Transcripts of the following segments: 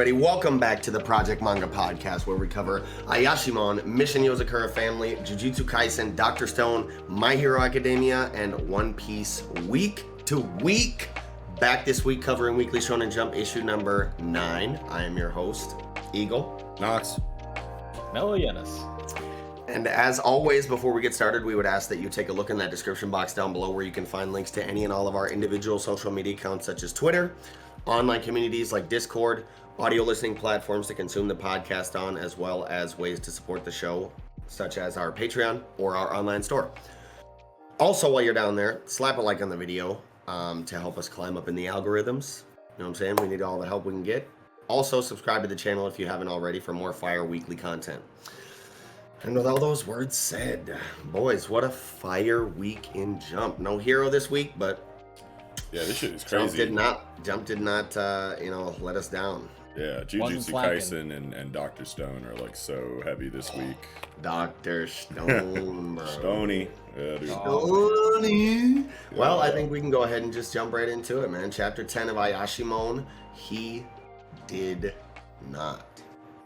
everybody? Welcome back to the Project Manga Podcast, where we cover Ayashimon, Mission Yozakura Family, Jujutsu Kaisen, Dr. Stone, My Hero Academia, and One Piece week to week. Back this week covering Weekly Shonen Jump issue number 9. I am your host, Eagle. Knox. Meloyanis. And as always, before we get started, we would ask that you take a look in that description box down below where you can find links to any and all of our individual social media accounts such as Twitter, online communities like Discord, audio listening platforms to consume the podcast on, as well as ways to support the show, such as our Patreon or our online store. Also, while you're down there, slap a like on the video to help us climb up in the algorithms. You know what I'm saying? We need all the help we can get. Also, subscribe to the channel if you haven't already for more fire weekly content. And with all those words said, boys, what a fire week in Jump. No hero this week, but yeah, this shit is crazy. Jump did not, let us down. Yeah, Jujutsu Kaisen and Dr. Stone are like so heavy this week. Dr. Stone, bro. Stony. Yeah, dude. Stony. Well, I think we can go ahead and just jump right into it, man. Chapter 10 of Ayashimon. He did not.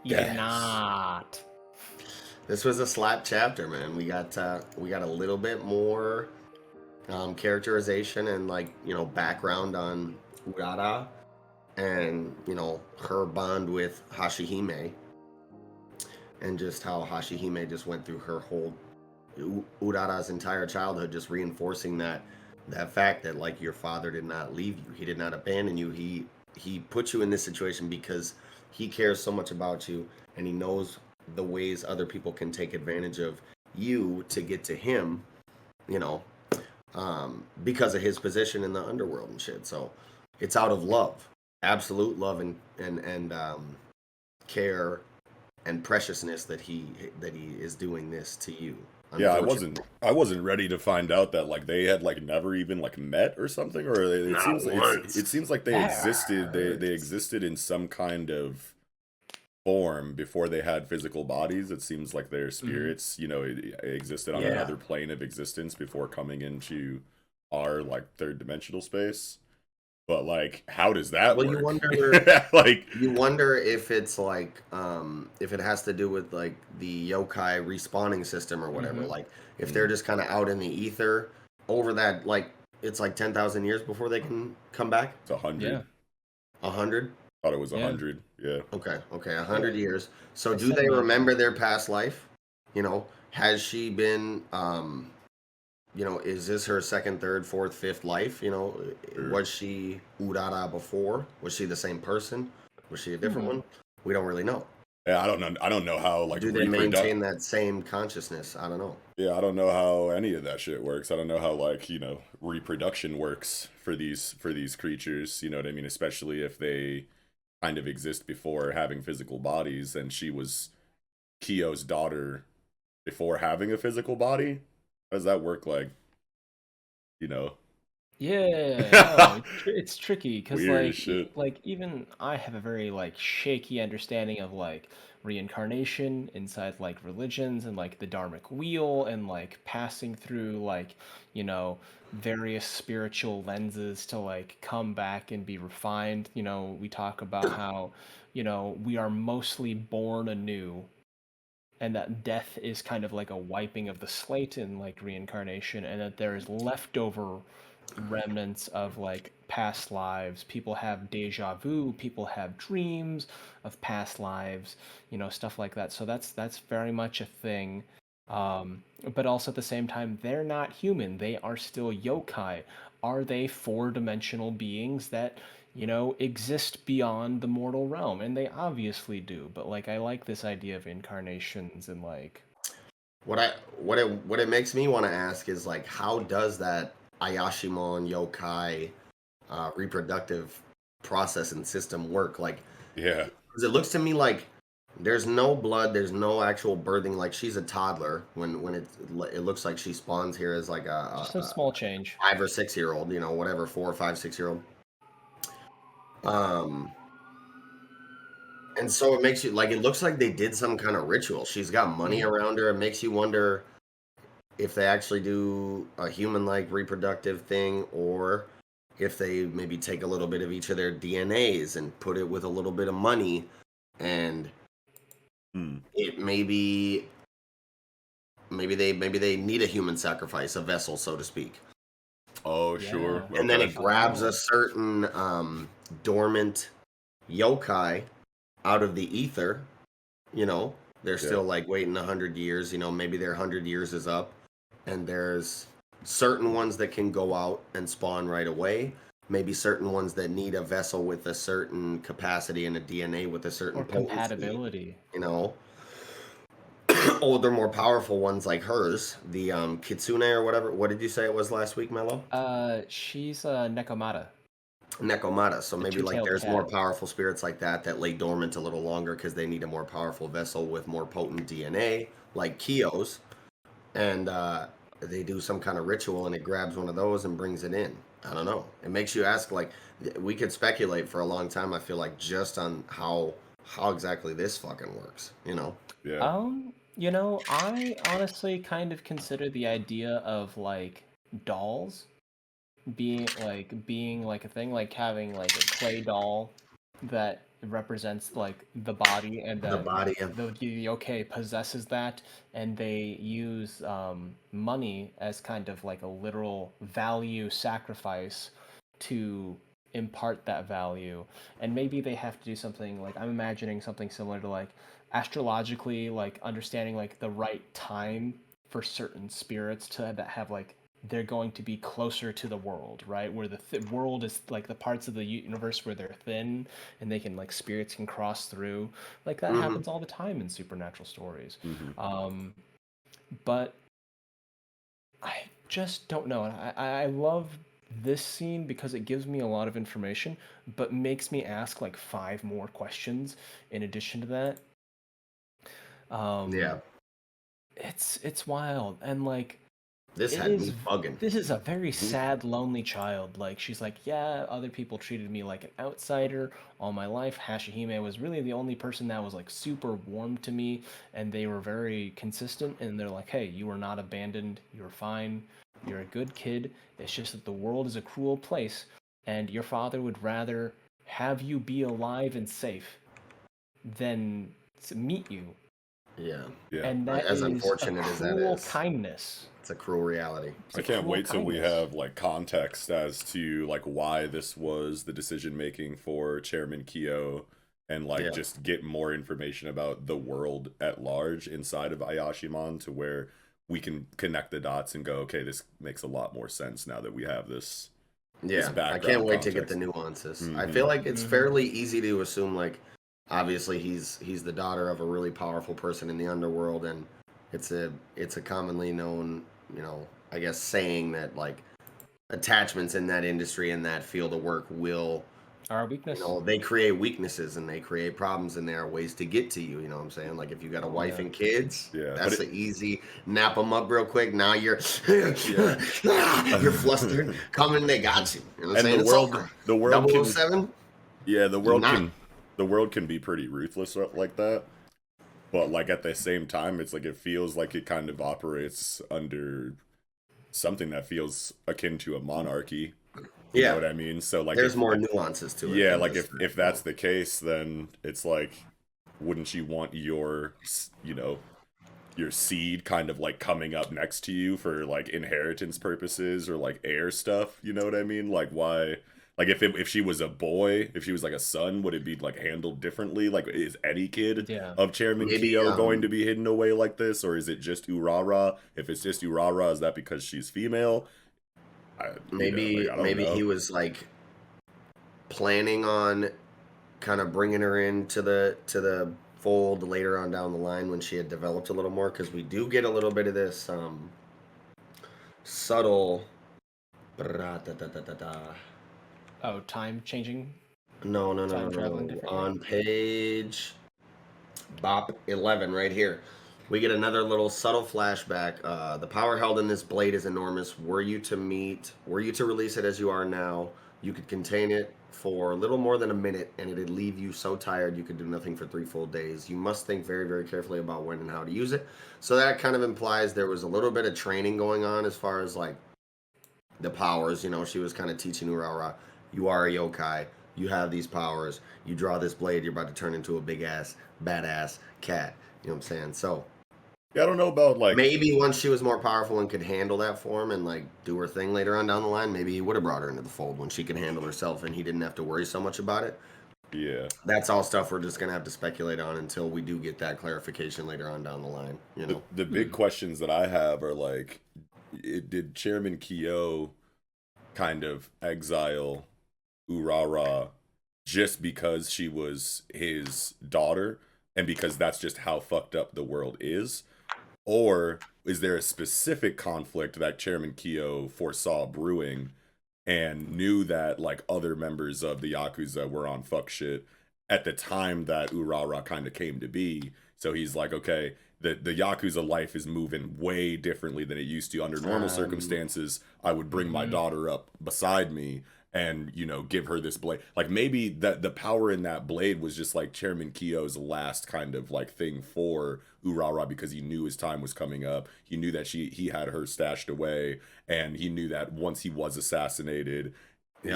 Not. This was a slap chapter, man. We got a little bit more characterization and background on Urara and her bond with Hashihime, and just how Hashihime just went through her whole Urara's entire childhood, just reinforcing that fact that your father did not leave you, he did not abandon you, he put you in this situation because he cares so much about you, and he knows the ways other people can take advantage of you to get to him, because of his position in the underworld and shit. So it's out of love, absolute love and care and preciousness that he is doing this to you. Yeah, I wasn't ready to find out that they had never even met or something, or it seems like they existed in some kind of form before they had physical bodies. It seems like their spirits, existed on another plane of existence before coming into our third dimensional space. But how does that work? You wonder, you wonder if it's if it has to do with the yokai respawning system or whatever. If they're just kind of out in the ether over that, it's 10,000 years before they can come back. It's 100. Yeah. 100. Thought it was 100. Yeah. Okay, 100 years. So do they remember their past life? Has she been, is this her second, third, fourth, fifth life? Was she Urara before? Was she the same person? Was she a different one? We don't really know. Yeah, I don't know how do they maintain that same consciousness? I don't know. Yeah, I don't know how any of that shit works. I don't know how reproduction works for these creatures. You know what I mean? Especially if they kind of exist before having physical bodies, and she was Kyo's daughter before having a physical body. How does that work? Yeah, it's tricky because shit. Even I have a very shaky understanding of reincarnation inside religions and the Dharmic wheel, and passing through various spiritual lenses to come back and be refined. We talk about how we are mostly born anew, and that death is kind of a wiping of the slate in reincarnation, and that there is leftover remnants of past lives. People have deja vu, people have dreams of past lives, stuff like that. So that's very much a thing. But also at the same time, they're not human. They are still yokai. Are they four-dimensional beings that exist beyond the mortal realm? And they obviously do. But I like this idea of incarnations and what it makes me want to ask is how does that Ayashimon yokai reproductive process and system work? Yeah, because it looks to me there's no blood, there's no actual birthing. She's a toddler when it looks like she spawns here as just a small change, 5 or 6 year old, whatever, 4 or 5, 6 year old. And so it makes you it looks like they did some kind of ritual. She's got money around her. It makes you wonder if they actually do a human reproductive thing, or if they maybe take a little bit of each of their DNAs and put it with a little bit of money, and it maybe they need a human sacrifice, a vessel, so to speak. Oh, sure. Yeah. And then Okay. it grabs a certain dormant yokai out of the ether. You know, they're still like waiting 100 years. You know, maybe their 100 years is up, and there's certain ones that can go out and spawn right away. Maybe certain ones that need a vessel with a certain capacity and a DNA with a certain Or potency, compatibility. you know. Older, more powerful ones like hers, the Kitsune or whatever. What did you say it was last week, Mello? She's Nekomata. Nekomata. So The maybe like two-tailed there's cat. more powerful spirits like that lay dormant a little longer because they need a more powerful vessel with more potent DNA, like Kyo's, and they do some kind of ritual and it grabs one of those and brings it in. I don't know. It makes you ask, like, we could speculate for a long time, I feel like, just on how exactly this fucking works, you know? Yeah. You know, I honestly kind of consider the idea of like dolls being like a thing, like having like a clay doll that represents like the body, and The that body. the yokai possesses that, and they use money as kind of like a literal value sacrifice to impart that value. And maybe they have to do something like, I'm imagining something similar to like astrologically, like understanding like the right time for certain spirits to that have like they're going to be closer to the world, right? Where the world is like the parts of the universe where they're thin and they can like spirits can cross through. Like that happens all the time in supernatural stories. But I just don't know. I love this scene because it gives me a lot of information, but makes me ask like 5 more questions in addition to that. Yeah. It's wild, and like This it had is. me bugging. This is a very sad, lonely child. Like she's like, yeah, other people treated me like an outsider all my life. Hashihime was really the only person that was like super warm to me, and they were very consistent. And they're like, hey, you are not abandoned. You're fine. You're a good kid. It's just that the world is a cruel place, and your father would rather have you be alive and safe than to meet you. Yeah. And that As is a unfortunate as that cruel is, kindness. it's a cruel reality. It's I a can't cruel wait till we kindness. have like context as to like why this was the decision making for Chairman Kyo, and like just get more information about the world at large inside of Ayashimon, to where we can connect the dots and go, okay, this makes a lot more sense now that we have this. Yeah, I can't wait to get the nuances. I feel like it's fairly easy to assume, like, obviously he's the daughter of a really powerful person in the underworld, and it's a commonly known, you know, I guess, saying that like attachments in that industry, in that field of work, will, Our weakness. you know, they create weaknesses and they create problems, and there are ways to get to you. You know what I'm saying? Like if you got a wife and kids, that's the easy nap them up real quick. Now you're you're flustered. Coming, they got you. You know what I'm saying? The world can, 007? yeah, the world can be pretty ruthless like that. But like at the same time, it's like it feels like it kind of operates under something that feels akin to a monarchy. You know what I mean? So like there's more nuances to it. Yeah, like if that's the case, then it's like, wouldn't you want your, you know, your seed kind of like coming up next to you for like inheritance purposes or like heir stuff? You know what I mean? Like why? Like if she was a boy, if she was like a son, would it be like handled differently? Like is any kid of Chairman Kyo going to be hidden away like this, or is it just Urara? If it's just Urara, is that because she's female? Maybe he was like planning on kind of bringing her into the fold later on down the line when she had developed a little more, because we do get a little bit of this subtle time changing. No. Differently. On page Bop 11 right here, we get another little subtle flashback. The power held in this blade is enormous. Were you to release it as you are now, you could contain it for a little more than a minute, and it'd leave you so tired you could do nothing for 3 full days. You must think very, very carefully about when and how to use it. So that kind of implies there was a little bit of training going on as far as like the powers. You know, she was kind of teaching Urara, you are a yokai. You have these powers. You draw this blade, you're about to turn into a big ass, badass cat. You know what I'm saying? So Yeah, I don't know about like maybe once she was more powerful and could handle that form and like do her thing later on down the line, maybe he would have brought her into the fold when she could handle herself and he didn't have to worry so much about it. yeah. That's all stuff we're just gonna have to speculate on until we do get that clarification later on down the line. You know, The big questions that I have are like, did Chairman Kyo kind of exile Urara just because she was his daughter and because that's just how fucked up the world is? Or is there a specific conflict that Chairman Kyo foresaw brewing and knew that like other members of the Yakuza were on fuck shit at the time that Urara kind of came to be? So he's like, okay, the Yakuza life is moving way differently than it used to. Under normal circumstances, I would bring my daughter up beside me and, you know, give her this blade. Like maybe that the power in that blade was just like Chairman Kyo's last kind of like thing for Urara because he knew his time was coming up. He knew that he had her stashed away, and he knew that once he was assassinated,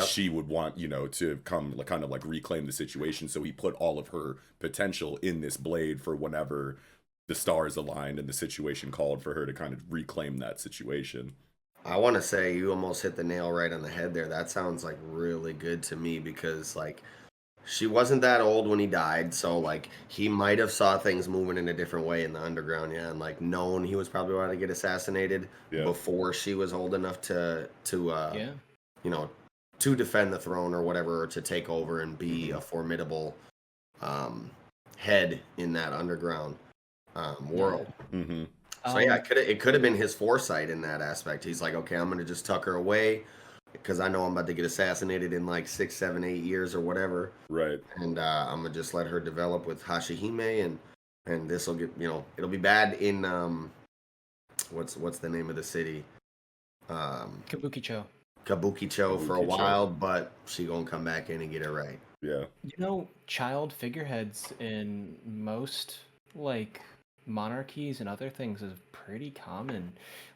she would want, you know, to come like, kind of like reclaim the situation. So he put all of her potential in this blade for whenever the stars aligned and the situation called for her to kind of reclaim that situation. I want to say you almost hit the nail right on the head there. That sounds like really good to me because like she wasn't that old when he died, so like he might have saw things moving in a different way in the underground, yeah, and like known he was probably about to get assassinated before she was old enough to you know, to defend the throne or whatever, or to take over and be a formidable head in that underground world. Mm-hmm. So yeah, it could have been his foresight in that aspect. He's like, okay, I'm gonna just tuck her away because I know I'm about to get assassinated in like 6, 7, 8 years or whatever. Right. And I'm gonna just let her develop with Hashihime, and this will get, you know, it'll be bad in what's the name of the city? Kabukicho. Kabukicho for a while, but she gonna come back in and get it right. Yeah. You know, child figureheads in most like monarchies and other things is pretty common.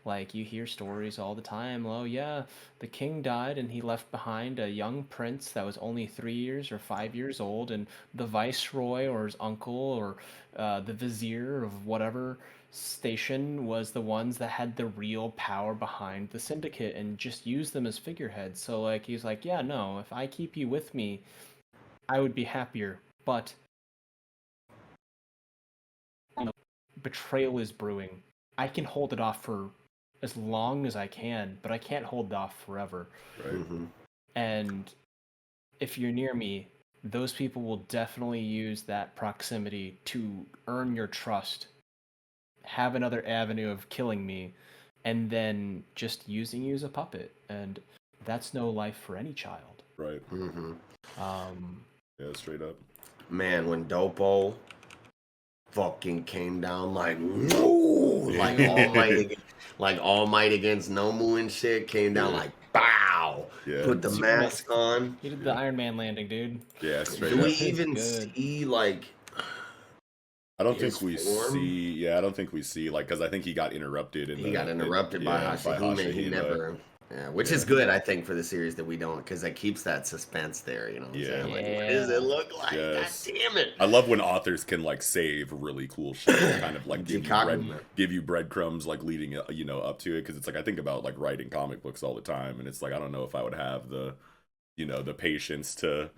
Like you hear stories all the time. Oh yeah, the king died and he left behind a young prince that was only 3 years or 5 years old, and the viceroy or his uncle or the vizier of whatever station was the ones that had the real power behind the syndicate and just used them as figureheads. So like he's like, yeah, no, if I keep you with me, I would be happier, but betrayal is brewing. I can hold it off for as long as I can, but I can't hold it off forever. Right. Mm-hmm. And if you're near me, those people will definitely use that proximity to earn your trust, have another avenue of killing me, and then just using you as a puppet. And that's no life for any child. Right. Mm-hmm. Yeah, straight up. Man, when Dopo fucking came down like woo, like All Might against Nomu and shit, came down like bow. Yeah. Put the mask on. He did the Iron Man landing, dude. Yeah, straight Do up. we even see like? I don't think we see. Yeah, I don't think we see like because I think he got interrupted. He got interrupted by Hashihime. He never. Yeah, which is good, I think, for the series that we don't, because that keeps that suspense there. You know what I'm saying? Like, what does it look like? Yes. God damn it! I love when authors can like save really cool shit, and kind of like give you breadcrumbs like leading up to it. Because it's like I think about like writing comic books all the time, and it's like I don't know if I would have the the patience to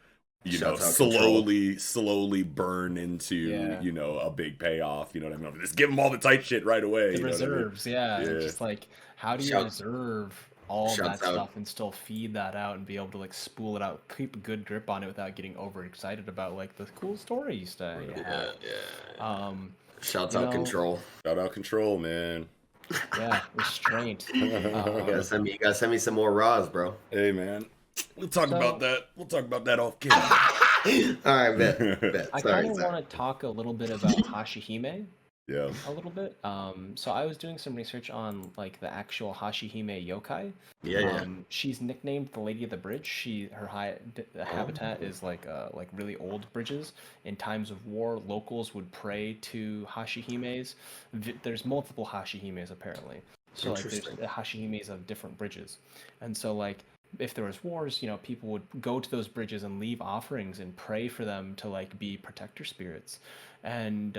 slowly burn into a big payoff. You know what I mean? Just give them all the tight shit right away. The reserves, yeah. Just like how do you reserve all that stuff and still feed that out and be able to like spool it out, keep a good grip on it without getting overexcited about like the cool stories that you have. Shouts out Control. Shout out Control, man. Yeah, restraint. You gotta send me some more raws, bro. Hey, man. We'll talk about that. We'll talk about that off camera. All right, bet. I kind of want to talk a little bit about Hashihime. Yeah. A little bit. So I was doing some research on like the actual Hashihime yokai. Yeah. She's nicknamed the Lady of the Bridge. Her habitat is like really old bridges. In times of war, locals would pray to Hashihimes. There's multiple Hashihimes apparently. So like there's Interesting. the Hashihimes of different bridges, and so like if there was wars, you know, people would go to those bridges and leave offerings and pray for them to like be protector spirits. And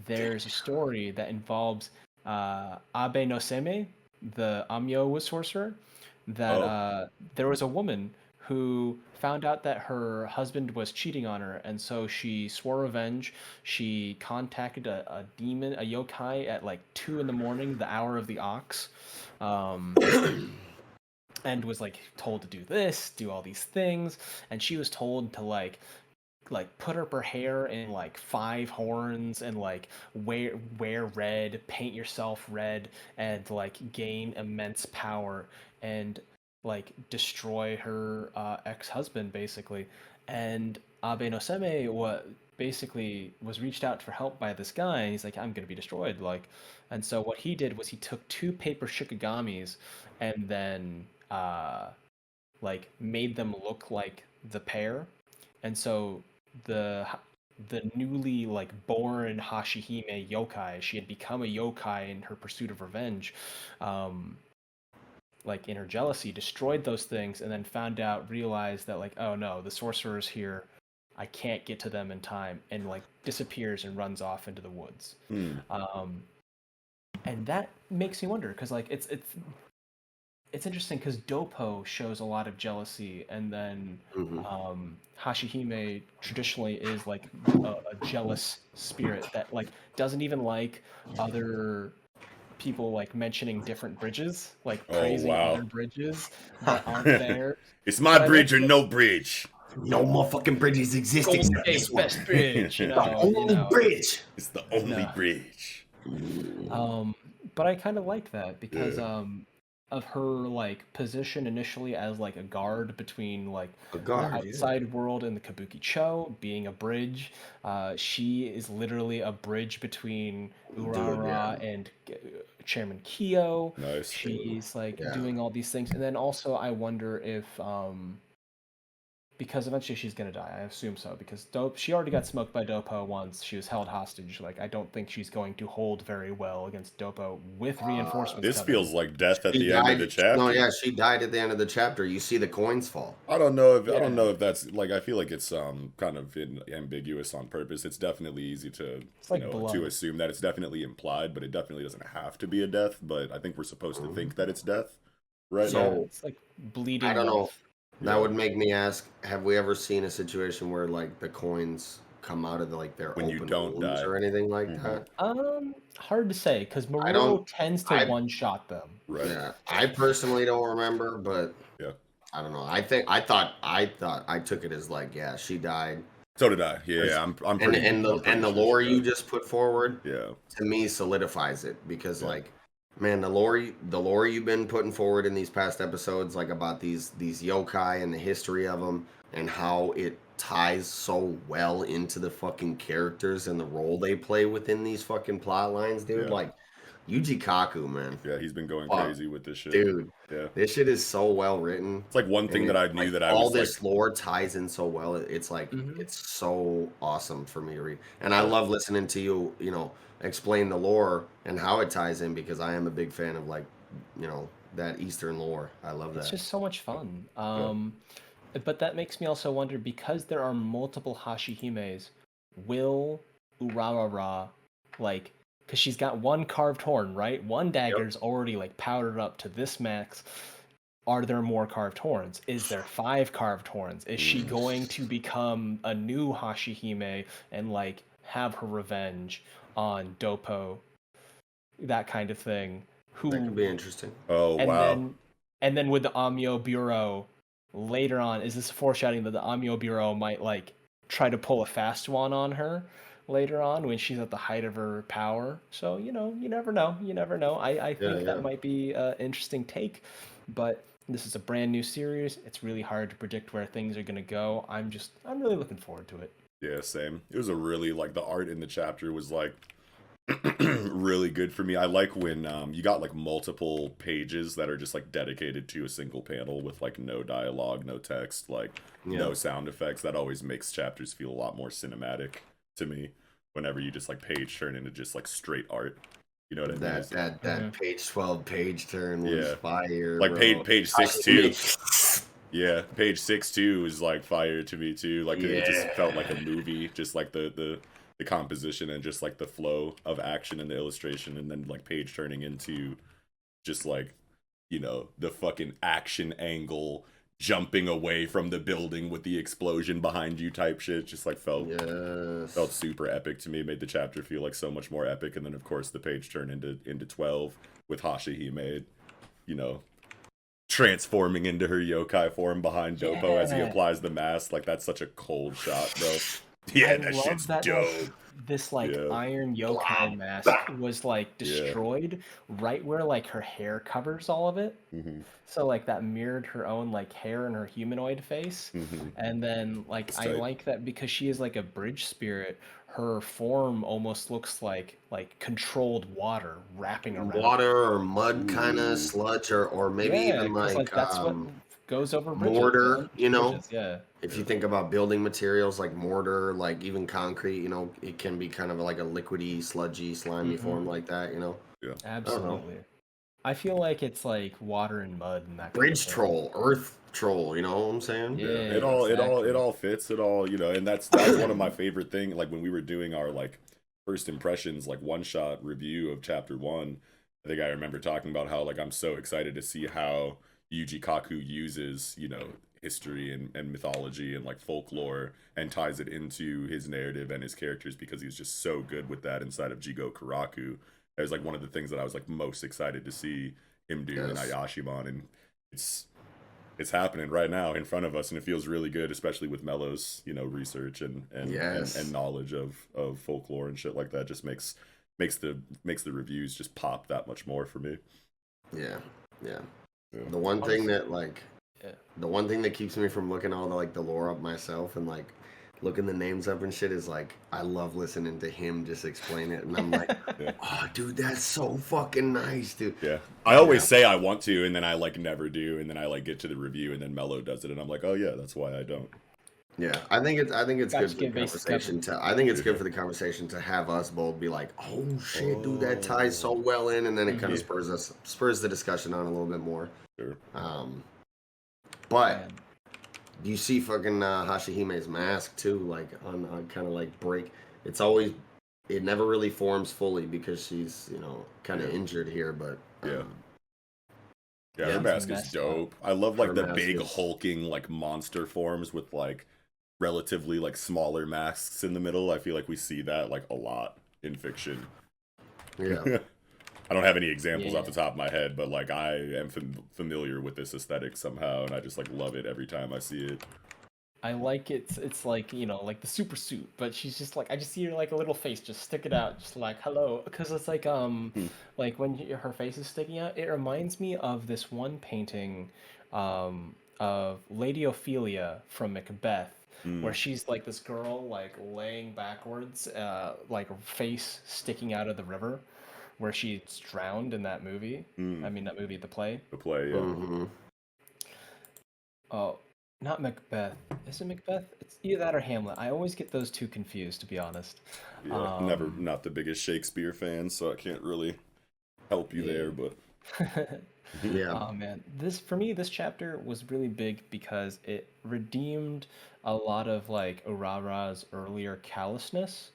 there's a story that involves Abe no Seme, the Amyo sorcerer, that Oh, there was a woman who found out that her husband was cheating on her, and so she swore revenge. She contacted a demon, a yokai, at like 2 in the morning, the hour of the ox, um, and was like told to do this, do all these things, and she was told to like put up her hair in like 5 horns and like wear red, paint yourself red, and like gain immense power and like destroy her ex-husband basically. And Abe no Seme basically was reached out for help by this guy, and he's like, I'm gonna be destroyed, like. And so what he did was he took 2 paper shikagamis and then like made them look like the pair. And so the the newly like born Hashihime yokai, she had become a yokai in her pursuit of revenge, um, like in her jealousy, destroyed those things, and then realized that like, oh no, the sorcerer's here, I can't get to them in time, and like disappears and runs off into the woods. hmm. Um, and that makes me wonder because like it's interesting because Dopo shows a lot of jealousy, and then Hmm. Hashihime traditionally is like a jealous spirit that like doesn't even like other people like mentioning different bridges, like Oh, praising other wow. bridges that aren't there. It's But my I like bridge or the no bridge. No motherfucking bridges exist Golden except State's this one. best bridge, The only bridge. It's the only no. bridge. But I kind of like that because Yeah. of her like position initially as like a guard between like A the guard, yeah. outside world and the Kabuki-cho, being a bridge. She is literally a bridge between Dude, yeah. Urara and Chairman Kyo. Nice. She's like Yeah. doing all these things, and then also I wonder if because eventually she's gonna die. I assume so because she already got smoked by Dopo once. She was held hostage. Like I don't think she's going to hold very well against Dopo with reinforcements This coming. feels like death at She the end of died. the No, yeah, chapter. she died at the end of the chapter. You see the coins fall. I don't know if Yeah, that's like I feel like it's kind of ambiguous on purpose. It's definitely easy to it's like to blood. assume that it's definitely implied, but it definitely doesn't have to be a death. But I think we're supposed to think that it's death, right? Yeah, So it's like I bleeding don't know. life. That Yeah. would make me ask: have we ever seen a situation where like the coins come out of like their When you open don't wounds die. or anything like Mhm. that? Hard to say because I don't. Maruro tends to I one-shot them. Right. Yeah. I personally don't remember, but Yeah. I don't know. I thought I took it as like, yeah, she died. So did I. Yeah, I'm And pretty I'm pretty the sure she lore you died. just put forward Yeah. to me solidifies it because Yeah. like, man, the lore you've been putting forward in these past episodes, like about these yokai and the history of them and how it ties so well into the fucking characters and the role they play within these fucking plot lines, dude. Yeah. Like Yuji Kaku, man. Yeah, he's been going Fuck, crazy with this shit. dude. Yeah. This shit is so well written, It's like one and thing that it I knew like that I all was like this lore ties in so well. It's like Hmm. it's so awesome for me to read, and I love listening to you, explain the lore and how it ties in because I am a big fan of like, that Eastern lore. I love It's that. just so much fun. yeah. But that makes me also wonder because there are multiple Hashihimes, will Urarara like because she's got one carved horn, right? One dagger's already like powdered up to this max. Are there more carved horns? Is there 5 carved horns? Is she going to become a new Hashihime and like have her revenge on Dopo, that kind of thing? That could Who be interesting. Oh, and wow. then with the Amyo Bureau later on, is this foreshadowing that the Amyo Bureau might like try to pull a fast one on her later on when she's at the height of her power? So you never know. You never know. I Yeah, think yeah. that might be an interesting take, but this is a brand new series. It's really hard to predict where things are gonna go. I'm really looking forward to it. Yeah, same. It was a really like the art in the chapter was like really good for me. I like when you got like multiple pages that are just like dedicated to a single panel with like no dialogue, no text, like no Yeah. sound effects. That always makes chapters feel a lot more cinematic to me whenever you just like page turn into just like straight art. You know what I mean? That page 12 page turn was Yeah. fire, Like bro. page 6 too. Yeah, page 6 too is like fire to me too. Like it just felt like a movie, just like the composition and just like the flow of action and the illustration, and then like page turning into just like, you know, the fucking action angle jumping away from the building with the explosion behind you type shit. Just like felt super epic to me. Made the chapter feel like so much more epic. And then of course the page turned into 12 with Hashihime, you know, transforming into her yokai form behind Dopo as he applies the mask. Like that's such a cold shot, bro. Yeah, that shit's dope. Like, this like iron yokai mask was like destroyed right where like her hair covers all of it. So like that mirrored her own like hair and her humanoid face. And then like I like that because she is like a bridge spirit, her form almost looks like controlled water wrapping around water or mud kind of sludge or maybe even like that's what goes over bridges, mortar, you know. Bridges, if you think about building materials like mortar, like even concrete, you know, it can be kind of like a liquidy, sludgy, slimy form like that, you know. Absolutely. I feel like it's like water and mud and that bridge troll, earth troll, you know what I'm saying? It all fits, it all, you know. And that's one of my favorite things. Like when we were doing our like first impressions, like one shot review of chapter 1, I think I remember talking about how like I'm so excited to see how Yuji Kaku uses, you know, history and mythology and like folklore and ties it into his narrative and his characters, because he's just so good with that inside of Jigo Karaku. That was like one of the things that I was like most excited to see him do in Ayashimon, and it's happening right now in front of us, and it feels really good, especially with Mello's, you know, research and knowledge of folklore and shit like that. Just makes the reviews just pop that much more for me. The one thing that like the one thing that keeps me from looking all the lore up myself and like looking the names up and shit is like I love listening to him just explain it, and I'm like, oh dude, that's so fucking nice, dude. I always say I want to, and then I like never do, and then I like get to the review and then Mello does it and I'm like, oh yeah, that's why I don't. I think it's good for the conversation good for the conversation to have us both be like, oh shit, dude, that ties so well in, and then it kind of spurs the discussion on a little bit more. But do you see fucking Hashihime's mask too, like on kind of like break? It never really forms fully because she's, you know, kind of injured here, but her mask is dope. I love like the big hulking like monster forms with like relatively like smaller masks in the middle. I feel like we see that like a lot in fiction. I don't have any examples off the top of my head, but like I am familiar with this aesthetic somehow, and I just like love it every time I see it. I like it. It's like, you know, like the super suit, but she's just like, I just see her like a little face just sticking out, just like hello, because it's like like when her face is sticking out, it reminds me of this one painting of Lady Ophelia from Macbeth, where she's like this girl like laying backwards, like her face sticking out of the river, where she's drowned in that movie. I mean, that movie, the play. The play, Oh, not Macbeth. Is it Macbeth? It's either that or Hamlet. I always get those two confused, to be honest. Not the biggest Shakespeare fan, so I can't really help you there, but Oh man, this chapter was really big because it redeemed a lot of like Urara's earlier callousness,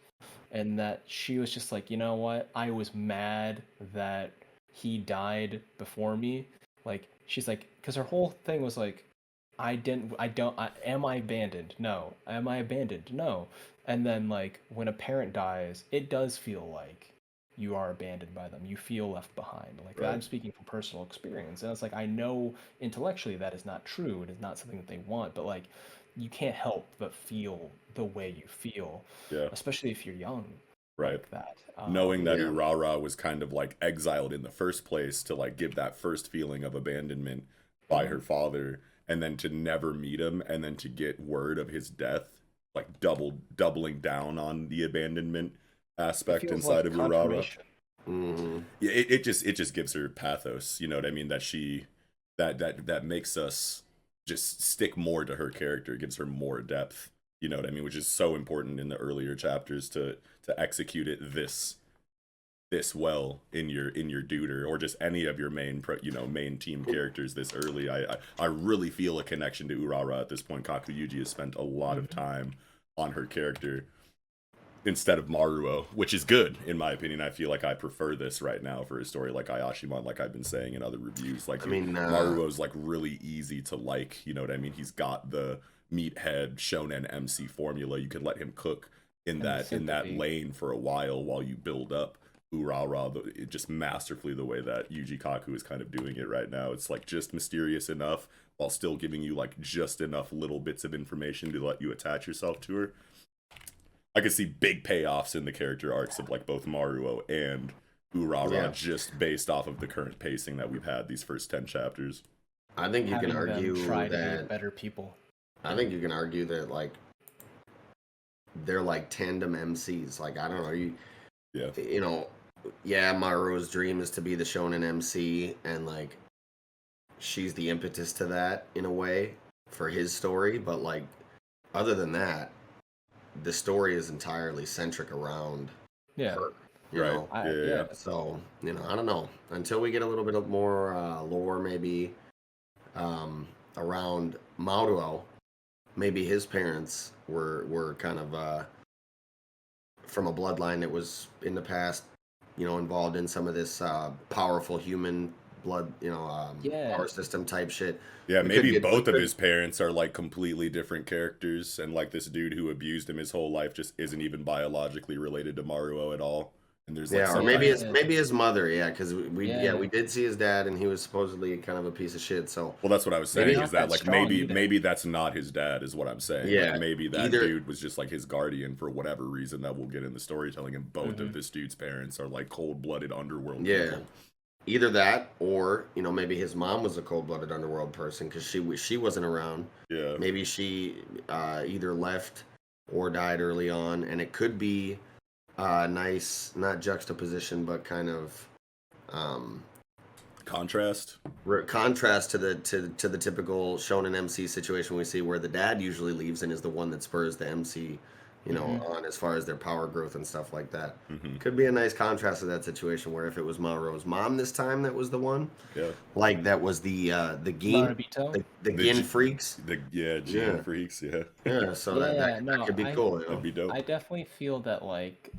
and that she was just like, you know what? I was mad that he died before me. Like she's like, because her whole thing was like, am I abandoned? No. Am I abandoned? No. And then like when a parent dies, it does feel like you are abandoned by them. You feel left behind. Like I'm speaking from personal experience, and it's like I know intellectually that is not true. It is not something that they want, but like you can't help but feel the way you feel, especially if you're young. Like that. Knowing that Urara was kind of like exiled in the first place to like give that first feeling of abandonment by her father, and then to never meet him, and then to get word of his death, like doubling down on the abandonment aspect inside of Urara. Yeah, it just gives her pathos, you know what I mean? That she that makes us just stick more to her character, gives her more depth, you know what I mean? Which is so important in the earlier chapters to execute it this this well in your dude or just any of your main main team characters this early. I really feel a connection to Urara at this point. Kakuyuji has spent a lot of time on her character instead of Maruo, which is good in my opinion. I feel like I prefer this right now for a story like Ayashimon, like I've been saying in other reviews. Like, I mean, Maruo's like really easy to like, you know what I mean? He's got the meathead shonen MC formula. You can let him cook in that lane for a while you build up Urara, just masterfully the way that Yuji Kaku is kind of doing it right now. It's like just mysterious enough while still giving you like just enough little bits of information to let you attach yourself to her. I could see big payoffs in the character arcs of like both Maruo and Urara just based off of the current pacing that we've had these first 10 chapters. I think you can argue that better people. I think you can argue that like they're like tandem MCs. Like, I don't know, you know, Maruo's dream is to be the shonen MC, and like she's the impetus to that in a way for his story, but like other than that, the story is entirely centric around her, you know? So, you know, I don't know. Until we get a little bit of more lore, maybe around Maruo, maybe his parents were kind of from a bloodline that was in the past, you know, involved in some of this powerful human blood, you know, power system type shit. Yeah, maybe both of his parents are like completely different characters, and like this dude who abused him his whole life just isn't even biologically related to Maruo at all. And there's like or maybe his mother, because we did see his dad, and he was supposedly kind of a piece of shit. So well, that's what I was saying, is that like maybe that's not his dad, is what I'm saying. Yeah, like maybe that dude was just like his guardian for whatever reason that we'll get in the storytelling, and both of this dude's parents are like cold-blooded underworld people. Either that, or, you know, maybe his mom was a cold-blooded underworld person because she wasn't around. Yeah. Maybe she either left or died early on, and it could be nice, not juxtaposition, but kind of contrast to the typical shonen MC situation we see, where the dad usually leaves and is the one that spurs the MC, you know, on as far as their power growth and stuff like that. Could be a nice contrast to that situation, where if it was Maruo's mom this time that was the one, like that was the Gin, the Gin freaks, Gin freaks, so that could be cool. You know? That'd be dope. I definitely feel that like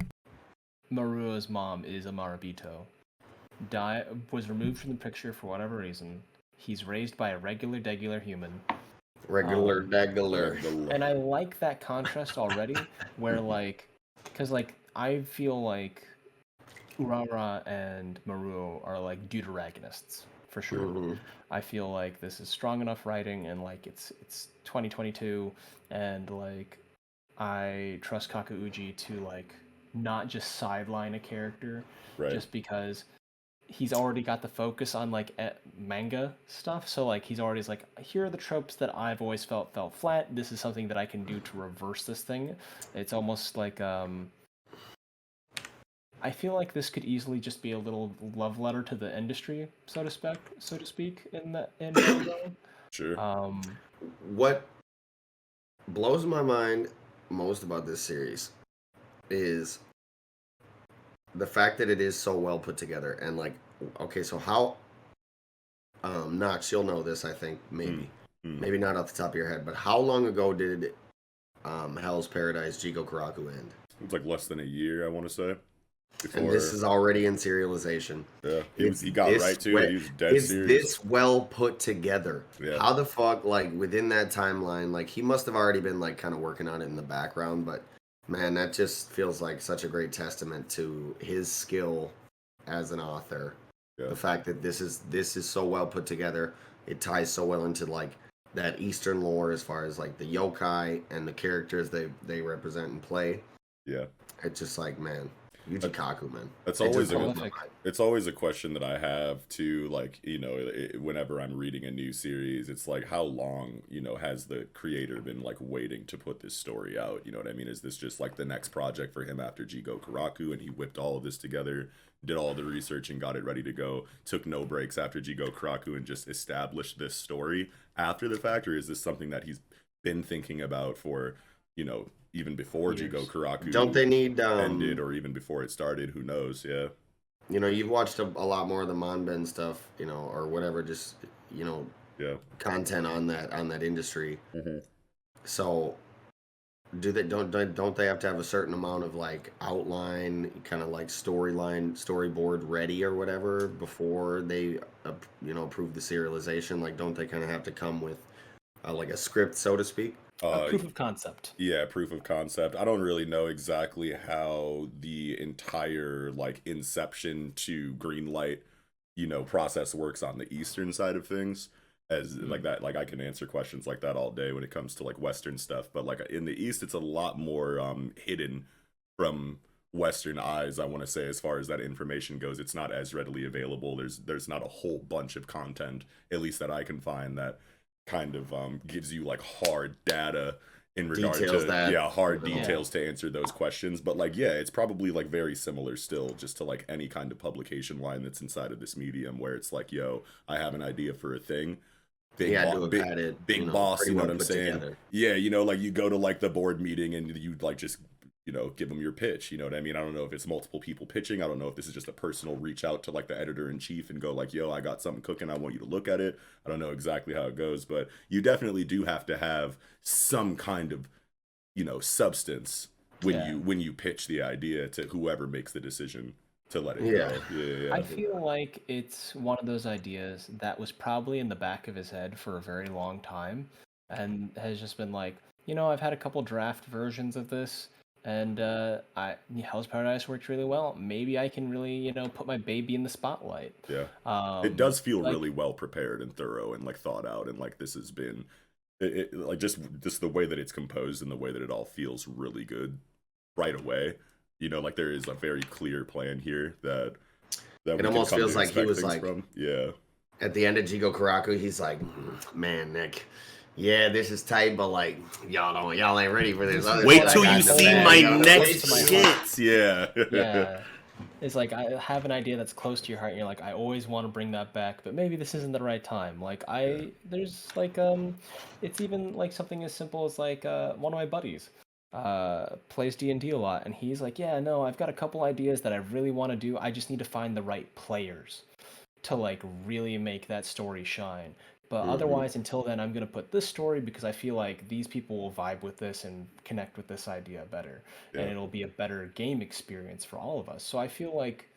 Maruo's mom is a Marabito. Was removed from the picture for whatever reason. He's raised by a regular human. Regular. And I like that contrast already, where like, because like I feel like Urara and Maruo are like deuteragonists for sure. I feel like this is strong enough writing, and like it's 2022, and like I trust Kakauji to like not just sideline a character just because he's already got the focus on like manga stuff, so like he's already like, here are the tropes that I've always felt flat. This is something that I can do to reverse this thing. It's almost like I feel like this could easily just be a little love letter to the industry, so to speak, in manga. Sure. What blows my mind most about this series is the fact that it is so well put together, and like, okay, so how Nox, you'll know this, I think, maybe not off the top of your head, but how long ago did Hell's Paradise Jigo Karaku end? It's like less than a year, I want to say. Before... And this is already in serialization. Yeah, he got right to it. He was dead serious. It's this well put together. Yeah. How the fuck, like, within that timeline, like, he must have already been, like, kind of working on it in the background, but man, that just feels like such a great testament to his skill as an author. Yeah. The fact that this is so well put together. It ties so well into like that Eastern lore as far as like the yokai and the characters they represent and play. Yeah. It's just like, man, Yuji Kaku, man. It's always a question that I have too, like, you know, whenever I'm reading a new series, it's like, how long, you know, has the creator been like waiting to put this story out? You know what I mean? Is this just like the next project for him after Jigo Karaku, and he whipped all of this together, did all the research and got it ready to go, took no breaks after Jigo Karaku and just established this story after the fact? Or is this something that he's been thinking about for, you know, even before Jigo Karaku don't they need ended, or even before it started? Who knows? Yeah. you've watched a lot more of the Manben stuff, or whatever, just Yeah. content on that industry. Hmm. So do they don't they have to have a certain amount of like outline, kind of like storyboard ready or whatever before they approve the serialization? Like, don't they kind of have to come with like a script, so to speak? Proof of concept. Yeah, proof of concept. I don't really know exactly how the entire like inception to green light, process works on the eastern side of things. As like that, like I can answer questions like that all day when it comes to like Western stuff. But like in the East, it's a lot more hidden from Western eyes. I want to say, as far as that information goes, it's not as readily available. There's not a whole bunch of content, at least that I can find, that kind of gives you like hard data in regard Details to that, hard details to answer those questions. But like yeah, it's probably like very similar still, just to like any kind of publication line that's inside of this medium, where it's like, yo, I have an idea for a thing. Big boss, you know what I'm saying? Together. Yeah, like you go to like the board meeting and you like just give them your pitch. You know what I mean? I don't know if it's multiple people pitching. I don't know if this is just a personal reach out to like the editor in chief and go like, yo, I got something cooking, I want you to look at it. I don't know exactly how it goes, but you definitely do have to have some kind of substance when you pitch the idea to whoever makes the decision to let it go. Yeah. I feel like it's one of those ideas that was probably in the back of his head for a very long time and has just been like, I've had a couple draft versions of this, and Hell's Paradise worked really well. Maybe I can really, put my baby in the spotlight. Yeah. It does feel like, really well prepared and thorough and like thought out, and like this has been like just the way that it's composed and the way that it all feels really good right away. Like there is a very clear plan here that it almost feels like he was like from. Yeah. At the end of Jigo Karaku, he's like, man, Nick, yeah, this is tight, but like y'all ain't ready for this. Wait till you see my next shit. Yeah. Yeah. It's like, I have an idea that's close to your heart, and you're like, I always want to bring that back, but maybe this isn't the right time. Like there's like it's even like something as simple as like one of my buddies plays D&D a lot, and he's like, yeah, no, I've got a couple ideas that I really want to do. I just need to find the right players to like really make that story shine. But otherwise, until then, I'm going to put this story because I feel like these people will vibe with this and connect with this idea better. Yeah. And it'll be a better game experience for all of us. So I feel like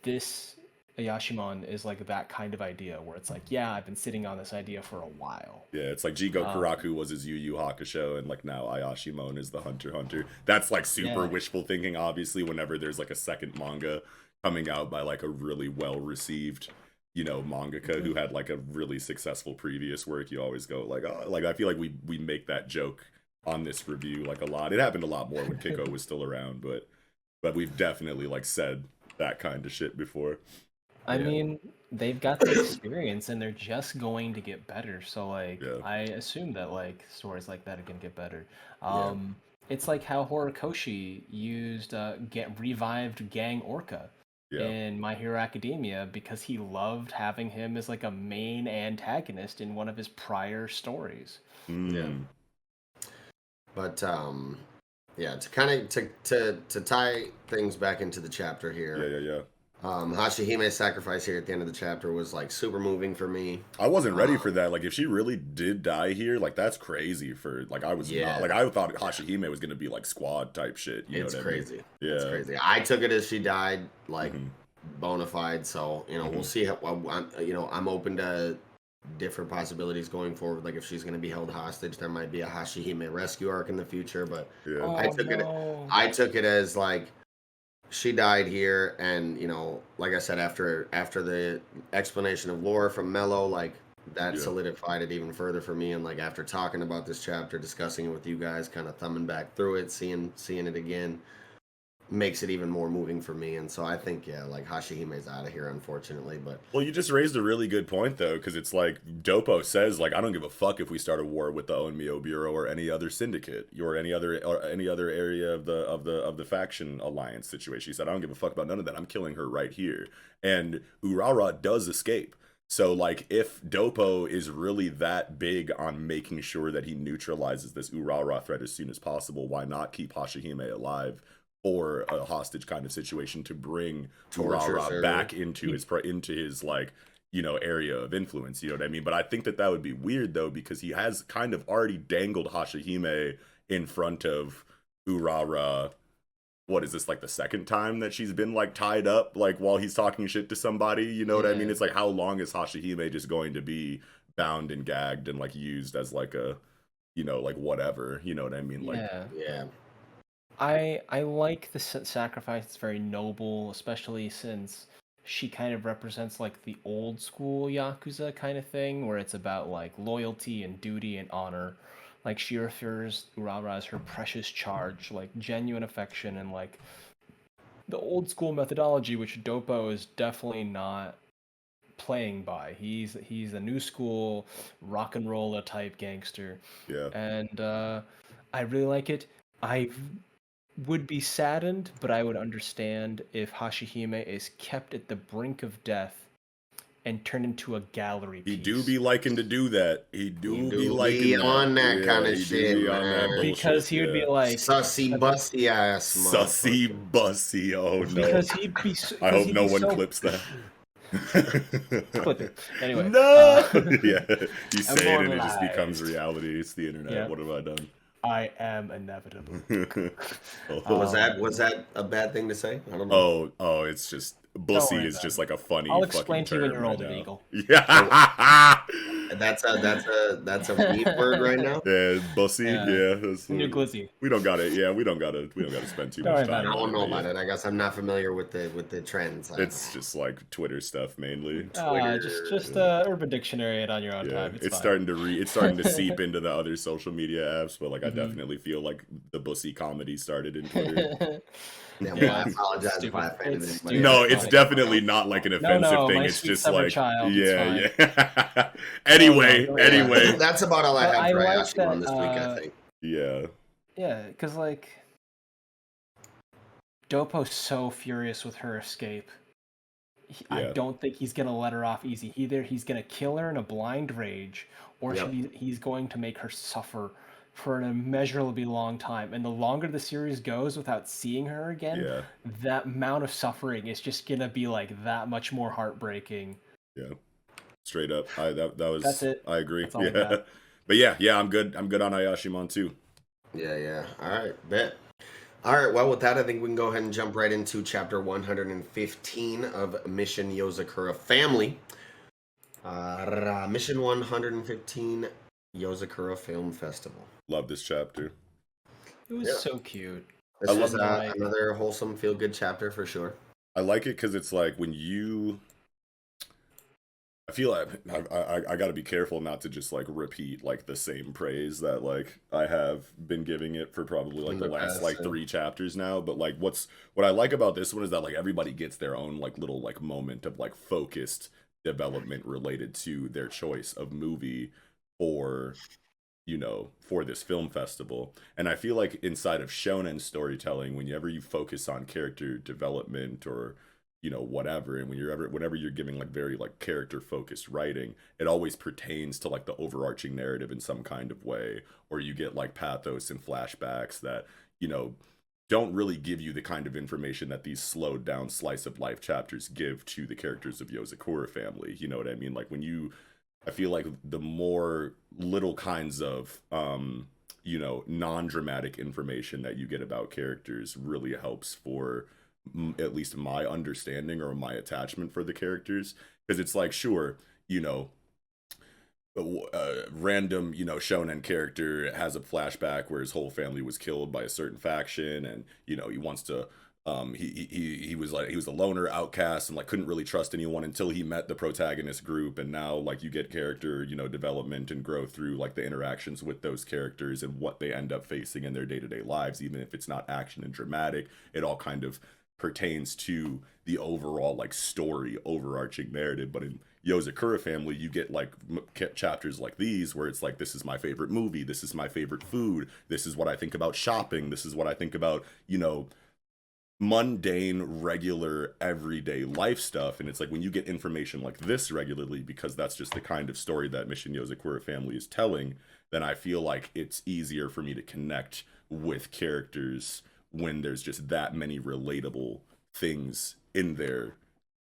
this Ayashimon is like that kind of idea where it's like, yeah, I've been sitting on this idea for a while. Yeah, it's like Jigo Karaku was his Yu Yu Hakusho, and like now Ayashimon is the Hunter x Hunter. That's like super wishful thinking, obviously, whenever there's like a second manga coming out by like a really well-received mangaka who had like a really successful previous work. You always go like, oh, like I feel like we make that joke on this review like a lot. It happened a lot more when Kiko was still around, but we've definitely like said that kind of shit before. I mean, they've got the experience and they're just going to get better. So like I assume that like stories like that are gonna get better. It's like how Horikoshi used revived Gang Orca in My Hero Academia because he loved having him as like a main antagonist in one of his prior stories. Yeah. But to kind of to tie things back into the chapter here. Yeah. Hashihime's sacrifice here at the end of the chapter was like super moving for me. I wasn't ready for that. Like if she really did die here, like that's crazy for like I was not like I thought Hashihime was gonna be like squad type shit. It's crazy. Yeah. It's crazy. I took it as she died like bona fide, so we'll see how I'm open to different possibilities going forward. Like if she's gonna be held hostage, there might be a Hashihime rescue arc in the future, but I took it as like she died here, and like I said, after the explanation of lore from Mello, like that solidified it even further for me. And like after talking about this chapter, discussing it with you guys, kind of thumbing back through it, seeing it again, makes it even more moving for me. And so I think like Hashihime's out of here, unfortunately. But well, you just raised a really good point though, because it's like Dopo says, like I don't give a fuck if we start a war with the Onmyo Bureau or any other syndicate or any other area of the faction alliance situation. He said I don't give a fuck about none of that. I'm killing her right here. And Urara does escape. So like if Dopo is really that big on making sure that he neutralizes this Urara threat as soon as possible, why not keep Hashihime alive for a hostage kind of situation to bring Torture Urara server. back into his like, you know, area of influence, you know what I mean? But I think that would be weird though, because he has kind of already dangled Hashihime in front of Urara. What is this, like the second time that she's been like tied up like while he's talking shit to somebody, you know what I mean? It's like, how long is Hashihime just going to be bound and gagged and like used as like a, you know, like whatever, you know what I mean? Like, yeah. I like the sacrifice. It's very noble, especially since she kind of represents like the old school Yakuza kind of thing, where it's about like loyalty and duty and honor. Like she refers Urara as her precious charge, like genuine affection and like the old school methodology, which Dopo is definitely not playing by. He's a new school rock and roller type gangster. yeah. And I really like it. I would be saddened, but I would understand if Hashihime is kept at the brink of death and turned into a gallery piece. He do be liking to do that. He do be liking be that. on that kind of he shit, do be on that man. bullshit, Because he would be like sussy bussy ass sussy bussy. Oh no! Because he'd be. I hope no one clips that. Clip it. Anyway. No. Yeah, you I'm say it and it alive. just becomes reality. It's the internet. Yeah. What have I done? I am inevitable. Was that a bad thing to say? I don't know. Oh, it's just bussy worry is about just it. like a funny. I'll explain to you when term you're right older, now. Eagle. Yeah. That's a weed word right now. Yeah, bussy. Yeah. Yeah, New glizzy. we don't got it. Yeah, we don't got to spend too Don't much worry time. about I don't know on about it. I guess I'm not familiar with the trends. It's just like Twitter stuff mainly. Just Urban Dictionary it on your own Yeah, time. it's fine. starting to seep into the other social media apps, but like I Mhm. definitely feel like the bussy comedy started in Twitter. Yeah, Yeah, well, I it's apologize if stupid. I offended It's anybody. stupid. No, it's funny. definitely not like an offensive No, thing. my It's sweet just summer like child, yeah, it's yeah. Anyway, no, anyway, That's about all I But have I for like Ayashimon that, this week, I think. yeah. Yeah, because like Dopo's so furious with her escape. I Yeah. don't think he's gonna let her off easy. Either he's gonna kill her in a blind rage, or Yep. he's going to make her suffer for an immeasurably long time. And the longer the series goes without seeing her again, Yeah. that amount of suffering is just gonna be like that much more heartbreaking. Yeah. Straight up. That was That's it. I agree. That's all I Yeah. got. But yeah, I'm good. I'm good on Ayashimon too. Yeah. All right, bet. All right, well, with that, I think we can go ahead and jump right into chapter 115 of Mission Yozakura Family. Mission 115, Yozakura Film Festival. Love this chapter. It was Yeah. so cute. This was like- another wholesome, feel-good chapter for sure. I like it because it's like when you. I feel like I got to be careful not to just like repeat like the same praise that like I have been giving it for probably like the last like 3 chapters now. But like what I like about this one is that like everybody gets their own like little like moment of like focused development related to their choice of movie for, you know, for this film festival. And I feel like inside of shonen storytelling, whenever you focus on character development or, you know, whatever, and whenever you're giving like very like character focused writing, it always pertains to like the overarching narrative in some kind of way, or you get like pathos and flashbacks that, you know, don't really give you the kind of information that these slowed down slice of life chapters give to the characters of Yozakura family. You know what I mean? Like I feel like the more little kinds of you know, non-dramatic information that you get about characters really helps for at least my understanding or my attachment for the characters. Because it's like, sure, you know, random, you know, shonen character has a flashback where his whole family was killed by a certain faction, and you know, he wants to he was a loner outcast and like couldn't really trust anyone until he met the protagonist group. And now like you get character, you know, development and growth through like the interactions with those characters and what they end up facing in their day-to-day lives. Even if it's not action and dramatic, it all kind of pertains to the overall like story overarching narrative. But in Yozakura family, you get like chapters like these where it's like, this is my favorite movie, this is my favorite food, this is what I think about shopping, this is what I think about, you know, mundane, regular, everyday life stuff. And it's like when you get information like this regularly, because that's just the kind of story that Mission Yozakura family is telling, then I feel like it's easier for me to connect with characters when there's just that many relatable things in their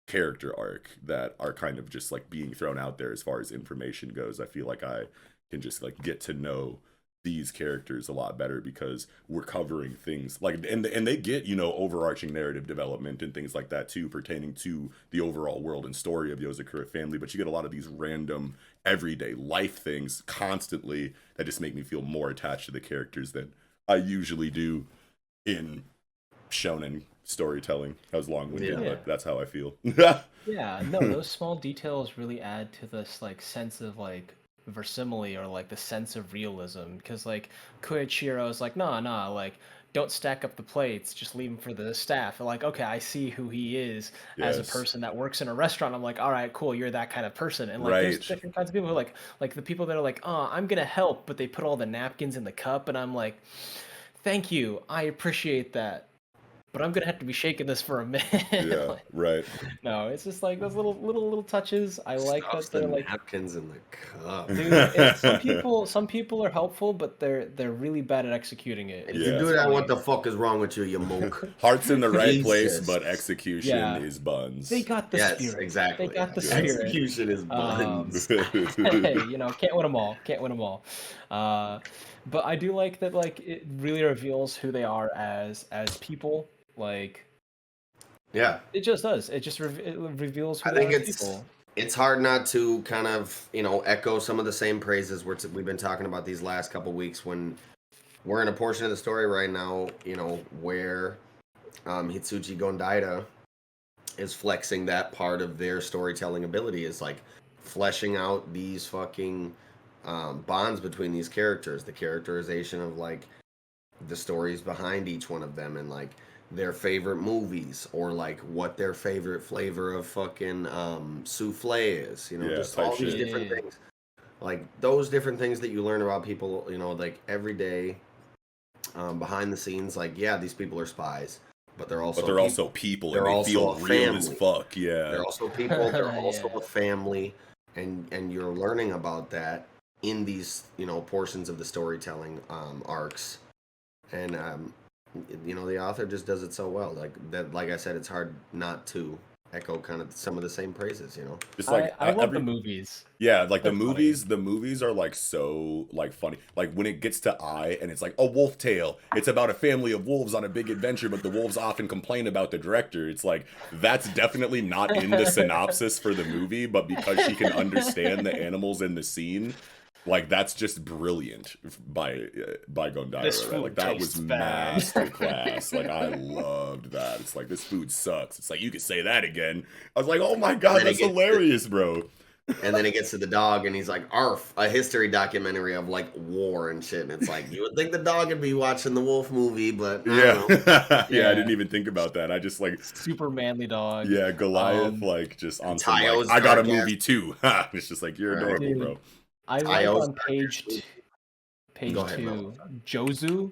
character arc that are kind of just like being thrown out there as far as information goes. I feel like I can just like get to know these characters a lot better because we're covering things like and they get, you know, overarching narrative development and things like that too, pertaining to the overall world and story of Yozakura family, but you get a lot of these random everyday life things constantly that just make me feel more attached to the characters than I usually do in shonen storytelling. That was long-winded, but that's how I feel. Yeah, no, those small details really add to this like sense of like versimile or like the sense of realism, because like Koichiro is like, nah, like don't stack up the plates, just leave them for the staff. And like, okay, I see who he is as a person that works in a restaurant. I'm like, all right, cool, you're that kind of person. And like there's different kinds of people who like the people that are like, oh, I'm gonna help, but they put all the napkins in the cup, and I'm like, thank you, I appreciate that, but I'm gonna have to be shaking this for a minute. Yeah, like, right. no, it's just like those little touches. I like Stuffs that they're the like napkins in the cup. dude, and some people are helpful, but they're really bad at executing it. If you do that, what the fuck is wrong with you, you mook? Heart's in the right Jesus. place, but execution is buns. They got the spirit. Exactly. They got the spirit. Execution is buns. Hey, you know, can't win them all. Can't win them all. But I do like that. Like it really reveals who they are as people. Like, yeah, it just does. It just it reveals who I they think are as people. It's hard not to kind of, you know, echo some of the same praises we've been talking about these last couple weeks when we're in a portion of the story right now, you know, where Hitsuchi Gondaira is flexing that part of their storytelling ability, is like fleshing out these fucking bonds between these characters, the characterization of like the stories behind each one of them, and like their favorite movies, or like what their favorite flavor of fucking souffle is, you know, just all these different things, like those different things that you learn about people, you know, like every day behind the scenes. Like, yeah, these people are spies, but they're also people, they're and they also feel real as fuck. they're also people. They're also a family, and you're learning about that in these, you know, portions of the storytelling arcs. And you know, the author just does it so well. Like that, like I said, it's hard not to echo kind of some of the same praises, you know. Just like I love the movies. Yeah, like the movies are like so like funny. Like when it gets to and it's like a wolf tale. It's about a family of wolves on a big adventure, but the wolves often complain about the director. It's like that's definitely not in the synopsis for the movie, but because she can understand the animals in the scene, like that's just brilliant by Gondaira. Right? Like that was masterclass. Like I loved that. It's like this food sucks. It's like you could say that again. I was like, oh my god, that's hilarious, bro. And then it gets to the dog, and he's like, "Arf!" A history documentary of like war and shit. And it's like you would think the dog would be watching the wolf movie, but yeah, I didn't even think about that. I just like super manly dog. Yeah, Goliath, like just on some, like, I got a movie too. It's just like you're adorable, dude. Bro. I like on page 2, Jozu,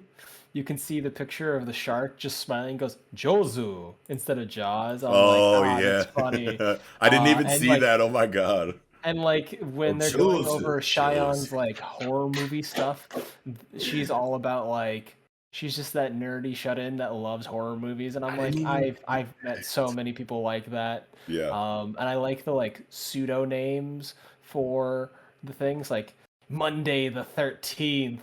you can see the picture of the shark just smiling, goes Jozu instead of Jaws. I'm like, yeah, that's funny. I didn't even see that. Oh my god. And like when they're going over Cheyenne's like horror movie stuff, she's all about like, she's just that nerdy shut-in that loves horror movies, and I'm like, I've met so many people like that. Yeah. And I like the like pseudo names for the things, like Monday the 13th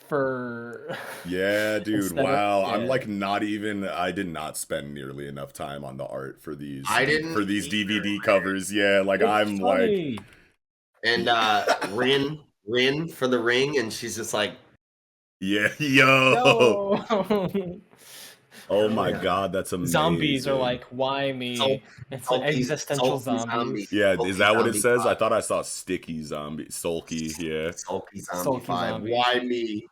for yeah, dude. Wow. I'm like not even, I did not spend nearly enough time on the art for these DVD covers. Yeah, like I'm funny. Like, and Rin for the ring, and she's just like, yeah, yo. Oh my god, that's amazing. Zombies are like, why me? It's like existential zombies. Yeah, is that what it says? I thought I saw sticky zombie, sulky, yeah. Sulky zombie 5. Why me?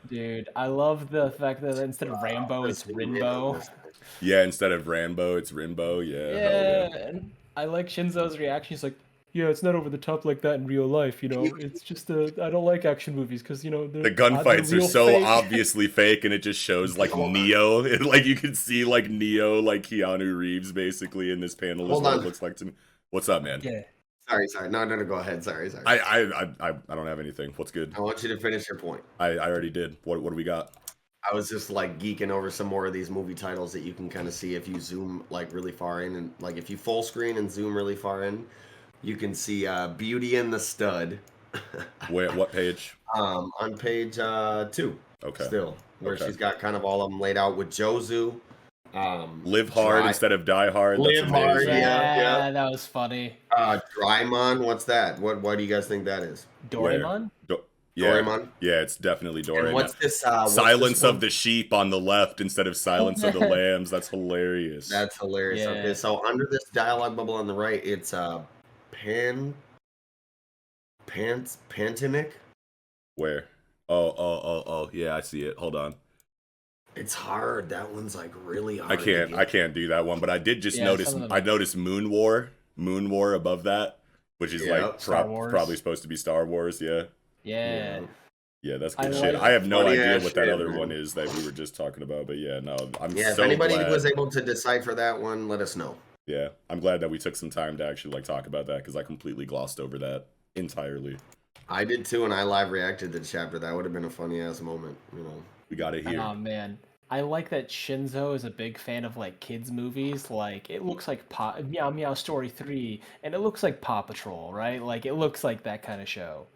Dude, I love the fact that instead of Rambo, it's Rinbo. Yeah, instead of Rambo, it's Rinbo, yeah. And I like Shinzo's reaction. He's like, yeah, it's not over the top like that in real life, you know. It's just I don't like action movies because, you know, the gunfights are so fake. Obviously fake, and it just shows like Neo. Like you can see like Neo, like Keanu Reeves, basically in this panel. Hold on. It looks like to me. What's up, man? Yeah. Sorry. No, go ahead. Sorry. I don't have anything. What's good? I want you to finish your point. I already did. What do we got? I was just like geeking over some more of these movie titles that you can kind of see if you zoom like really far in, and like if you full screen and zoom really far in, you can see Beauty and the Stud. Where, what page? On page 2, Okay. still, where Okay. she's got kind of all of them laid out with Jozu. Live hard instead of die hard. That's Live hard, amazing. yeah. That was funny. Drymon, what's that? What do you guys think that is? Where? Doraemon? Yeah. Doraemon? Yeah, it's definitely And Doraemon. what's this? Silence of the sheep on the left instead of Silence of the lambs. That's hilarious. That's hilarious. Yeah. Okay, so under this dialogue bubble on the right, it's Pantinic. Where? Oh. Yeah, I see it. Hold on. It's hard. That one's like really hard. I can't do that one, but I did just Yeah, notice. some of them- I noticed Moon War above that, which is Yeah, like Star Wars. probably supposed to be Star Wars. Yeah. Yeah. Yeah, that's I good shit. like- I have no Funny idea ass what that shit, other man. one is that we were just talking about, but yeah, no, I'm Yeah, so if anybody glad. was able to decipher that one, let us know. Yeah, I'm glad that we took some time to actually like talk about that because I completely glossed over that entirely. I did too, and I live reacted to the chapter. That would have been a funny ass moment, you know. We got it here. Oh man, I like that Shinzo is a big fan of like kids movies. Like it looks like Meow Meow Story 3, and it looks like Paw Patrol, right? Like it looks like that kind of show.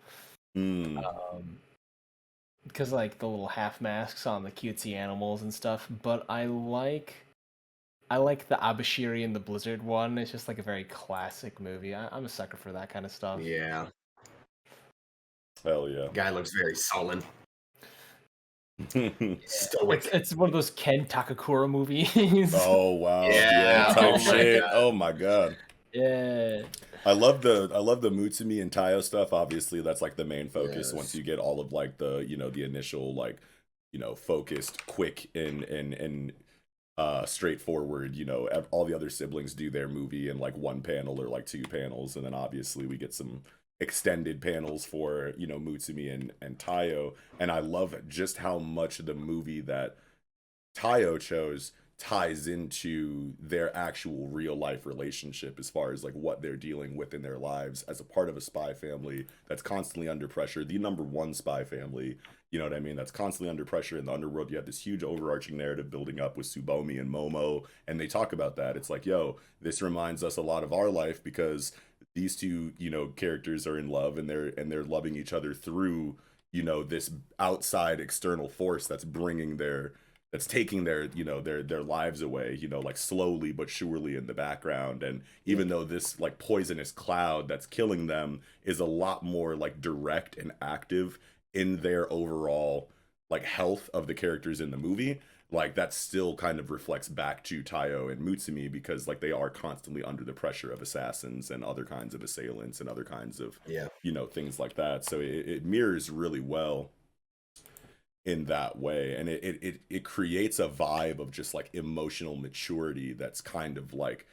Because like the little half masks on the cutesy animals and stuff. But I like the Abashiri and the Blizzard one. It's just like a very classic movie. I'm a sucker for that kind of stuff. Yeah. Hell yeah. Guy looks very sullen. Stoic. It's one of those Ken Takakura movies. Oh wow. Yeah. Type Oh my shit. God. Oh my god. Yeah. I love the Mutsumi and Tayo stuff. Obviously, that's like the main focus. Yes. Once you get all of like the the initial like focused, quick and straightforward. All the other siblings do their movie in like one panel or like two panels, and then obviously we get some extended panels for Mutsumi and Tayo. And I love just how much the movie that Tayo chose ties into their actual real life relationship as far as like what they're dealing with in their lives as a part of a spy family that's constantly under pressure, the number one spy family, you know what I mean, that's constantly under pressure in the underworld. You have this huge overarching narrative building up with Tsubomi and Momo, and they talk about that. It's like, yo, this reminds us a lot of our life because these two characters are in love and they're loving each other through this outside external force that's taking their lives away, like slowly but surely in the background. And even though this like poisonous cloud that's killing them is a lot more like direct and active in their overall like health of the characters in the movie, like that still kind of reflects back to Tayo and Mutsumi because like they are constantly under the pressure of assassins and other kinds of assailants and other kinds of things like that. So it mirrors really well in that way, and it creates a vibe of just like emotional maturity that's kind of like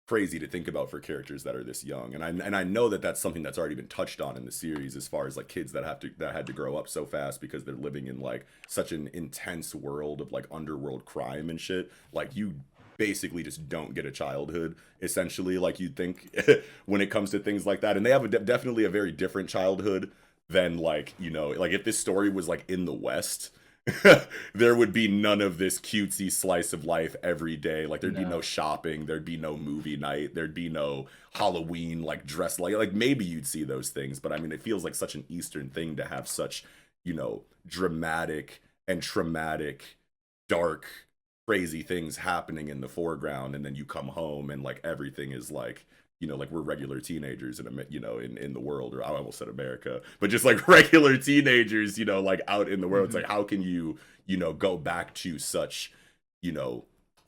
crazy to think about for characters that are this young. And I know that that's something that's already been touched on in the series as far as like kids that had to grow up so fast because they're living in like such an intense world of like underworld crime and shit. Like you basically just don't get a childhood essentially like you'd think when it comes to things like that. And they have definitely a very different childhood than like like if this story was like in the West, there would be none of this cutesy slice of life every day. Like there'd be no shopping, there'd be no movie night, there'd be no Halloween like dress like maybe you'd see those things, but I mean it feels like such an Eastern thing to have such dramatic and traumatic, dark, crazy things happening in the foreground, and then you come home and like everything is like like we're regular teenagers in the world, or I almost said America, but just like regular teenagers, like out in the world. It's like, how can you go back to such,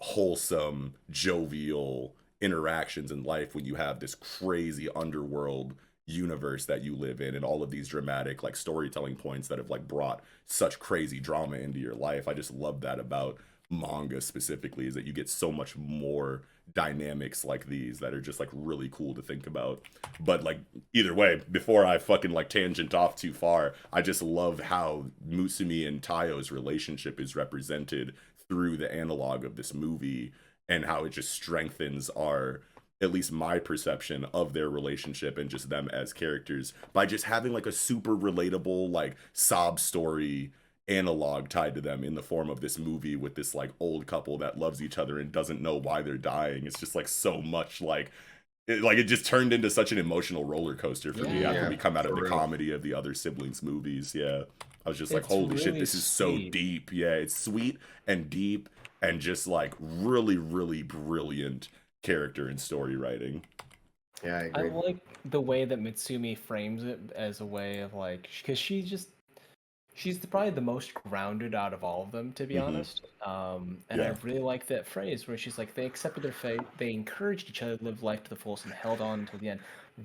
wholesome, jovial interactions in life when you have this crazy underworld universe that you live in and all of these dramatic like storytelling points that have like brought such crazy drama into your life. I just love that about manga specifically, is that you get so much more dynamics like these that are just like really cool to think about. But like either way, before I fucking like tangent off too far, I just love how Mutsumi and Tayo's relationship is represented through the analog of this movie, and how it just strengthens at least my perception of their relationship and just them as characters by just having like a super relatable like sob story analog tied to them in the form of this movie with this like old couple that loves each other and doesn't know why they're dying. It's just like so much like it just turned into such an emotional roller coaster for me after we come out of the comedy of the other siblings movies. Yeah, I was just like, holy shit, this is so deep. Yeah, it's sweet and deep and just like really, really brilliant character and story writing. Yeah, I agree. I like the way that Mitsumi frames it as a way of like, because she's probably the most grounded out of all of them, to be honest. And I really like that phrase where she's like, they accepted their fate, they encouraged each other to live life to the fullest and held on until the end.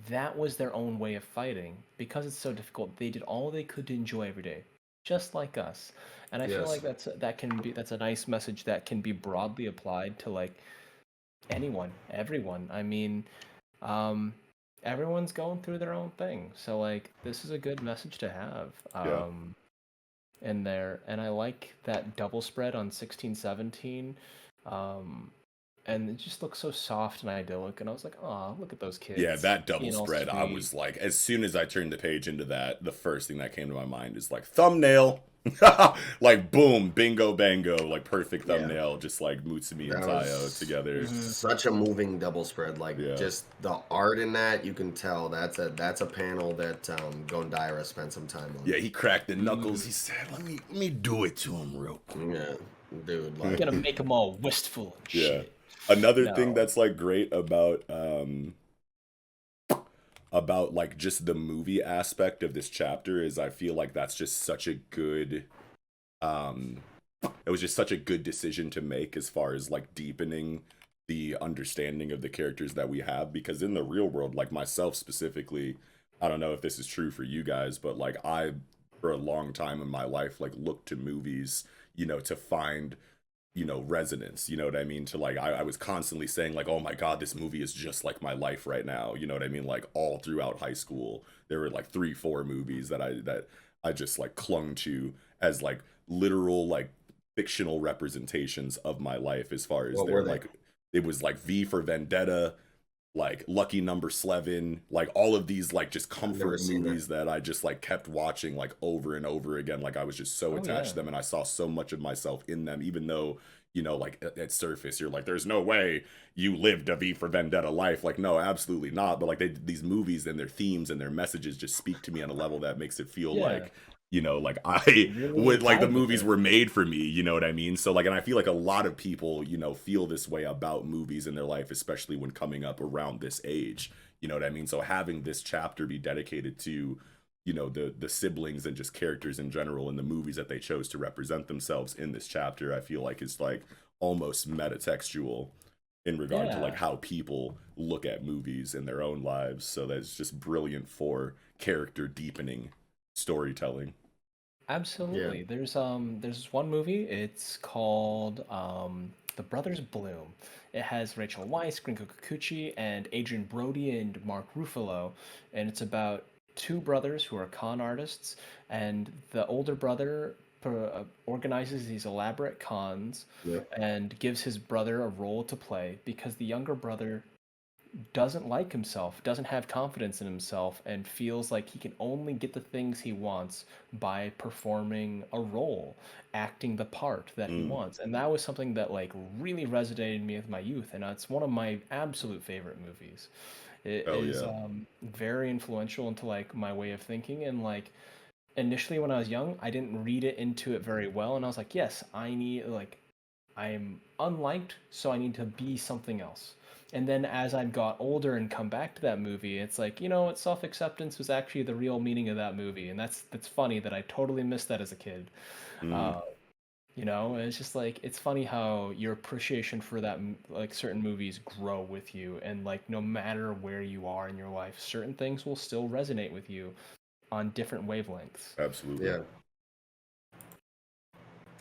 That was their own way of fighting. Because it's so difficult, they did all they could to enjoy every day, just like us. And I feel like that's a nice message that can be broadly applied to like anyone, everyone. I mean, everyone's going through their own thing, so like this is a good message to have in there. And I like that double spread on 1617, and it just looks so soft and idyllic, and I was like, oh, look at those kids. Yeah, that double spread, I was like, as soon as I turned the page into that, the first thing that came to my mind is like thumbnail. Like boom, bingo bango, like perfect thumbnail, just like Mutsumi and Tayo together. Such a moving double spread, like just the art in that, you can tell that's a panel that Gondaira spent some time on. Yeah, he cracked the knuckles. He said, let me do it to him real quick. Yeah, dude, like I'm gonna make them all wistful. Shit. Another thing that's like great about like just the movie aspect of this chapter is I feel like that's just such a good it was just such a good decision to make as far as like deepening the understanding of the characters that we have, because in the real world, like myself specifically, I don't know if this is true for you guys, but like I for a long time in my life like looked to movies, you know, to find, you know, resonance, you know what I mean? To like, I was constantly saying like, oh my God, this movie is just like my life right now. You know what I mean? Like all throughout high school, there were like 3-4 movies that I just like clung to as like literal, like fictional representations of my life as far as they're like, it was like V for Vendetta, like Lucky Number 11, like all of these like just comfort movies that I just like kept watching like over and over again. Like I was just so attached to them, and I saw so much of myself in them, even though, you know, like at surface you're like, there's no way you lived a V for Vendetta life. Like no, absolutely not. But like these movies and their themes and their messages just speak to me on a level that makes it feel like, you know, like I would like the movies were made for me, you know what I mean? So like, and I feel like a lot of people, you know, feel this way about movies in their life, especially when coming up around this age, you know what I mean? So having this chapter be dedicated to, you know, the siblings and just characters in general and the movies that they chose to represent themselves in this chapter, I feel like is like almost metatextual in regard to like how people look at movies in their own lives. So that's just brilliant for character deepening storytelling. Absolutely. There's one movie. It's called The Brothers Bloom. It has Rachel Weisz, Gringo Kikuchi, and Adrian Brody and Mark Ruffalo, and it's about two brothers who are con artists, and the older brother organizes these elaborate cons and gives his brother a role to play because the younger brother doesn't like himself, doesn't have confidence in himself, and feels like he can only get the things he wants by performing a role, acting the part that he wants. And that was something that like really resonated in me with my youth, and it's one of my absolute favorite movies. It is very influential into like my way of thinking. And like initially when I was young, I didn't read it into it very well, and I was like, yes, I'm unliked, so I need to be something else. And then as I got older and come back to that movie, it's like, you know what, self-acceptance was actually the real meaning of that movie. And that's funny that I totally missed that as a kid. You know, and it's just like, it's funny how your appreciation for that, like certain movies grow with you. And like, no matter where you are in your life, certain things will still resonate with you on different wavelengths. Absolutely.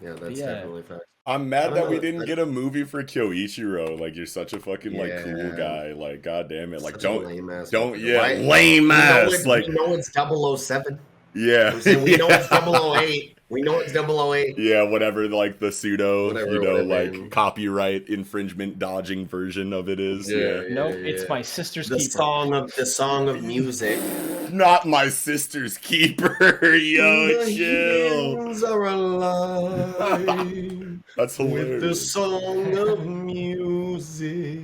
Yeah, that's definitely fact. I'm mad that we didn't get a movie for Kyoichiro. Like, you're such a fucking like cool guy. Like, god damn it. Like, lame ass. Like, we know it's 007. Yeah. We know it's 008. We know it's 008. Yeah, whatever, like the pseudo, Whatever like copyright infringement dodging version of it is. Yeah. Nope, it's my sister's the keeper. song of music. Not my sister's keeper. Yo, The chill. hills are alive That's hilarious. with the song of music.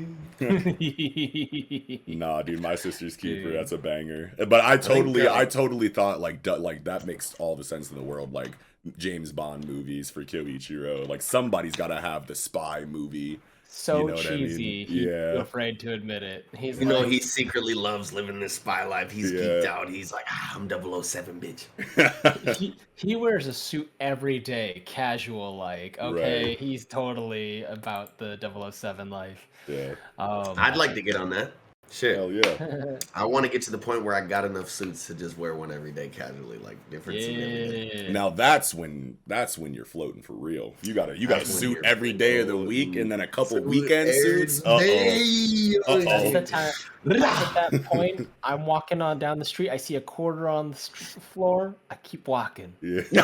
Nah, dude, my sister's keeper. That's a banger. But I totally thought like that makes all the sense in the world. Like James Bond movies for Kyoichiro. Like somebody's got to have the spy movie. So You know what I mean? cheesy. He's Yeah. afraid to admit it. He's You know, he secretly loves living this spy life. He's Yeah. geeked out. He's like, I'm 007, bitch. he wears a suit every day, casual like. Okay, Right. he's totally about the 007 life. Yeah. I'd like to get on that. Shit. Hell yeah. I want to get to the point where I got enough suits to just wear one every day casually, like different suit every day. Yeah. Now that's when you're floating for real. You got a That's when suit you're every day of the floating. week, and then a couple Suit weekend every suits. day. That's the time. At that point, I'm walking on down the street. I see a quarter on the floor. I keep walking. Yeah. No.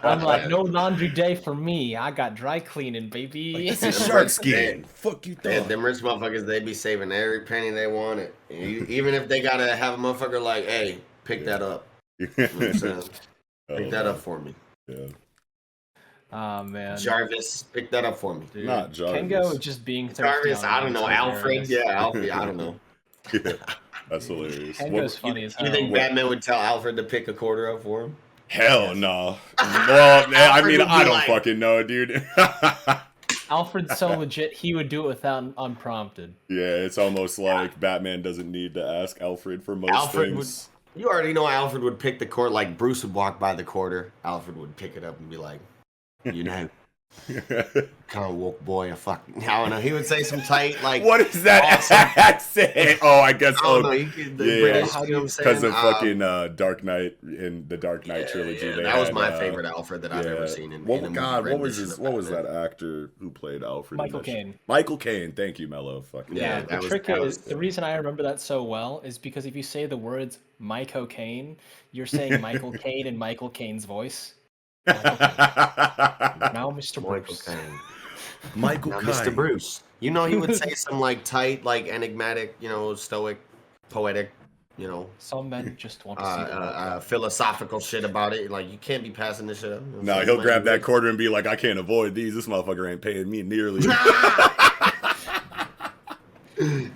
I'm like, no laundry day for me. I got dry cleaning, baby. It's a shark skin. Fuck you, Man, thought. them rich motherfuckers, they be saving every penny they want it. Even if they gotta have a motherfucker like, hey, pick that up. You know what I'm saying? Pick that up for me. Yeah. Oh man, Jarvis, pick that up for me. dude. Not Jarvis. Kengo just being thirsty Jarvis, on I don't know. me is Alfred, hilarious. yeah, Alfred, I don't know. Yeah. That's hilarious. Kengo's funny as hell. You think Batman would tell Alfred to pick a quarter up for him? Hell no. Well, I mean, would be I don't like- fucking know, dude. Alfred's so legit, he would do it without unprompted. Yeah, it's almost like Batman doesn't need to ask Alfred for most Alfred things. You already know Alfred would pick the quarter, like Bruce would walk by the quarter. Alfred would pick it up and be like, you know, kind of woke boy, a fuck. I don't know. He would say some tight, like, What is that accent? Oh, I guess. I don't know. You could, the yeah. British, you know what I'm saying? Because of fucking Dark Knight in the Dark Knight trilogy. Yeah, they that was had, my favorite Alfred that I've ever seen. In a movie what was rendition of what was that Batman. actor who played Alfred? Michael Caine. Michael Caine. Thank you, Mello. Fucking Yeah, The that was- trick that is, was the good. reason I remember that so well is because if you say the words Michael Caine, you're saying Michael Caine in Michael Caine's voice. Michael Caine. Now, Mr. Michael Bruce. Caine. Michael Now, Caine. Mr. Bruce. You know, he would say some like tight, like enigmatic, you know, stoic, poetic, you know, Some men just want to see the world. philosophical shit about it. Like, you can't be passing this shit up. You know what I'm No, saying? he'll Like, grab that quarter and be like, I can't avoid these. This motherfucker ain't paying me nearly.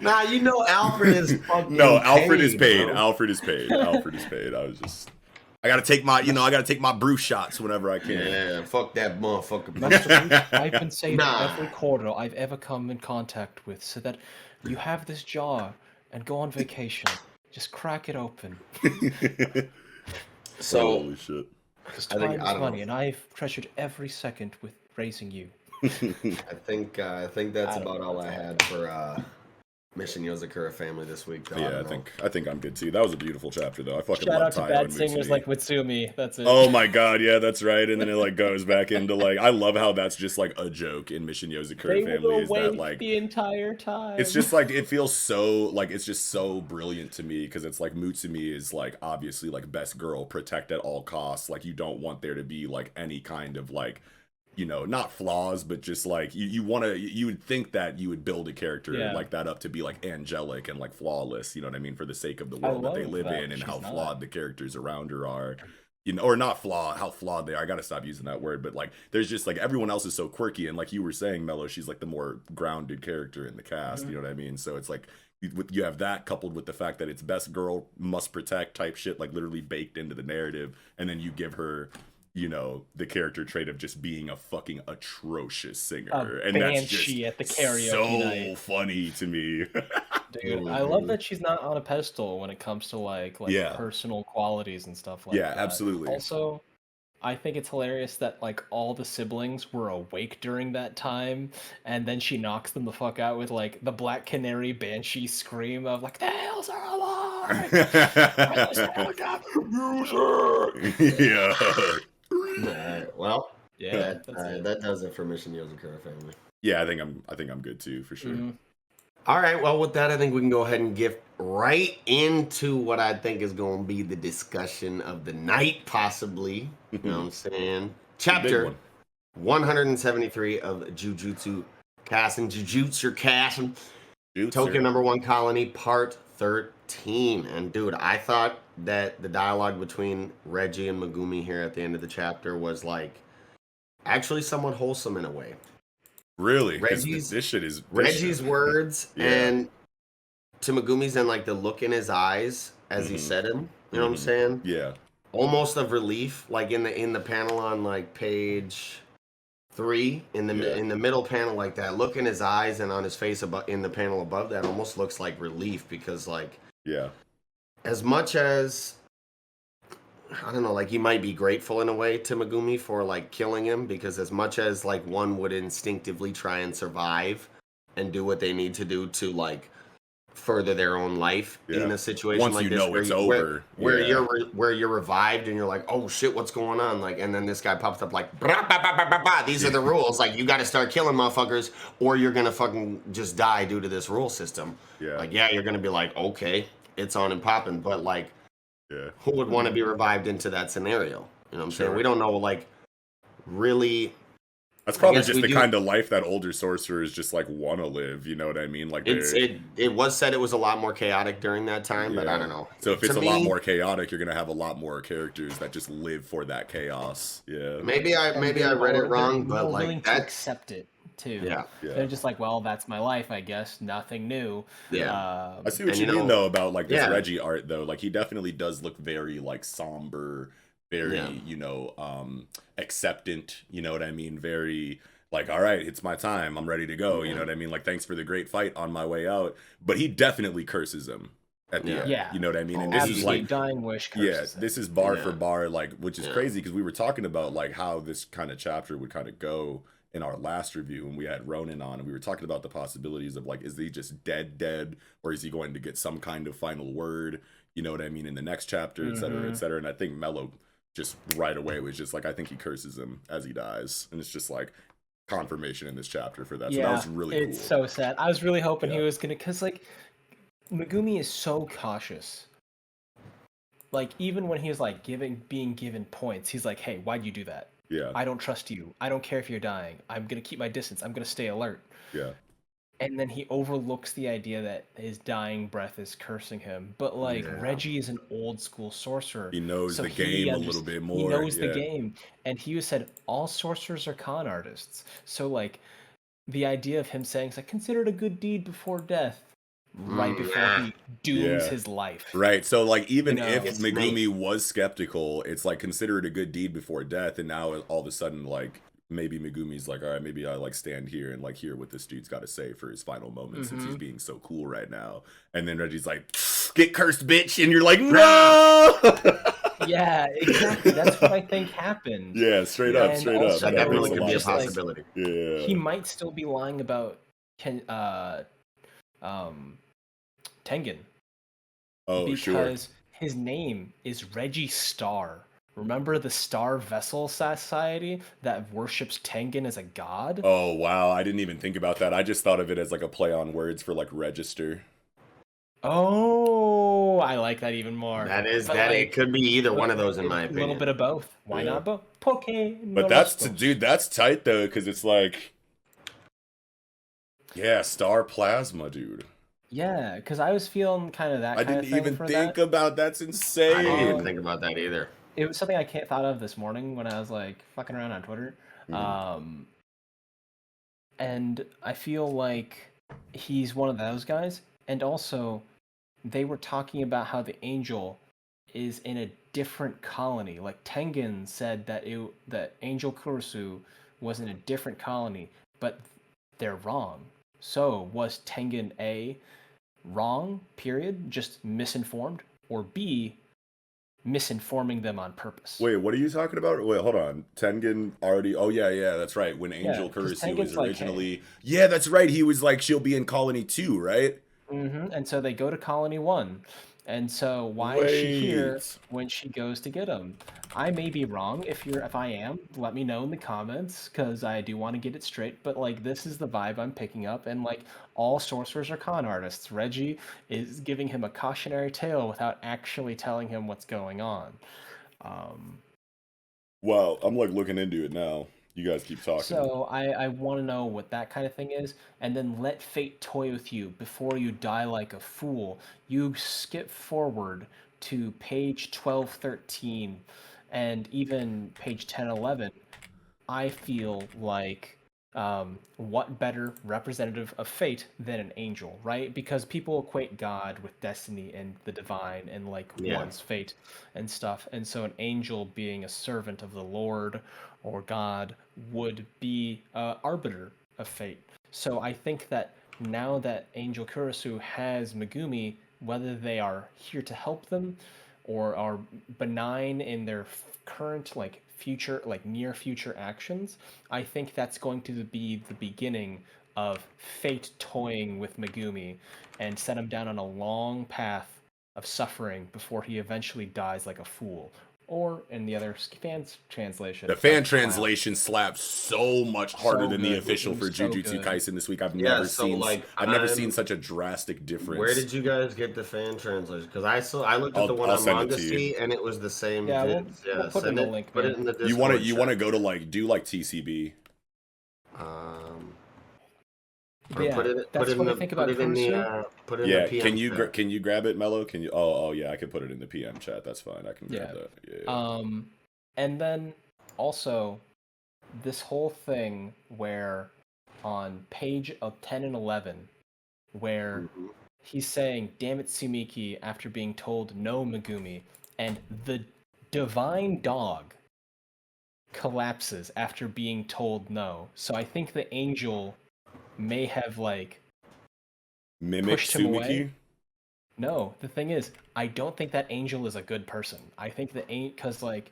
Nah, you know Alfred is fucking No, Alfred is paid. bro. Alfred is paid. Alfred is paid. I gotta take my Bruce shots whenever I can. Yeah, fuck that motherfucker. Mr. Bruce, I've been saving Nah. every quarter I've ever come in contact with so that you have this jar and go on vacation. Just crack it open. So, Holy shit. Because I think- time I is don't money, know. and I've treasured every second with raising you. I think that's I don't about know all what's I had for Mission Yozakura family this week. Though. Yeah, I think I'm good too. That was a beautiful chapter though. I fucking Shout love out to Taiyo bad and singers Mutsumi. like Mitsumi. That's it. Oh my god, yeah, that's right. And then it like goes back into like I love how that's just like a joke in Mission Yozakura they family will is wait that like the entire time. it's just like it feels so like it's just so brilliant to me because it's like Mutsumi is like obviously like best girl, protect at all costs. Like you don't want there to be like any kind of like, you know, not flaws, but just like you would think that you would build a character Yeah. like that up to be like angelic and like flawless, you know what I mean, for the sake of the world that they love live that in and she's how not. flawed the characters around her are. You know, or not flawed, how flawed they are. I gotta stop using that word, but like there's just like everyone else is so quirky, and like you were saying, Mello, she's like the more grounded character in the cast, you know what I mean? So it's like you have that coupled with the fact that it's best girl must protect type shit, like literally baked into the narrative, and then you give her, you know, the character trait of just being a fucking atrocious singer, and that's banshee just at the karaoke so night. funny to me. Dude, I love that she's not on a pedestal when it comes to like Yeah. personal qualities and stuff like Yeah, that. absolutely. Also, I think it's hilarious that like all the siblings were awake during that time, and then she knocks them the fuck out with like the Black Canary banshee scream of like the hills are alive. Where's the helicopter music? Yeah. Alright, well, Yeah, that's it. that does it for Mission Yozakura family. Yeah, I think I'm good too, for sure. Mhm. All right, well, with that, I think we can go ahead and get right into what I think is going to be the discussion of the night, possibly. You know what I'm saying? Chapter 173 of Jujutsu Kaisen, Jujutsu Kaisen, Tokyo #1 Colony, Part 13. And dude, I thought that the dialogue between Reggie and Megumi here at the end of the chapter was like actually somewhat wholesome in a way. Really? This shit is Reggie's words and to Megumi's and like the look in his eyes as he said him. You know what I'm saying? Yeah. Almost of relief, like in the panel on like page 3 in the middle panel, like that look in his eyes and on his face above in the panel above that almost looks like relief because like as much as I don't know, like he might be grateful in a way to Megumi for like killing him because as much as like one would instinctively try and survive and do what they need to do to like further their own life in a situation once like you this know it's over, where you're revived and you're like, oh shit, what's going on? Like, and then this guy pops up like, bah, bah, bah, bah, bah, bah. These are the rules. Like, you got to start killing motherfuckers, or you're gonna fucking just die due to this rule system. Like, you're gonna be like, okay, it's on and popping, but like, who would want to be revived into that scenario? You know what I'm saying? We don't know, like, really. That's probably just the kind of life that older sorcerers just like want to live. You know what I mean? Like it was said it was a lot more chaotic during that time, but I don't know. So if it's a lot more chaotic, you're gonna have a lot more characters that just live for that chaos. Yeah. Maybe I read it wrong, but like willing to accept it too. Yeah. They're just like, well, that's my life, I guess. Nothing new. Yeah. I see what you mean though about like this Reggie art though. Like he definitely does look very like somber, very acceptant. You know what I mean? Very like, all right, it's my time. I'm ready to go. You know what I mean? Like, thanks for the great fight on my way out. But he definitely curses him at the end. You know what I mean? And this is like dying wish curses this is bar for bar, like, which is crazy because we were talking about like how this kind of chapter would kind of go in our last review when we had Ronan on, and we were talking about the possibilities of like, is he just dead, or is he going to get some kind of final word? You know what I mean? In the next chapter, et cetera, et cetera. And I think Mello just right away was just like, I think he curses him as he dies, and it's just like confirmation in this chapter for that. So that was really cool. It's so sad. I was really hoping he was gonna, because like Megumi is so cautious. Like even when he's like being given points, he's like, hey, why'd you do that? I don't trust you. I don't care if you're dying. I'm gonna keep my distance. I'm gonna stay alert. And then he overlooks the idea that his dying breath is cursing him. But like Reggie is an old school sorcerer. He knows the game a little bit more. He knows the game. And he said all sorcerers are con artists. So like the idea of him saying, like, consider it a good deed before death. Right before he dooms his life. Right. So like even if Megumi was skeptical, it's like consider it a good deed before death, and now all of a sudden like maybe Megumi's like, all right, maybe I like stand here and like hear what this dude's got to say for his final moments since he's being so cool right now. And then Reggie's like, get cursed, bitch, and you're like, no. Yeah, exactly. That's what I think happened. Yeah, straight up. That definitely could be a possibility. Like, he might still be lying about Tengen. Oh, because his name is Reggie Star. Remember the Star Vessel Society that worships Tengen as a god? Oh, wow. I didn't even think about that. I just thought of it as like a play on words for like register. Oh, I like that even more. It could be either one of those in my opinion. A little bit of both. Why not both? But that's tight though, because it's like, Star Plasma, dude. Yeah, because I was feeling kind of that kind of thing. I didn't even think about that's insane. I didn't even think about that either. It was something I thought of this morning when I was like fucking around on Twitter. And I feel like he's one of those guys. And also, they were talking about how the angel is in a different colony. Like Tengen said that that Angel Kurusu was in a different colony, but they're wrong. So was Tengen A, wrong, period, just misinformed, or B, misinforming them on purpose? Wait, what are you talking about? Wait, hold on. Tengen already... Oh, yeah, that's right. When Angel Kurusu was originally... Like, hey. Yeah, that's right. He was like, she'll be in Colony 2, right? And so they go to Colony 1, And so why is she here when she goes to get him? I may be wrong. If I am, let me know in the comments because I do want to get it straight. But like this is the vibe I'm picking up, and like all sorcerers are con artists. Reggie is giving him a cautionary tale without actually telling him what's going on. Wow, I'm like looking into it now. You guys keep talking. So I want to know what that kind of thing is, and then let fate toy with you before you die like a fool. You skip forward to page 12, 13, and even page 10, 11. I feel like what better representative of fate than an angel, right? Because people equate God with destiny and the divine and like one's fate and stuff. And so an angel being a servant of the Lord or God would be arbiter of fate. So I think that now that Angel Kurisu has Megumi, whether they are here to help them or are benign in their current like future like near future actions, I think that's going to be the beginning of fate toying with Megumi and set him down on a long path of suffering before he eventually dies like a fool. Or in the other fan translation, the fan translation slaps so much harder than the official for Jujutsu Kaisen this week. I've never seen such a drastic difference. Where did you guys get the fan translation? Because I looked at the one on Manga Sea and it was the same. Yeah, we'll put in the link. Put it in the Discord. You want to go to like do like TCB. Yeah, put it in the PM can you grab it, Mello? Can you? Oh yeah, I can put it in the PM chat. That's fine. I can grab that. Yeah. And then also this whole thing where on page of 10 and 11, where he's saying, "Damn it, Sumiki," after being told no, Megumi, and the divine dog collapses after being told no. So I think the angel may have like mimicked Sumiki. No, the thing is, I don't think that angel is a good person. I think because like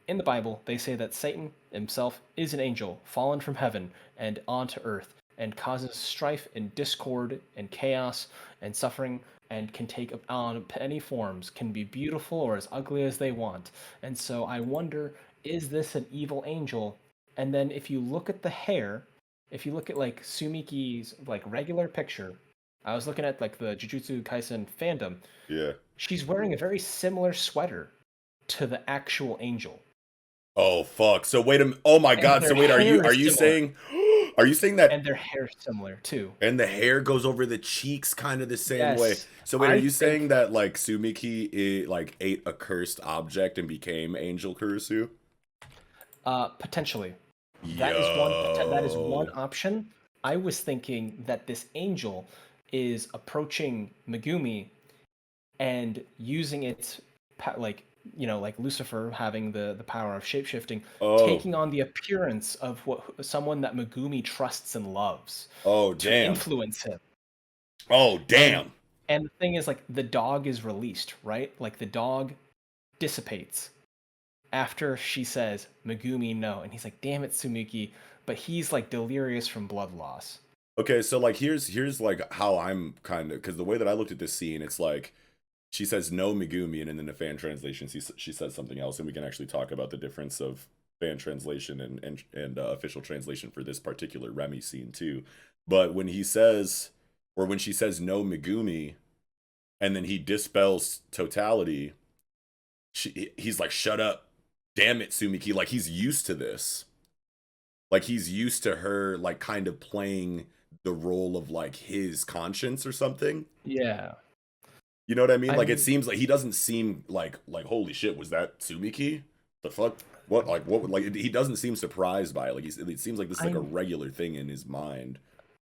in the Bible they say that Satan himself is an angel fallen from heaven and onto earth and causes strife and discord and chaos and suffering and can take on any forms, can be beautiful or as ugly as they want. And so I wonder, is this an evil angel? And then if you look at the hair, if you look at like Sumiki's like regular picture, I was looking at like the Jujutsu Kaisen fandom. Yeah. She's wearing a very similar sweater to the actual angel. Oh fuck. So wait a oh my god. So wait, are you saying that and their hair's similar too. And the hair goes over the cheeks kind of the same way. So wait, are you saying that like Sumiki like ate a cursed object and became Angel Kurisu? Potentially. That is one option. I was thinking that this angel is approaching Megumi and using its like Lucifer having the power of shapeshifting, taking on the appearance of someone that Megumi trusts and loves. Oh to damn! Influence him. Oh damn! And the thing is, like, the dog is released, right? Like the dog dissipates after she says Megumi no, and he's like, "Damn it, Sumiki!" But he's like delirious from blood loss. Okay, so like here's like how I'm kind of, because the way that I looked at this scene, it's like she says no Megumi, and then in the fan translation she says something else, and we can actually talk about the difference of fan translation and official translation for this particular Remy scene too. But when he says, or when she says no Megumi, and then he dispels totality, he's like, "Shut up, damn it, Sumiki!" Like he's used to this. Like he's used to her like kind of playing the role of like his conscience or something. Yeah. You know what I mean? Like it seems like he doesn't seem like holy shit, was that Sumiki? The fuck? What he doesn't seem surprised by it. Like it seems like this is like a regular thing in his mind.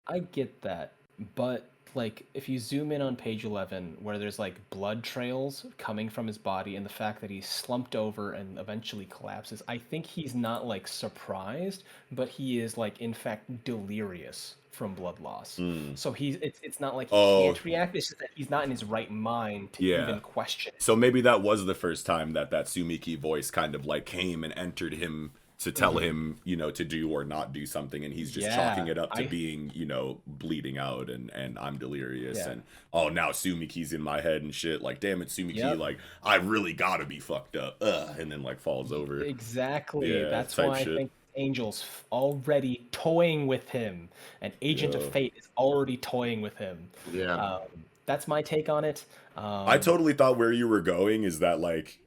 I get that, but like if you zoom in on page 11 where there's like blood trails coming from his body and the fact that he's slumped over and eventually collapses, I think he's not like surprised, but he is like in fact delirious from blood loss. So it's not like he can't react, it's just that he's not in his right mind to even question it. So maybe that was the first time that Sumiki voice kind of like came and entered him to tell him, you know, to do or not do something, and he's just chalking it up to being, you know, bleeding out and I'm delirious and oh, now Sumiki's in my head and shit, like damn it, Sumiki, like I really gotta be fucked up, and then like falls over. Exactly. That's why I think Angel's already toying with him, and Agent of Fate is already toying with him. That's my take on it. I totally thought where you were going is that like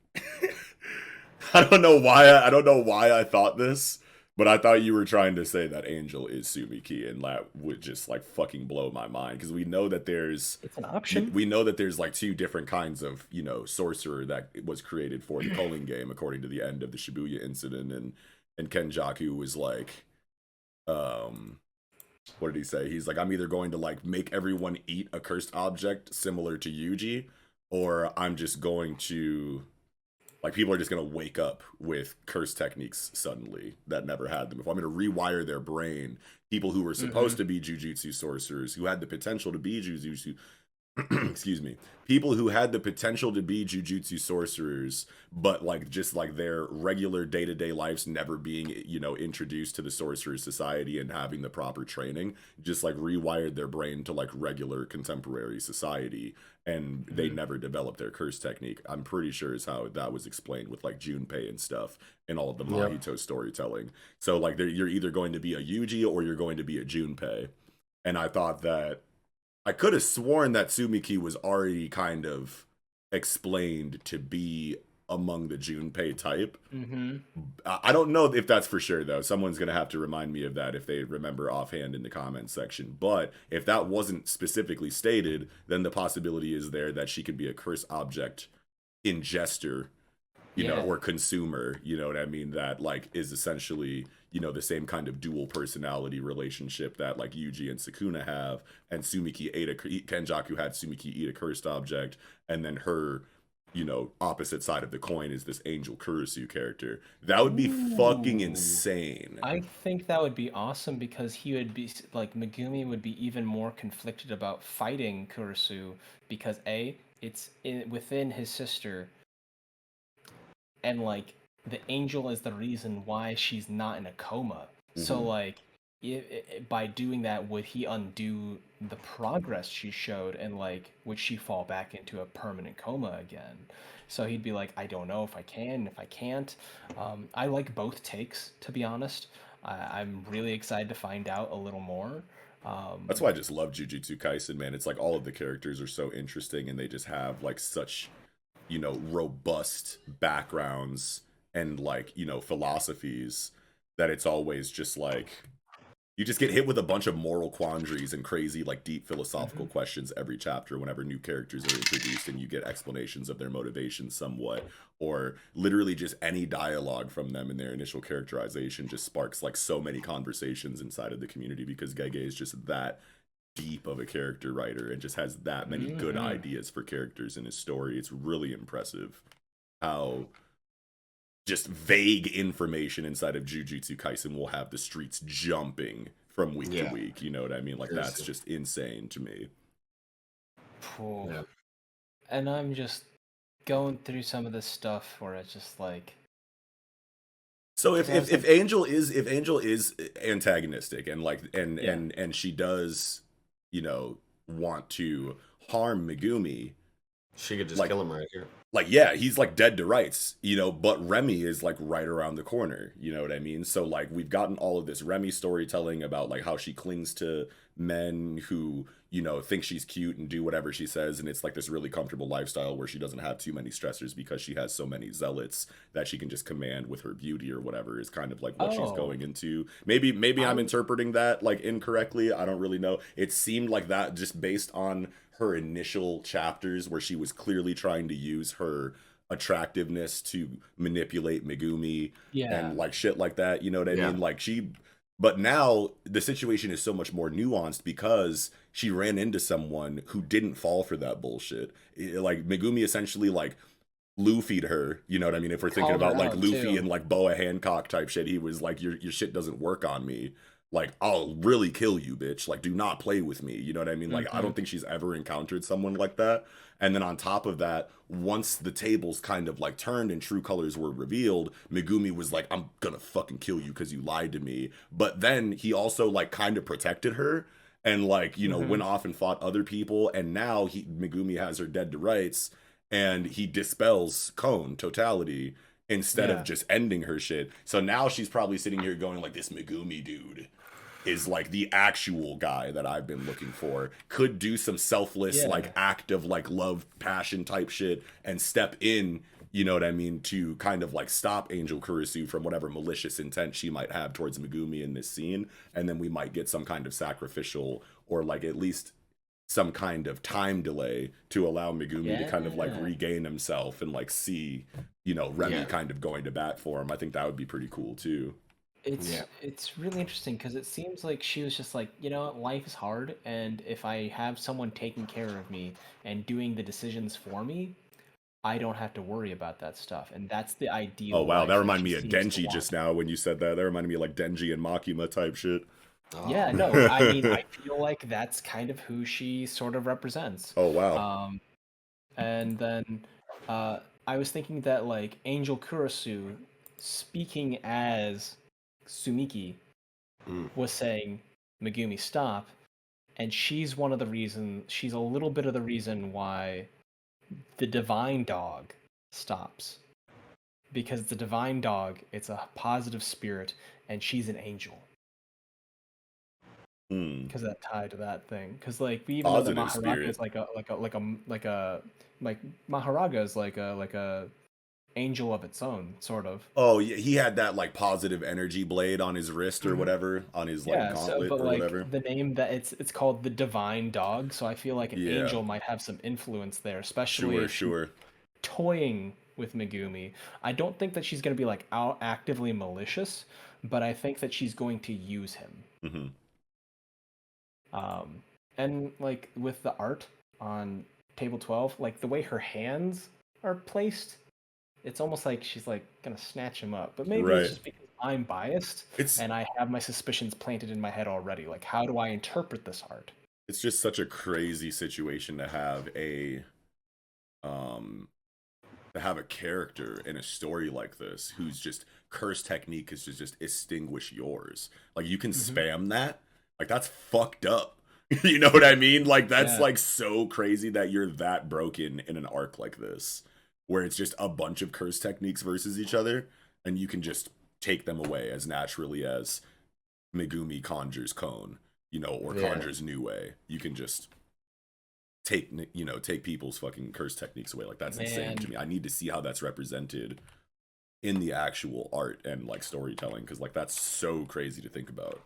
I don't know why I thought this, but I thought you were trying to say that Angel is Sumiki, and that would just like fucking blow my mind, because we know that it's an option. We know that there's like two different kinds of, you know, sorcerer that was created for the culling game according to the end of the Shibuya incident, and Kenjaku was like, what did he say? He's like, I'm either going to like make everyone eat a cursed object similar to Yuji, or I'm just going to like, people are just going to wake up with curse techniques suddenly that never had them. If I'm going to rewire their brain, people who were supposed to be Jujutsu sorcerers, who had the potential to be Jujutsu, excuse me, people who had the potential to be Jujutsu sorcerers, but like just like their regular day-to-day lives never being, you know, introduced to the sorcerer society and having the proper training, just like rewired their brain to like regular contemporary society, and they never developed their curse technique. I'm pretty sure is how that was explained with like Junpei and stuff and all of the Mahito storytelling. So like you're either going to be a Yuji or you're going to be a Junpei. And I thought that I could have sworn that Sumiki was already kind of explained to be among the Junpei type. I don't know if that's for sure, though. Someone's going to have to remind me of that if they remember offhand in the comments section. But if that wasn't specifically stated, then the possibility is there that she could be a curse object ingester, you know, or consumer, you know what I mean? That like is essentially, you know, the same kind of dual personality relationship that like Yuji and Sukuna have, and Sumiki Kenjaku had Sumiki eat a cursed object, and then her, you know, opposite side of the coin is this Angel Kurisu character. That would be fucking insane. I think that would be awesome, because he would be like, Megumi would be even more conflicted about fighting Kurisu, because it's within his sister, and like the angel is the reason why she's not in a coma. So like, by doing that, would he undo the progress she showed, and like would she fall back into a permanent coma again? So he'd be like, I don't know if I can, if I can't. I like both takes, to be honest. I'm really excited to find out a little more. That's why I just love Jujutsu Kaisen, man. It's like all of the characters are so interesting, and they just have like such, you know, robust backgrounds and like, you know, philosophies, that it's always just like you just get hit with a bunch of moral quandaries and crazy like deep philosophical questions every chapter whenever new characters are introduced, and you get explanations of their motivations somewhat, or literally just any dialogue from them in their initial characterization just sparks like so many conversations inside of the community, because Gege is just that deep of a character writer and just has that many good ideas for characters in his story. It's really impressive how just vague information inside of Jujutsu Kaisen will have the streets jumping from week to week. You know what I mean? Like, that's just insane to me. And I'm just going through some of this stuff where it's just like, so if Angel is antagonistic and like and she does, you know, want to harm Megumi, she could just kill him right here. Like, yeah, he's like dead to rights, you know, but Remy is like right around the corner, you know what I mean? So like we've gotten all of this Remy storytelling about like how she clings to men who, you know, think she's cute and do whatever she says, and it's like this really comfortable lifestyle where she doesn't have too many stressors because she has so many zealots that she can just command with her beauty or whatever, is kind of like what she's going into. Maybe I'm interpreting that like incorrectly. I don't really know. It seemed like that just based on her initial chapters where she was clearly trying to use her attractiveness to manipulate Megumi and like shit like that, you know what I mean? Like but now the situation is so much more nuanced because she ran into someone who didn't fall for that bullshit. Like Megumi essentially like Luffy'd her, you know what I mean? If we're thinking about like Luffy and like Boa Hancock type shit, he was like, your shit doesn't work on me. like, I'll really kill you, bitch. Like, do not play with me. You know what I mean? Like, I Mm-hmm. don't think she's ever encountered someone like that. And then on top of that, once the tables kind of like turned and true colors were revealed, Megumi was like, I'm gonna fucking kill you because you lied to me. But then he also like kind of protected her and like, you know, Mm-hmm. went off and fought other people. And now Megumi has her dead to rights and he dispels Cone totality instead of Yeah. just ending her shit. So now she's probably sitting here going like, this Megumi dude is like the actual guy that I've been looking for. Could do some selfless Yeah. like act of like love, passion type shit and step in, you know what I mean, to kind of like stop Angel Kurisu from whatever malicious intent she might have towards Megumi in this scene. And then we might get some kind of sacrificial or like at least some kind of time delay to allow Megumi to kind of like Yeah. regain himself and like see, you know, Remy Yeah. kind of going to bat for him. I think that would be pretty cool too. Yeah. It's really interesting because it seems like she was just like, you know what, life is hard, and if I have someone taking care of me and doing the decisions for me, I don't have to worry about that stuff. And that's the Oh ideal wow, that life reminded she me of seems to Denji want. just now when you said that. That reminded me of like Denji and Makima type shit. Yeah, no, I mean, I feel like that's kind of who she sort of represents. Oh wow. Um, and then I was thinking that like Angel Kurisu speaking as Sumiki Mm. was saying, Megumi, stop. And she's one of the reasons, she's a little bit of the reason why the divine dog stops. Because the divine dog, it's a positive spirit, and she's an angel. Because that tied to that thing. Because like we even know that Positive Maharaga spirit. is like Maharaga is like a angel of its own, sort of. Oh yeah, he had that like positive energy blade on his wrist or Mhm. whatever, on his like Yeah, so gauntlet but or whatever. like the name that it's called the divine dog, so I feel like an Yeah, angel might have some influence there, especially sure, if she's sure. toying with Megumi. I don't think that she's going to be like out actively malicious, but I think that she's going to use him. Hmm. And like with the art on table 12, like the way her hands are placed, it's almost like she's like gonna snatch him up. But maybe it's Right. just because I'm biased It's and I have my suspicions planted in my head already. Like, how do I interpret this art? it's just such a crazy situation um to have a character in a story like this who's just curse technique is to just extinguish yours. Like you can Mm-hmm. spam that. Like that's fucked up. You know what I mean? Like that's Yeah. like so crazy that you're that broken in an arc like this where it's just a bunch of curse techniques versus each other and you can just take them away as naturally as Megumi conjures Cone, you know, or Yeah. conjures New Way. You can just take people's fucking curse techniques away. Like that's insane to Man, me. I need to see how that's represented in the actual art and like storytelling because like that's so crazy to think about.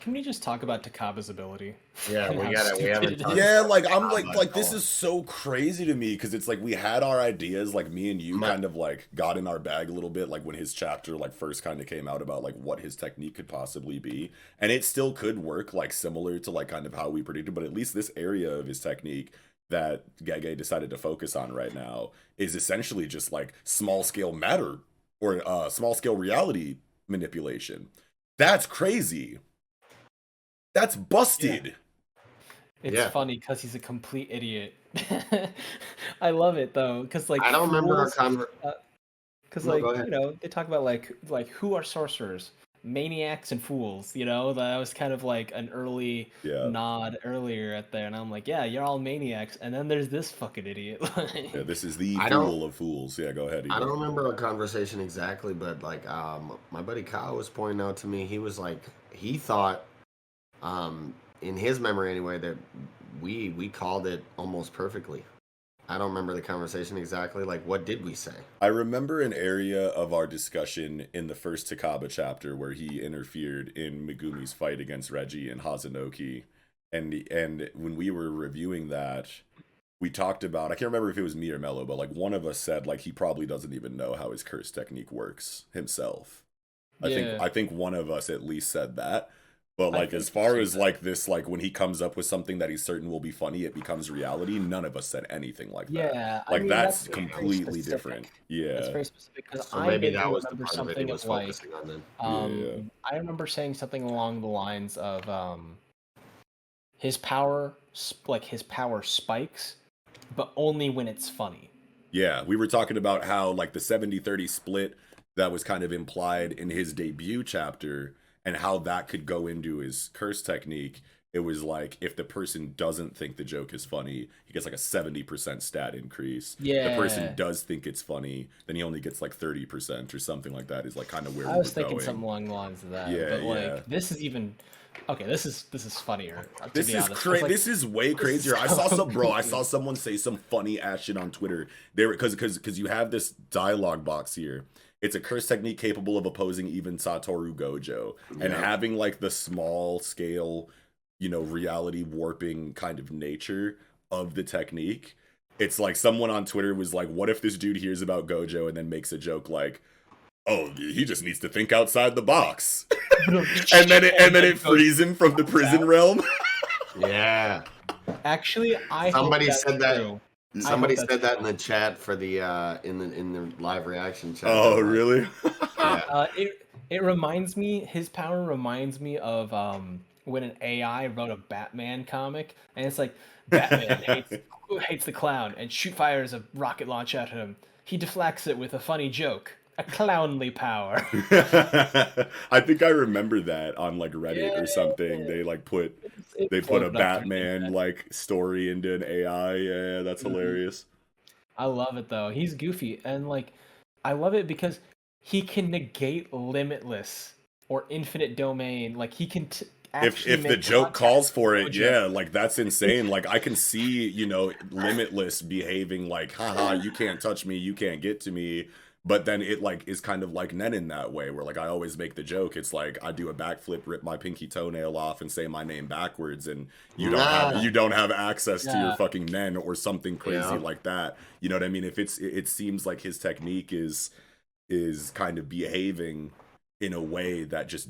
can we just talk about Takaba's ability? Yeah, And we how gotta. We stupid haven't it talked is? Yeah, about like I'm Takaba like at this all. is so crazy to me because it's like we had our ideas, like me and you My- kind of like got in our bag a little bit, like when his chapter like first kind of came out about like what his technique could possibly be, and it still could work like similar to like kind of how we predicted, but at least this area of his technique that Gege decided to focus on right now is essentially just like small scale matter or small scale reality manipulation. That's crazy. That's busted. It's Yeah. funny because he's a complete idiot. I love it though, because like I don't remember a fools, because No, like go ahead. they talk about like who are sorcerers, maniacs and fools. That was kind of like an early Yeah. nod earlier at there, and I'm like, yeah, you're all maniacs, and then there's this fucking idiot. Yeah, this is the I don't- fool of fools. Yeah, go ahead. I Ego. don't remember a conversation exactly, but like my buddy Kyle was pointing out to me, he was like he thought, in his memory anyway, that we called it almost perfectly. I don't remember the conversation exactly. Like, what did we say? I remember an area of our discussion in the first Takaba chapter where he interfered in Megumi's fight against Reggie and Hazanoki. And when we were reviewing that, we talked about, I can't remember if it was me or Mello, but like one of us said like he probably doesn't even know how his curse technique works himself. I think one of us at least said that. But I like think as far so. as like this, like when he comes up with something that he's certain will be funny, it becomes reality. None of us said anything like that. Yeah, I Like mean that's that's very completely specific. different. That's Yeah. very specific because So I maybe vaguely that was the remember part of it he something of was like, focusing on then. Yeah. I remember saying something along the lines of his power, like his power spikes, but only when it's funny. Yeah, we were talking about how like the 70-30 split that was kind of implied in his debut chapter and how that could go into his curse technique. It was like if the person doesn't think the joke is funny, he gets like a 70% stat increase. If the person Yeah, does think it's funny, then he only gets like 30% or something like that is like kind of where I we was were thinking going. something along the lines of that, Yeah, but yeah. like this is even okay. This is funnier to This be is honest. Because like this is way this is crazier. I saw so some bro. I goofy. saw someone say some funny ass shit on Twitter. They were because you have this dialogue box here. It's a curse technique capable of opposing even Satoru Gojo, and Yeah. having like the small scale, reality warping kind of nature of the technique. It's like someone on Twitter was like, "What if this dude hears about Gojo and then makes a joke like, oh, he just needs to think outside the box," and then it Goes frees him from the prison out. realm. Yeah. Actually, I hope Somebody that's said that. true. I hope Somebody that's said that in true. the chat for the in the live reaction chat. They're Oh, like, really? yeah, It reminds me. His power reminds me of when an AI wrote a Batman comic, and it's like Batman hates the clown and fires a rocket launch at him. He deflects it with a funny joke, a clownly power. I think I remember that on like Reddit Yeah, or something. They like put it they put a floated up to the Batman internet. like story into an AI. Yeah, that's Mhm. hilarious. I love it though. He's goofy and like I love it because he can negate limitless or infinite domain. Like he can actually If the make joke contact calls with for it, Gojo. yeah, like that's insane. Like I can see, Limitless behaving like, haha, you can't touch me, you can't get to me. But then it like is kind of like Nen in that way, where like I always make the joke. It's like I do a backflip, rip my pinky toenail off, and say my name backwards, and nah, you don't have access to your Yeah, fucking Nen or something crazy yeah, like that. You know what I mean? If it seems like his technique is kind of behaving in a way that just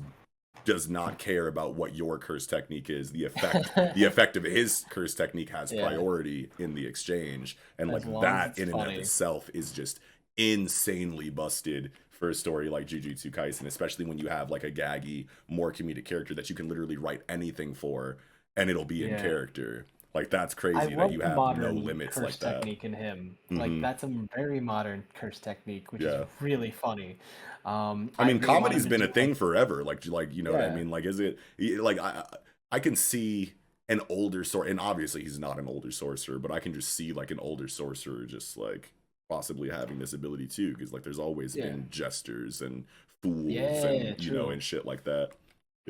does not care about what your curse technique is. The effect of his curse technique has yeah. priority in the exchange, and As like long as that it's in and of funny. itself is just insanely busted for a story like Jujutsu Kaisen, especially when you have like a gaggy, more comedic character that you can literally write anything for and it'll be in Yeah. character. Like that's I crazy that love you the have no modern limits curse like that. technique in him. Like Hmm. that's a very modern curse technique, which is Yeah. really funny. I I mean, really want him comedy's to been do a thing like forever. Like you know what I yeah. mean? Like, is it like I can see an older sorcerer, and obviously he's not an older sorcerer, but I can just see like an older sorcerer just like possibly having this ability too, because like there's always Yeah. been jesters and fools Yeah, and true. and shit like that.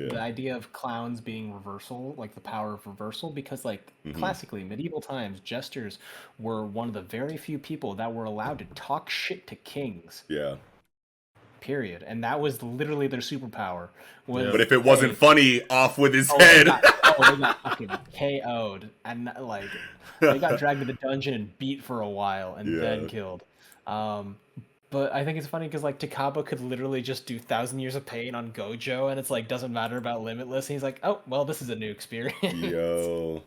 The Yeah. idea of clowns being reversal, like the power of reversal, because like Hmm. classically, medieval times, jesters were one of the very few people that were allowed to talk shit to kings. Yeah. Period. And that was literally their superpower. yep. But Was if it wasn't hey, funny, off with his head. they got fucking KO'd and like they got dragged to the dungeon and beat for a while and then Yeah. killed. Um, but I think it's funny because like Takaba could literally just do Thousand Years of Pain on Gojo, and it's like doesn't matter about Limitless. And he's like, oh well, this is a new experience. Yo.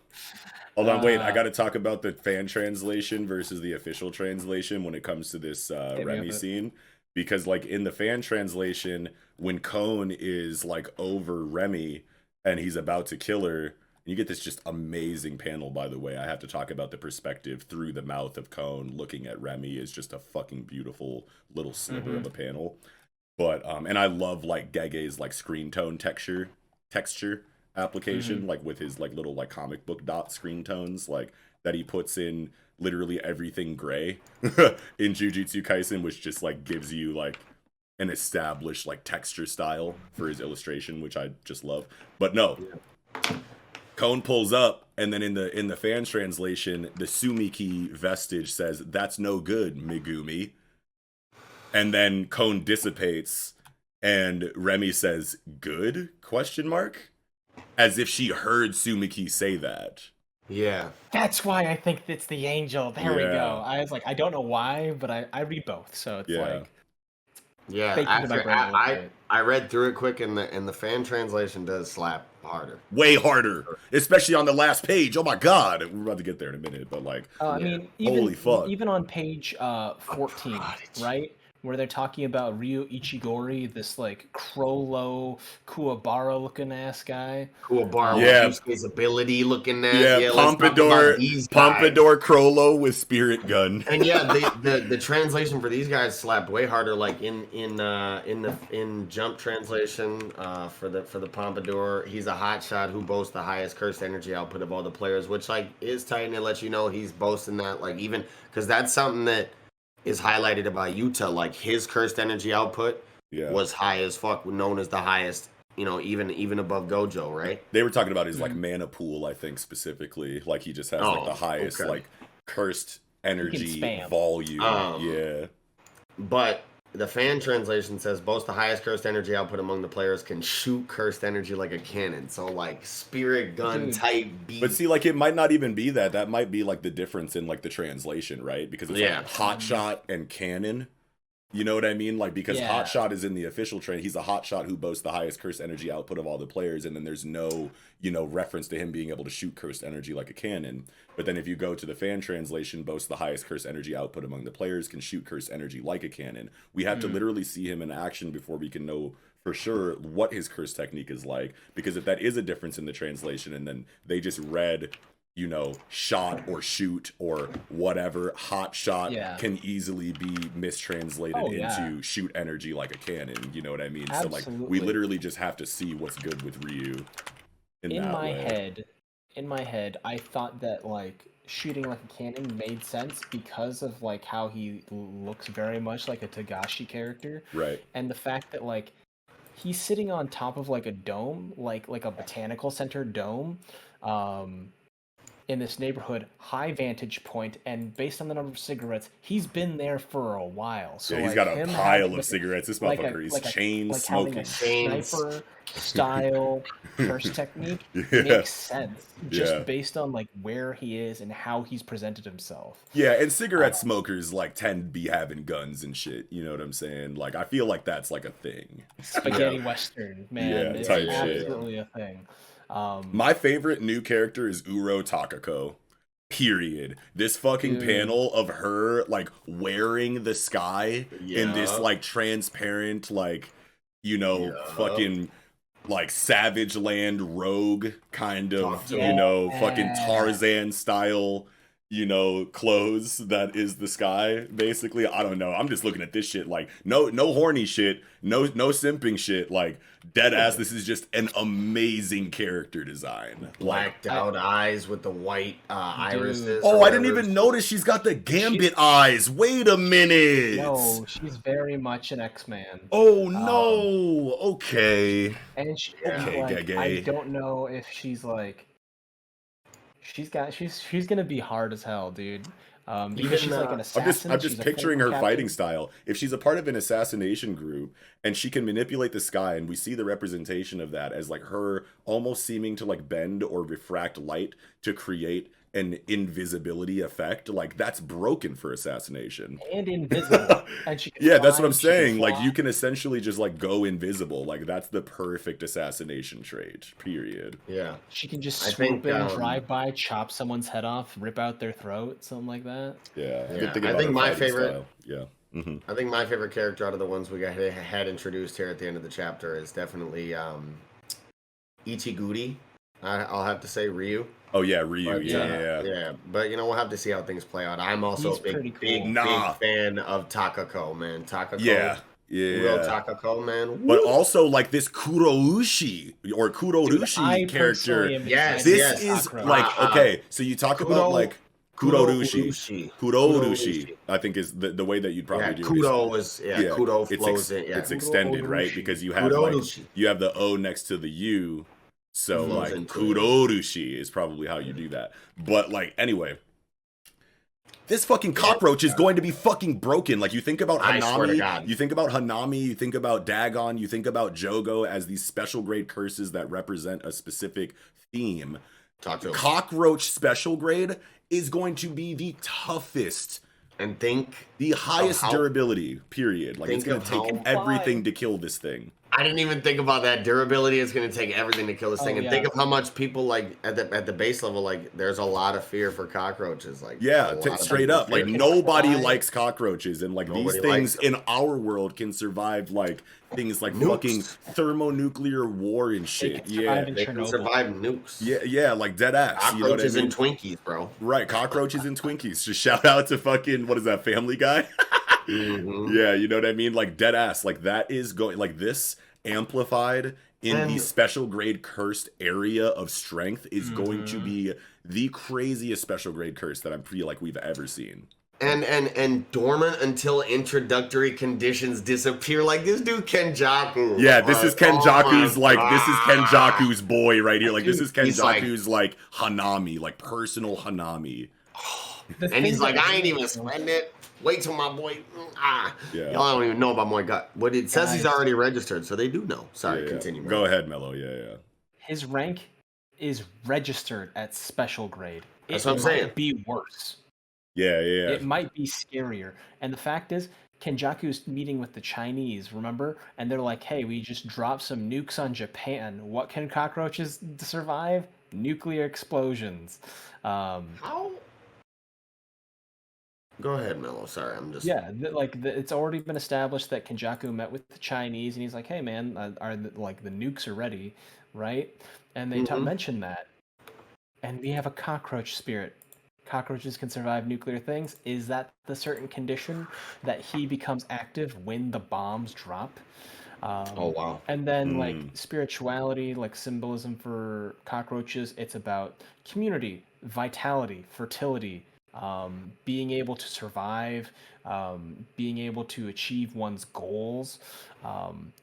Hold on, wait. I uh, got to talk about the fan translation versus the official translation when it comes to this hit me up Remy it. scene. Because, like, in the fan translation, when Cone is, like, over Remy and he's about to kill her, you get this just amazing panel, by the way. I have to talk about the perspective through the mouth of Cone looking at Remy is just a fucking beautiful little sliver Mm-hmm. of a panel. But and I love like Gege's like screen tone texture Mm-hmm. application, like with his like little like comic book dot screen tones, like that he puts in literally everything gray in Jujutsu Kaisen, which just like gives you like an established like texture style for his illustration, which I just love. But no, Cone pulls up, and then in the fan translation, the Sumiki vestige says, "That's no good, Megumi." And then Cone dissipates, and Remy says, "Good?" question mark, as if she heard Sumiki say that. Yeah. That's why I think it's the angel. There we go. Yeah, I was like, I don't know why, but I read both, so it's yeah. like Yeah. baked into my After brain a little bit. I read through it quick, and the fan translation does slap. Harder. Way harder, especially on the last page. Oh my god, we're about to get there in a minute, but like, I mean, holy fuck. even on page 14, right, where they're talking about Ryu Ichigori, this like Crollo Kuwabara looking ass guy. Kuwabara with Yusuke's ability looking ass. Yeah, Pompadour Crollo with Spirit Gun. And yeah, the translation for these guys slapped way harder. Like in Jump translation for the Pompadour, he's a hotshot who boasts the highest cursed energy output of all the players, which like is tight, and it lets you know he's boasting that, like, even because that's something that is highlighted about Yuta. Like his cursed energy output was high as fuck, known as the highest. You know, even above Gojo, right? They were talking about his like mana pool, I think specifically. Like he just has like the highest like cursed energy volume. Yeah. But the fan translation says boasts the highest cursed energy output among the players, can shoot cursed energy like a cannon. So like Spirit Gun type beat. But see, like it might not even be that. That might be like the difference in like the translation, right? Because it's like hot shot and cannon. You know what I mean? Like, because Hotshot is in the official train. He's a Hotshot who boasts the highest cursed energy output of all the players. And then there's no, you know, reference to him being able to shoot cursed energy like a cannon. But then if you go to the fan translation, boasts the highest cursed energy output among the players, can shoot cursed energy like a cannon. We have to literally see him in action before we can know for sure what his curse technique is like. Because if that is a difference in the translation and then they just read, you know, shot or shoot or whatever, hot shot can easily be mistranslated into shoot energy like a cannon. You know what I mean? Absolutely. So like we literally just have to see what's good with Ryu. In my head, I thought that like shooting like a cannon made sense because of like how he looks very much like a Togashi character. Right. And the fact that like he's sitting on top of like a dome, like a botanical center dome. In this neighborhood, high vantage point, and based on the number of cigarettes, he's been there for a while. So he's got a pile of cigarettes. This motherfucker, he's chain smoking. Sniper style curse technique makes sense just based on like where he is and how he's presented himself. Yeah, and cigarette smokers like tend to be having guns and shit. You know what I'm saying? Like I feel like that's like a thing. Spaghetti Western, man. It's absolutely a thing. My favorite new character is Uro Takako. Period. This fucking panel of her like wearing the sky in this like transparent like, you know, fucking like Savage Land rogue kind of, you know, fucking Tarzan style, you know, clothes that is the sky basically. I don't know, I'm just looking at this shit like no horny shit, no simping shit, like dead ass. This is just an amazing character design. Blacked out eyes with the white irises. Oh, I didn't even notice she's got the Gambit eyes. Wait a minute. No, she's very much an X-Man. Oh no. Okay. And she, like, I don't know if she's like she's gonna be hard as hell, dude. Because she's like an assassin. I'm just picturing her fighting style. If she's a part of an assassination group and she can manipulate the sky, and we see the representation of that as like her almost seeming to like bend or refract light to create an invisibility effect, like that's broken for assassination. And invisible. And she can that's what I'm saying. Like you can essentially just like go invisible. Like that's the perfect assassination trait. Period. Yeah. She can just swoop in, drive by, chop someone's head off, rip out their throat, something like that. Yeah. I think my favorite. Style. Yeah. I think my favorite character out of the ones we had introduced here at the end of the chapter is definitely Ichiguri. I'll have to say Ryu. Oh yeah, Ryu. But, yeah. But you know, we'll have to see how things play out. I'm also a big fan of Takako, man. Takako. Yeah. Real Takako, man. But also like this Kuroushi or Kuroushi character. This is like okay. So you talk about like Kuroushi. I think is the way that you'd probably do it. Kudo is Kudo flows in. It's extended, right? Because you have like you have the O next to the U. So like Kuroushi is probably how you do that. But like anyway, this fucking cockroach is going to be fucking broken. Like you think about Hanami, you think about Dagon, you think about Jogo as these special grade curses that represent a specific theme. Cockroach special grade is going to be the toughest. And think the highest durability, period. Like it's going to take everything to kill this thing. I didn't even think about that. Durability is going to take everything to kill this thing. And think of how much people, like, at the base level, like, there's a lot of fear for cockroaches. Like, straight up. Like, nobody likes cockroaches. And, like, these things in our world can survive, like, things like fucking thermonuclear war and shit. They can survive nukes. Yeah, like dead ass. Cockroaches and Twinkies, bro. Right, cockroaches and Twinkies. Just shout out to fucking, what is that, Family Guy? Yeah, you know what I mean? Like, dead ass. Like, that is going, like, this amplified in the special grade cursed area of strength is going to be the craziest special grade curse that I feel like we've ever seen. And dormant until introductory conditions disappear. Like this dude Kenjaku. Yeah, this is Kenjaku's this is Kenjaku's boy right here. Like this is Kenjaku's like Hanami, like personal Hanami. And he's like, I ain't even sweating it. Wait till my boy. Y'all don't even know about my gut. But it says he's already registered, so they do know. Sorry, continue. Mello. Go ahead, Mello. Yeah. His rank is registered at special grade. That's what I'm saying. It might be worse. Yeah. It might be scarier. And the fact is, Kenjaku's meeting with the Chinese, remember? And they're like, hey, we just dropped some nukes on Japan. What can cockroaches survive? Nuclear explosions. How? Go ahead, Mello. Sorry, I'm just... Yeah, it's already been established that Kenjaku met with the Chinese, and he's like, hey, man, the nukes are ready, right? And they mention that. And we have a cockroach spirit. Cockroaches can survive nuclear things. Is that the certain condition that he becomes active when the bombs drop? Oh, wow. And then, like, spirituality, like, symbolism for cockroaches, it's about community, vitality, fertility, being able to survive, being able to achieve one's goals.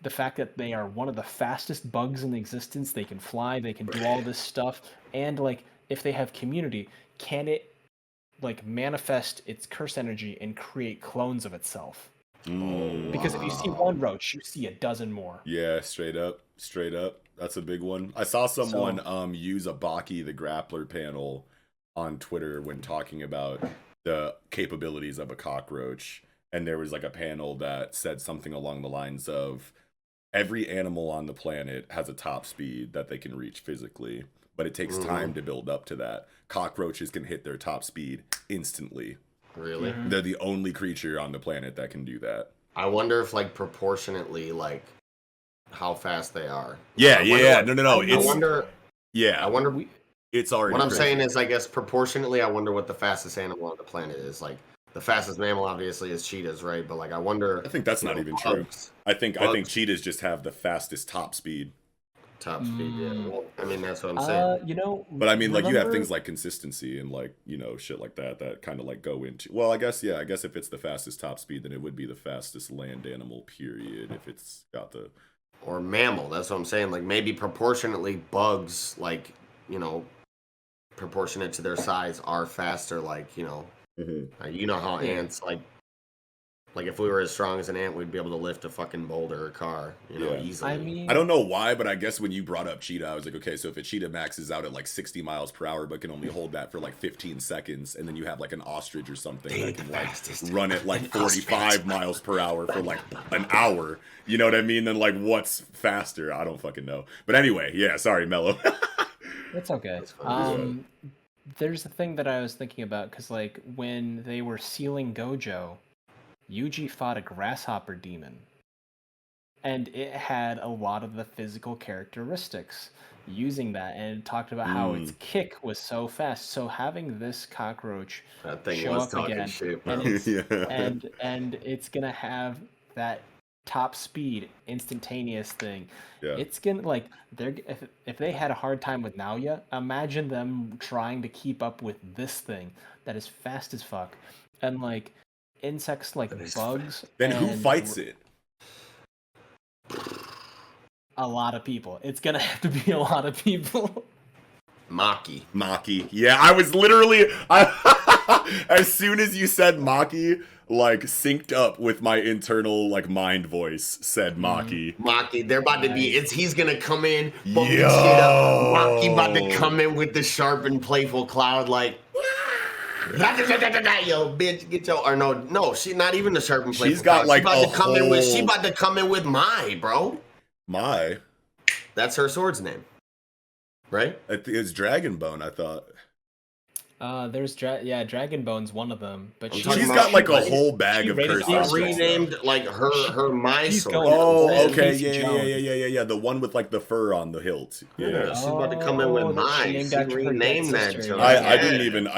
The fact that they are one of the fastest bugs in existence, they can fly, they can do all this stuff, and, like, if they have community, can it like manifest its curse energy and create clones of itself? Because if you see one roach, you see a dozen more. Yeah, straight up. That's a big one. I saw someone use a Baki the Grappler panel on Twitter when talking about the capabilities of a cockroach, and there was like a panel that said something along the lines of every animal on the planet has a top speed that they can reach physically, but it takes time to build up to that. Cockroaches can hit their top speed instantly. Really? They're the only creature on the planet that can do that. I wonder if, like, proportionately, like, how fast they are. Yeah. No. I wonder. Yeah. I wonder. It's already. What I'm saying is, I guess, proportionately, I wonder what the fastest animal on the planet is. Like, the fastest mammal, obviously, is cheetahs, right? But, like, I wonder. I think that's not even true. I think cheetahs just have the fastest top speed. Top speed, yeah. Well, I mean, that's what I'm saying. But I mean, like, you have things like consistency and, like, shit like that kind of, like, go into... Well, I guess if it's the fastest top speed, then it would be the fastest land animal, period, if it's got the... Or mammal, that's what I'm saying. Like, maybe proportionately bugs, like, proportionate to their size are faster, like, you know how ants, like if we were as strong as an ant, we'd be able to lift a fucking boulder or car, easily. I mean, I don't know why, but I guess when you brought up cheetah, I was like, okay, so if a cheetah maxes out at like 60 miles per hour, but can only hold that for like 15 seconds, and then you have like an ostrich or something that can like run at like 45 miles per hour for like an hour, you know what I mean? Then like what's faster? I don't fucking know. But anyway, yeah, sorry, Mello. It's okay. There's the thing that I was thinking about, because like when they were sealing Gojo, Yuji fought a grasshopper demon, and it had a lot of the physical characteristics using that, and it talked about how its kick was so fast. So having this cockroach show up again, and it's gonna have that top speed, instantaneous thing. Yeah. It's gonna like if they had a hard time with Naoya, imagine them trying to keep up with this thing that is fast as fuck, and like. Insects like bugs. Then who fights it? A lot of people. It's gonna have to be a lot of people. Maki. Yeah, I was literally as soon as you said Maki, like synced up with my internal like mind voice said Maki. Maki, they're about to be he's gonna come in, fuck this shit up. Maki about to come in with the sharp and playful cloud like yo, bitch, get your or no, she not even the sharp and playful. She's got like she about to come in with my bro. My. That's her sword's name, right? It's Dragonbone, I thought. There's Dragonbone's one of them, but She's got like a whole bag of curse She aspects. renamed like her my she's sword. going okay, Casey yeah. The one with like the fur on the hilt. Yeah. She's about to come in with mine. She renamed that. I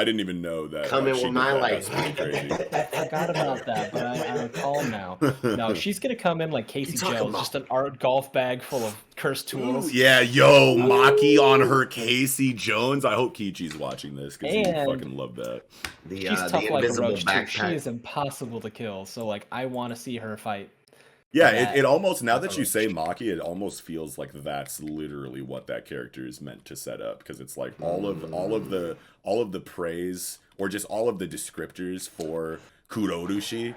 didn't even know that. Come in with my like. I forgot about that, but I recall now. No, she's gonna come in like Casey Jones, just an art golf bag full of cursed tools. Yeah, yo, Maki on her Casey Jones. I hope Kichi's watching this because he fucking love that. She's tough like a roach too. She is impossible to kill. So like, I want to see her fight. Yeah, it almost, now that you say Maki, it almost feels like that's literally what that character is meant to set up, because it's like all of the praise or just all of the descriptors for Kurorushi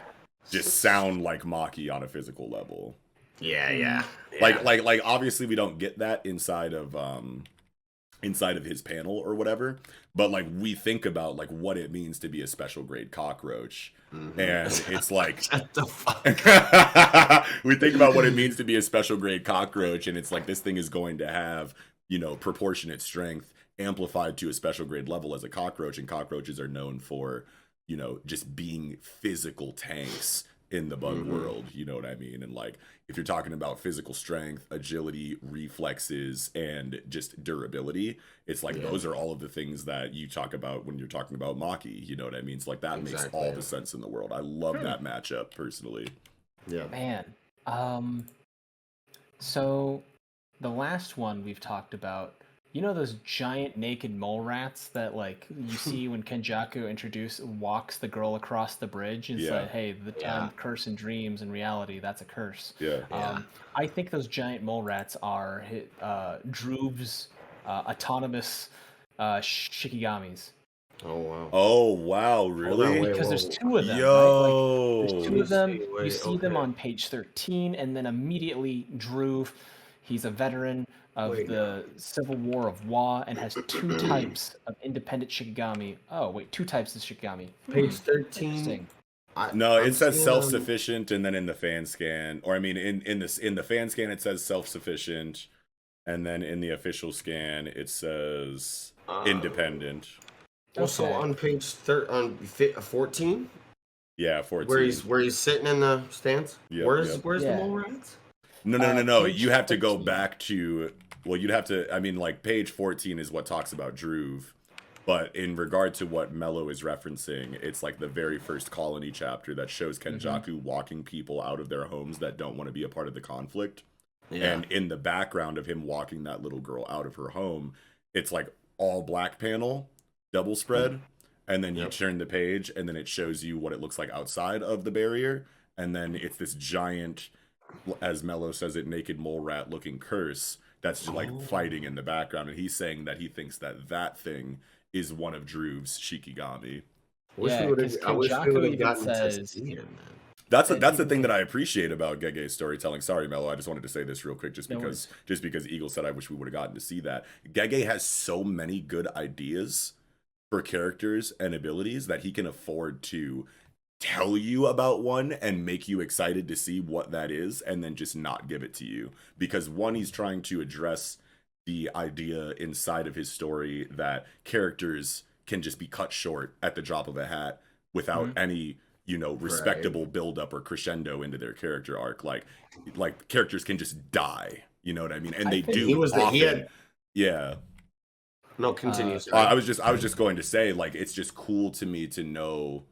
just sound like Maki on a physical level. Yeah. Like obviously we don't get that inside of his panel or whatever, but like we think about like what it means to be a special grade cockroach, and it's like shut the fuck. We think about what it means to be a special grade cockroach, and it's like this thing is going to have, you know, proportionate strength amplified to a special grade level as a cockroach, and cockroaches are known for, you know, just being physical tanks in the bug world, you know what I mean? And like, if you're talking about physical strength, agility, reflexes, and just durability, it's like those are all of the things that you talk about when you're talking about Maki, you know what I mean? It's like that makes all the sense in the world. I love that matchup personally. Yeah. Man. So the last one we've talked about, you know those giant naked mole rats that like you see when Kenjaku walks the girl across the bridge and said, "Hey, the time curse and dreams and reality, that's a curse." I think those giant mole rats are Droob's autonomous Shikigamis. Oh wow, really? Because there's two of them. Yo, right? Like, there's two of them. You see them on page 13, and then immediately Droov, he's a veteran of the Civil War of Wa and has two types of independent Shikigami. Oh wait, two types of Shikigami. Page 13. No, it says self-sufficient, and then in the fan scan, or I mean, in the fan scan it says self-sufficient, and then in the official scan it says independent. Also on page 14. Yeah, 14. Where he's sitting in the stands. Where's the mole rats? No. You have to go back to. Well, you'd have to. I mean, like page 14 is what talks about Droov, but in regard to what Mello is referencing, it's like the very first colony chapter that shows Kenjaku walking people out of their homes that don't want to be a part of the conflict. And in the background of him walking that little girl out of her home, it's like all black panel, double spread, and then you turn the page, and then it shows you what it looks like outside of the barrier, and then it's this giant, as Mello says it, naked mole rat looking curse that's just like fighting in the background, and he's saying that he thinks that thing is one of Droov's Shikigami. I wish we would have gotten to see him, man. That's the thing that I appreciate about Gege's storytelling. Sorry, Mello, I just wanted to say this real quick, just because Eagle said I wish we would have gotten to see that. Gege has so many good ideas for characters and abilities that he can afford to tell you about one and make you excited to see what that is, and then just not give it to you. Because one, he's trying to address the idea inside of his story that characters can just be cut short at the drop of a hat without any, you know, respectable build-up or crescendo into their character arc. Like characters can just die, you know what I mean? And they do often. No, continue. I was just going to say, like, it's just cool to me to know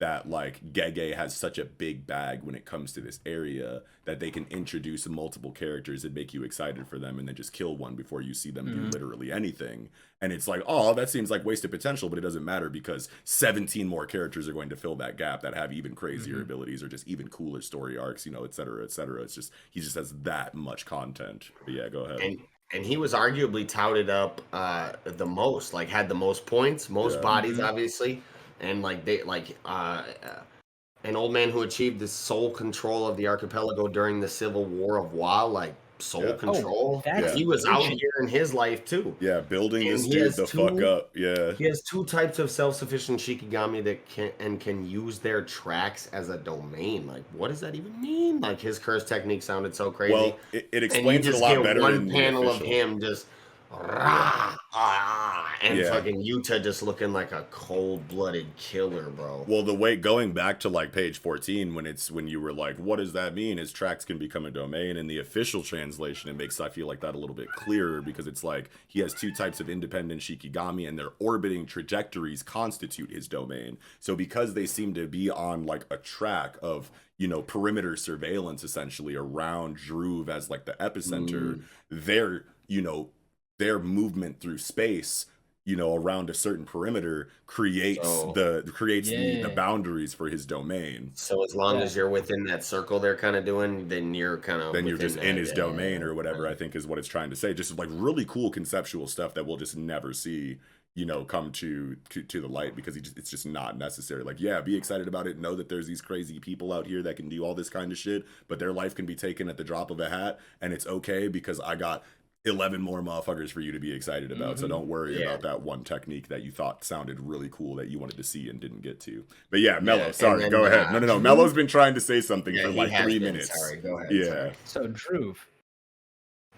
that like Gege has such a big bag when it comes to this area that they can introduce multiple characters and make you excited for them, and then just kill one before you see them do literally anything. And it's like, oh, that seems like wasted potential, but it doesn't matter because 17 more characters are going to fill that gap that have even crazier abilities or just even cooler story arcs, you know, et cetera, et cetera. It's just, he just has that much content. But yeah, go ahead. And he was arguably touted up the most, like had the most points, most bodies, obviously. And like an old man who achieved the sole control of the archipelago during the Civil War of Wa, like soul Yeah. control. that's He was out ancient. here in his life too. Yeah, building And this he dude has the fuck two- up. Yeah. He has two types of self-sufficient Shikigami that can use their tracks as a domain. Like, what does that even mean? Like, his curse technique sounded so crazy. Well, it and you explains it a just lot get better one in the panel of official. him just and Yeah. fucking Yuta just looking like a cold-blooded killer, bro. Well, the way going back to like page 14 when you were like, what does that mean? His tracks can become a domain. In the official translation, it makes I feel like that a little bit clearer because it's like he has two types of independent Shikigami and their orbiting trajectories constitute his domain. So because they seem to be on like a track of, you know, perimeter surveillance essentially around Druve as like the epicenter, their, you know, their movement through space, you know, around a certain perimeter creates the boundaries for his domain. So as long as you're within that circle they're kind of doing, then you're kind of just in his domain or whatever, I think is what it's trying to say. Just like really cool conceptual stuff that we'll just never see, you know, come to the light because it's just not necessary. Like, yeah, be excited about it. Know that there's these crazy people out here that can do all this kind of shit, but their life can be taken at the drop of a hat, and it's okay because I got 11 more motherfuckers for you to be excited about. So don't worry about that one technique that you thought sounded really cool that you wanted to see and didn't get to. But yeah, Mello, sorry, then, go ahead. No. Mello's been trying to say something for like 3 minutes. Sorry, go ahead. Yeah. Sorry. So Druve,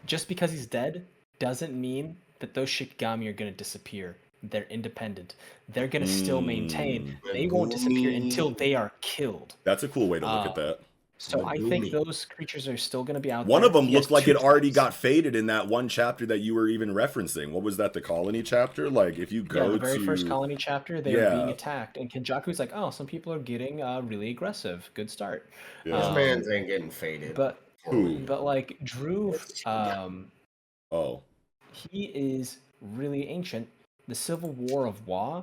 just because he's dead doesn't mean that those Shikigami are going to disappear. They're independent. They're going to still maintain. They won't disappear until they are killed. That's a cool way to look at that. So I think those creatures are still going to be out there. One of them looked like it already got faded in that one chapter that you were even referencing. What was that, the colony chapter? Like, if you go the very first colony chapter, they were being attacked. And Kenjaku's like, oh, some people are getting really aggressive. Good start. Yeah. This man's ain't getting faded. But like, Druve, he is really ancient. The Civil War of Wa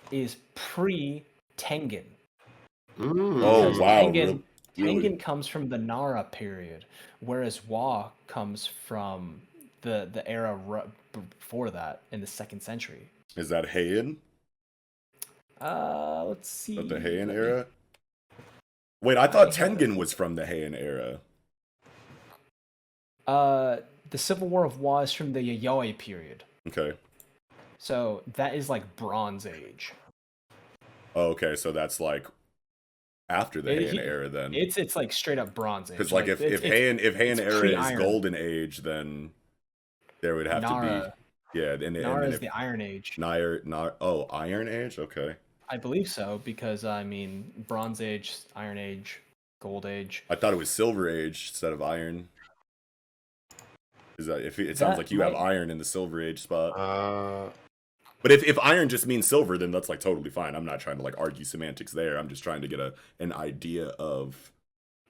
is pre-Tengen. Oh, wow. Tengen comes from the Nara period, whereas Wa comes from the era before that in the 2nd century. Is that Heian? Let's see. Of the Heian era? Wait, I thought Tengen was from the Heian era. The Civil War of Wa is from the Yayoi period. Okay. So that is like Bronze Age. Oh, okay, so that's like after the Heian era, then it's like straight up Bronze Age. Because like if Heian era is Golden Age, then there would have to be Nara is the Iron Age. Iron Age, okay. I believe so because I mean Bronze Age, Iron Age, Gold Age. I thought it was Silver Age instead of Iron. Is that if it sounds like you have Iron in the Silver Age spot? But if iron just means silver, then that's like totally fine. I'm not trying to like argue semantics there. I'm just trying to get an idea of,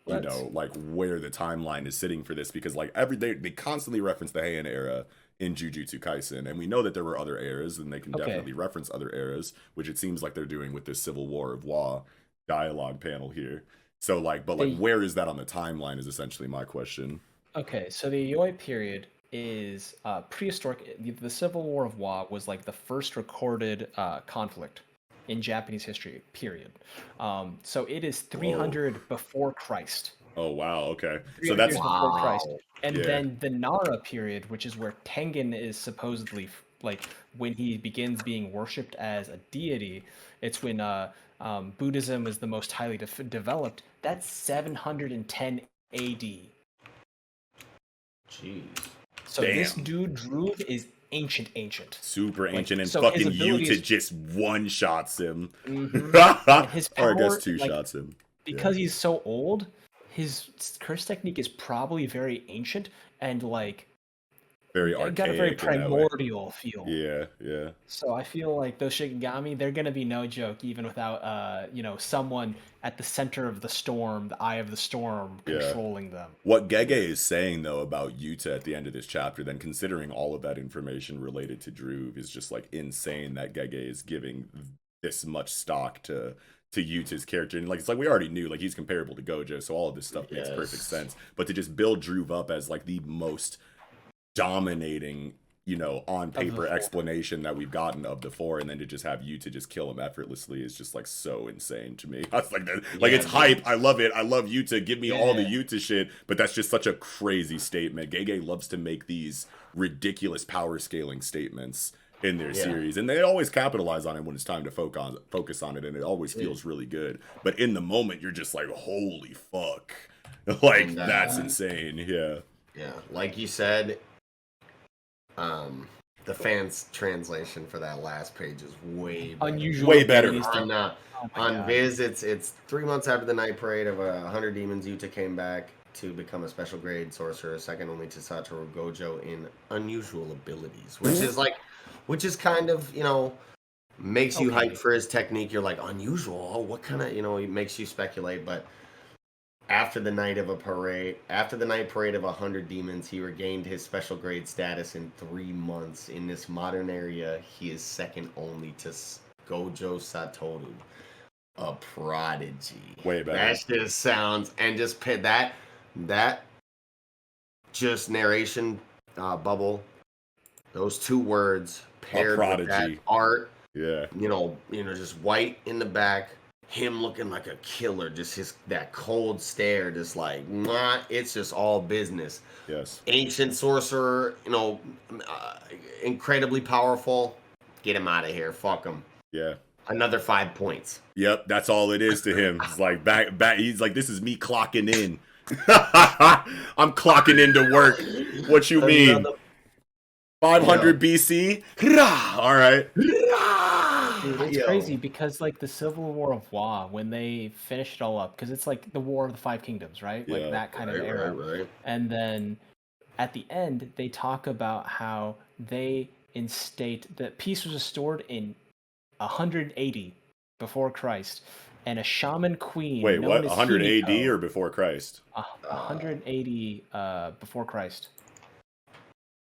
you know, like where the timeline is sitting for this, because like they constantly reference the Heian era in Jujutsu Kaisen, and we know that there were other eras, and they can definitely reference other eras, which it seems like they're doing with this Civil War of Wa dialogue panel here. So like, but like, where is that on the timeline is essentially my question. Okay, so the Yayoi period is prehistoric. The Civil War of Wa was like the first recorded conflict in Japanese history, period. So it is 300 before Christ. Oh, wow, okay. So that's before Christ. And then the Nara period, which is where Tengen is supposedly, like, when he begins being worshipped as a deity, it's when Buddhism is the most highly developed. That's 710 AD. Jeez. So this dude, Druve, is ancient. Super ancient, and fucking Yuta just one-shots him. And his power, or I guess two-shots him. Because he's so old, his curse technique is probably very ancient and like very archaic. Got a very primordial feel. Yeah. So I feel like those Shikigami, they're gonna be no joke, even without someone at the center of the storm, the eye of the storm, controlling them. What Gege is saying though about Yuta at the end of this chapter, then considering all of that information related to Druve, is just like insane that Gege is giving this much stock to Yuta's character. And like, it's like we already knew, like, he's comparable to Gojo, so all of this stuff makes perfect sense. But to just build Druve up as like the most dominating, you know, on paper four. explanation that we've gotten of the four, and then to just have Yuta just kill him effortlessly is just like so insane to me. I was like, like it's hype. I love it. I love Yuta. Give me all the Yuta shit. But that's just such a crazy statement. Gege loves to make these ridiculous power scaling statements in their series, and they always capitalize on it when it's time to focus on it, and it always feels really good. But in the moment, you're just like, holy fuck, like that's insane. Yeah, like you said. The fans translation for that last page is way better. Unusual. Way better. On Viz, it's 3 months after the night parade of 100 demons. Yuta came back to become a special grade sorcerer, second only to Satoru Gojo in unusual abilities, which is kind of, you know, makes you hype for his technique. You're like, unusual? Oh, what kind of, you know, it makes you speculate. But after the night parade of 100 demons, he regained his special grade status in 3 months. In this modern area, he is second only to Gojo Satoru, a prodigy. Way better. That just sounds, and just that just narration bubble, those 2 words paired with that art. Yeah. You know, just white in the back. Him looking like a killer, just that cold stare, just like, it's just all business. Yes. Ancient sorcerer, you know, incredibly powerful. Get him out of here. Fuck him. Yeah. Another 5 points. Yep, that's all it is to him. It's like back. He's like, this is me clocking in. I'm clocking into work. What you mean? 500 BC? All right. Dude, it's crazy because like the Civil War of Wa, when they finish it all up, because it's like the War of the Five Kingdoms, right? Like that kind of era. Right. And then at the end, they talk about how they instate that peace was restored in 180 before Christ, and a shaman queen. Wait, what? 100 AD Himiko, or before Christ? 180 before Christ.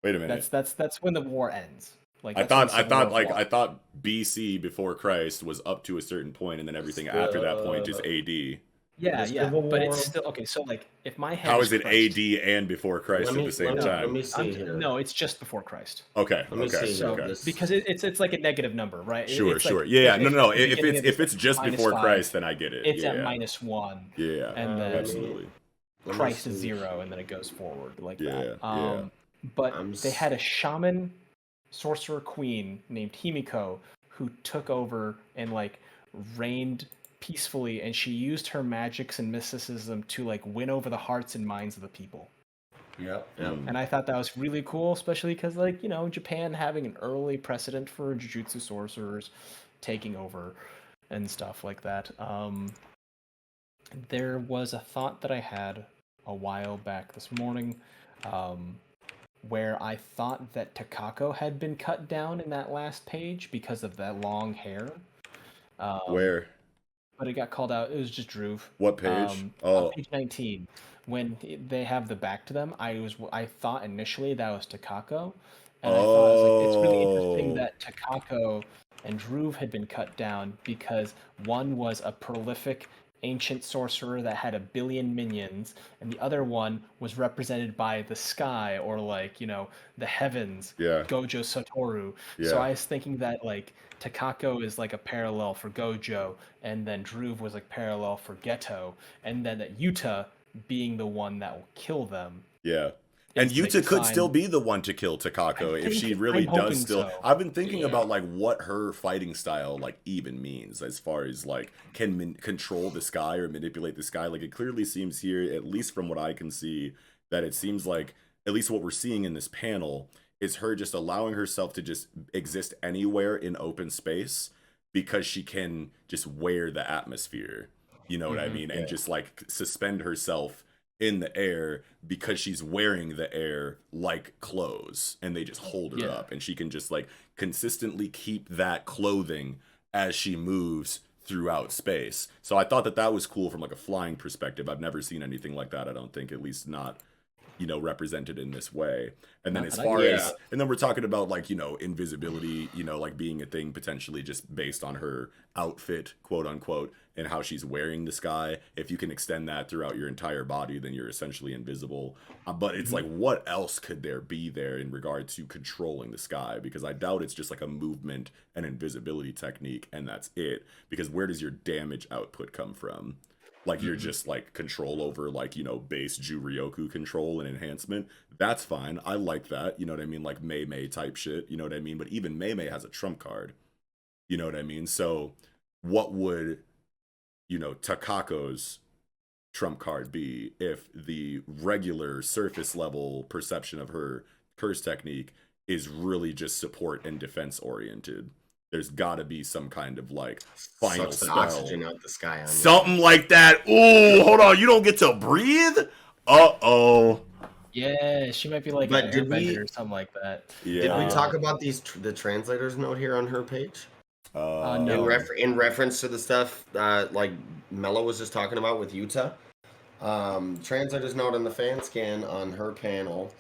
Wait a minute. That's when the war ends. Like I thought BC before Christ was up to a certain point, and then everything after that point is AD. Yeah, but it's still okay. So like, if my head how is it AD and before Christ at the same time? Let me see here. No, it's just before Christ. Okay, Let me see so, because it's like a negative number, right? Sure. Like, Yeah, no. If it's just before Christ, then I get it. It's at -1. Yeah, and then absolutely. Christ is 0, and then it goes forward like that. Yeah. But they had a shaman sorcerer queen named Himiko who took over and like reigned peacefully, and she used her magics and mysticism to like win over the hearts and minds of the people. Yep. And I thought that was really cool, especially because, like, you know, Japan having an early precedent for Jujutsu sorcerers taking over and stuff like that. There was a thought that I had a while back this morning, where I thought that Takako had been cut down in that last page because of that long hair. Where? But it got called out. It was just Druve. What page? On page 19. When they have the back to them, I thought initially that was Takako, and I thought it's really interesting that Takako and Druve had been cut down because one was a prolific ancient sorcerer that had 1 billion minions, and the other one was represented by the sky, or like, you know, the heavens. Gojo Satoru. So I was thinking that like Takako is like a parallel for Gojo, and then Druve was like parallel for Geto, and then that Yuta being the one that will kill them. Yeah. And Yuta could still be the one to kill Takako if she really does still. So. I've been thinking about like what her fighting style like even means, as far as like can control the sky or manipulate the sky. Like it clearly seems here, at least from what I can see, that it seems like at least what we're seeing in this panel is her just allowing herself to just exist anywhere in open space because she can just wear the atmosphere. You know what I mean? And just like suspend herself in the air because she's wearing the air like clothes, and they just hold her up, and she can just like consistently keep that clothing as she moves throughout space. So I thought that was cool from like a flying perspective. I've never seen anything like that, I don't think, at least not represented in this way. And then Not as that I far can- as, and then we're talking about like, invisibility, like being a thing potentially just based on her outfit, quote unquote, and how she's wearing the sky. If you can extend that throughout your entire body, then you're essentially invisible. But it's like, what else could there be there in regard to controlling the sky? Because I doubt it's just like a movement and invisibility technique and that's it. Because where does your damage output come from? Like you're just like control over like, base Juryoku control and enhancement. That's fine. I like that. You know what I mean? Like Mei type shit. You know what I mean? But even Mei has a trump card. You know what I mean? So what would, Takako's trump card be if the regular surface level perception of her curse technique is really just support and defense oriented? There's got to be some kind of like final Sucks the spell. oxygen out the sky on you. Something like that. Ooh, hold on. You don't get to breathe? Uh-oh. Yeah, she might be like But an did we- airbender or something like that. Yeah. Did we talk about the translator's note here on her page? No. In reference to the stuff like Mello was just talking about with Yuta. Translator's note on the fan scan on her panel.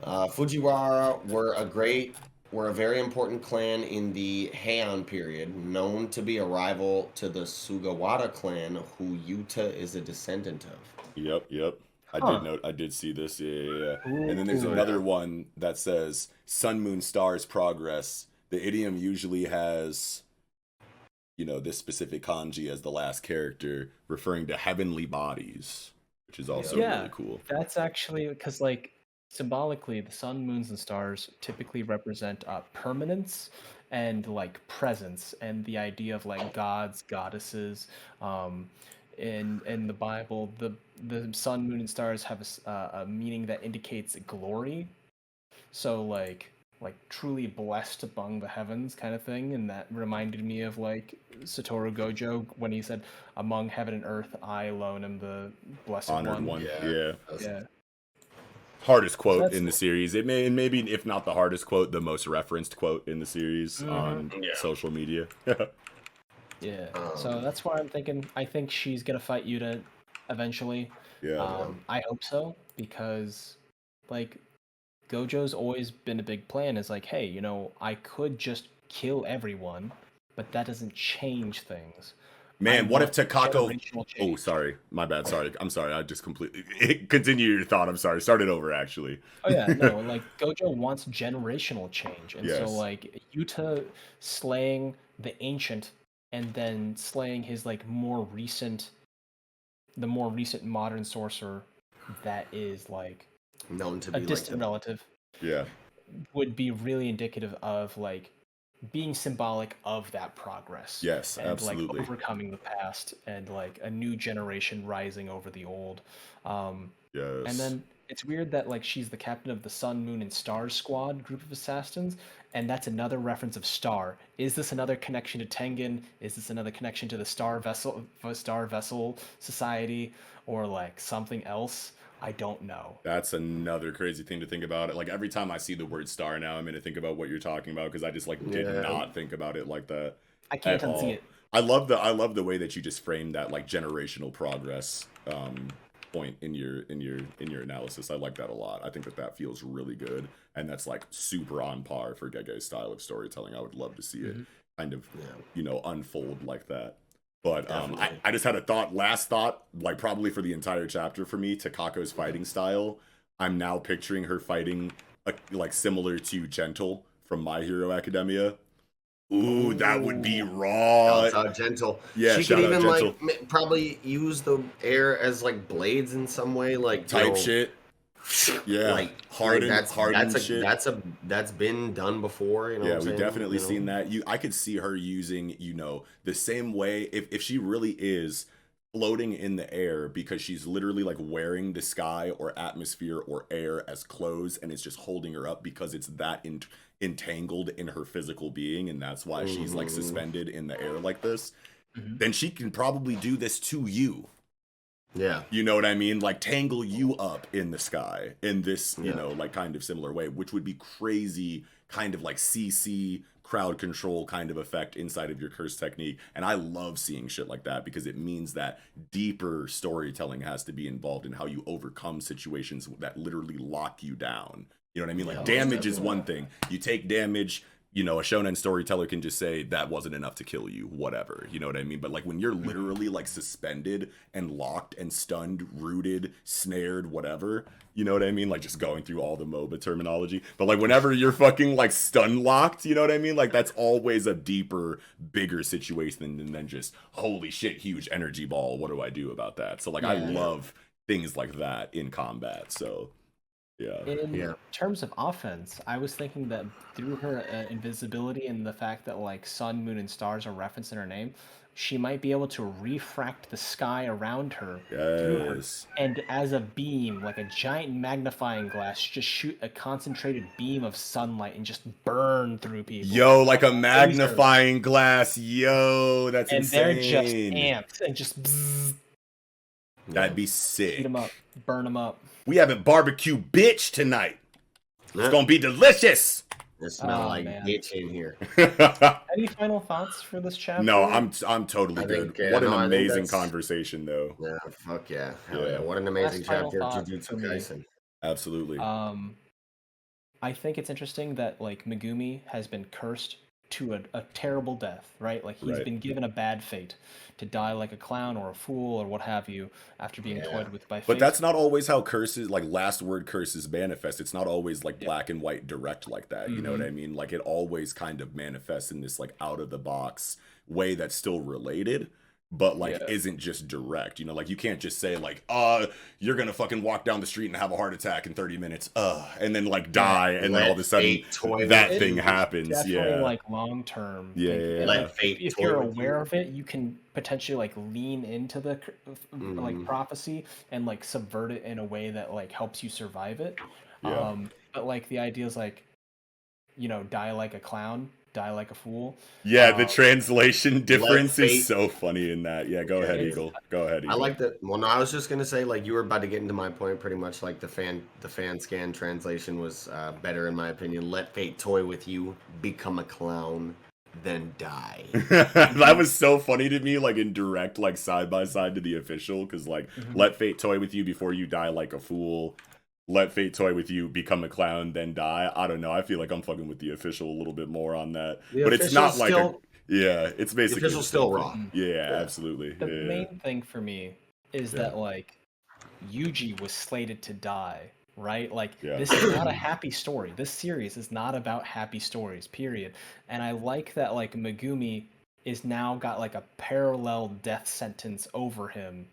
Fujiwara were a very important clan in the Heian period, known to be a rival to the Sugawara clan, who Yuta is a descendant of. Yep. Huh. I did see this. Yeah. Ooh, And then there's cool. another one that says Sun, Moon, Stars, Progress. The idiom usually has, this specific kanji as the last character, referring to heavenly bodies, which is also really cool. That's actually because, like, symbolically, the sun, moons, and stars typically represent permanence and like presence, and the idea of like gods, goddesses. In the Bible, the sun, moon, and stars have a meaning that indicates glory. So like truly blessed among the heavens kind of thing, and that reminded me of like Satoru Gojo when he said, "Among heaven and earth, I alone am the blessed Honored one. Yeah. Yeah. Hardest quote that's- in the series. Maybe if not the hardest quote, the most referenced quote in the series on social media. Yeah. So that's why I'm thinking. I think she's gonna fight Yuta eventually. Yeah. I hope so because, like, Gojo's always been a big plan. Is like, hey, I could just kill everyone, but that doesn't change things. Man, what if Takako? Generational Oh, change. sorry, my bad. Sorry, I'm sorry. I just completely continue your thought. I'm sorry. Start it over. Actually. Oh yeah, no, like Gojo wants generational change, and so Yes. like Yuta slaying the ancient and then slaying his like the more recent modern sorcerer that is like Known to a be distant like relative Yeah. would be really indicative of like being symbolic of that progress. Yes, and absolutely. like overcoming the past and like a new generation rising over the old. Yes. And then it's weird that like she's the captain of the Sun, Moon, and Stars squad group of assassins, and that's another reference of Star. Is this another connection to Tengen? Is this another connection to the Star Vessel Society, or like something else? I don't know. That's another crazy thing to think about. Like every time I see the word star now, I'm going to think about what you're talking about because I just like did not think about it like that. I can't at unsee all. it. I love the way that you just framed that like generational progress point in your analysis. I like that a lot. I think that feels really good, and that's like super on par for Gege's style of storytelling. I would love to see it kind of unfold like that. But I just had a last thought, like probably for the entire chapter for me, Takako's fighting style. I'm now picturing her fighting like similar to Gentle from My Hero Academia. Ooh, that would be raw. Shouts out Gentle. Yeah, she shout could out even Gentle. like probably use the air as like blades in some way, like Type shit. Yeah, like hardened shit. That's been done before. You know, Yeah, what I'm we've saying? definitely seen that. I could see her using, the same way if she really is floating in the air because she's literally like wearing the sky or atmosphere or air as clothes, and it's just holding her up because it's that entangled in her physical being, and that's why she's like suspended in the air like this. Then she can probably do this to you. Yeah. You know what I mean? Like tangle you up in the sky in this, like kind of similar way, which would be crazy, kind of like CC crowd control kind of effect inside of your curse technique. And I love seeing shit like that because it means that deeper storytelling has to be involved in how you overcome situations that literally lock you down. You know what I mean? Like, damage is one thing. You take damage, you know, a shonen storyteller can just say that wasn't enough to kill you, whatever. You know what I mean? But like when you're literally like suspended and locked and stunned, rooted, snared, whatever, you know what I mean? Like just going through all the MOBA terminology. But like whenever you're fucking like stun locked, you know what I mean? Like that's always a deeper, bigger situation than just, holy shit, huge energy ball. What do I do about that? So like I love things like that in combat. So in terms of offense, I was thinking that through her invisibility and the fact that like sun, moon, and stars are referenced in her name, she might be able to refract the sky around her, through her, and as a beam, like a giant magnifying glass, just shoot a concentrated beam of sunlight and just burn through people. Yo, like a magnifying glass. Yo, that's insane. And they're just ants and just bzzz. That'd be sick. Heat them up, burn them up. We having barbecue bitch tonight. It's gonna be delicious. It smells like bitch in here. Any final thoughts for this chapter? No, I'm totally good. What an amazing conversation, though. Yeah, fuck yeah. Hell yeah. What an amazing chapter of Jujutsu Kaisen. Absolutely. I think it's interesting that like Megumi has been cursed to a terrible death, right? Like he's been given a bad fate to die like a clown or a fool or what have you after being toyed with by fate. But that's not always how curses, like last word curses manifest. It's not always like black and white direct like that. You know what I mean? Like it always kind of manifests in this like out of the box way that's still related, but like isn't just direct. You know, like you can't just say like, you're gonna fucking walk down the street and have a heart attack in 30 minutes, and then like die, and then all of a sudden that thing happens. Definitely like long term. If you're aware of it, you can potentially like lean into the like prophecy and like subvert it in a way that like helps you survive it. But like the idea is like, you know, die like a clown, die like a fool. The translation difference is so funny in that. Go ahead, Eagle. Go ahead, Eagle. I like that. Well, no, I was just gonna say, like, you were about to get into my point. Pretty much, like the fan scan translation was better in my opinion. Let fate toy with you, become a clown, then die. That was so funny to me, like in direct, like side by side to the official, because like let fate toy with you before you die like a fool. Let fate toy with you, become a clown, then die. I don't know. I feel like I'm fucking with the official a little bit more on that. But it's not like it's basically the official's still wrong. Absolutely. The main thing for me is that like Yuji was slated to die, right? Like this is not a happy story. This series is not about happy stories, period. And I like that like Megumi is now got like a parallel death sentence over him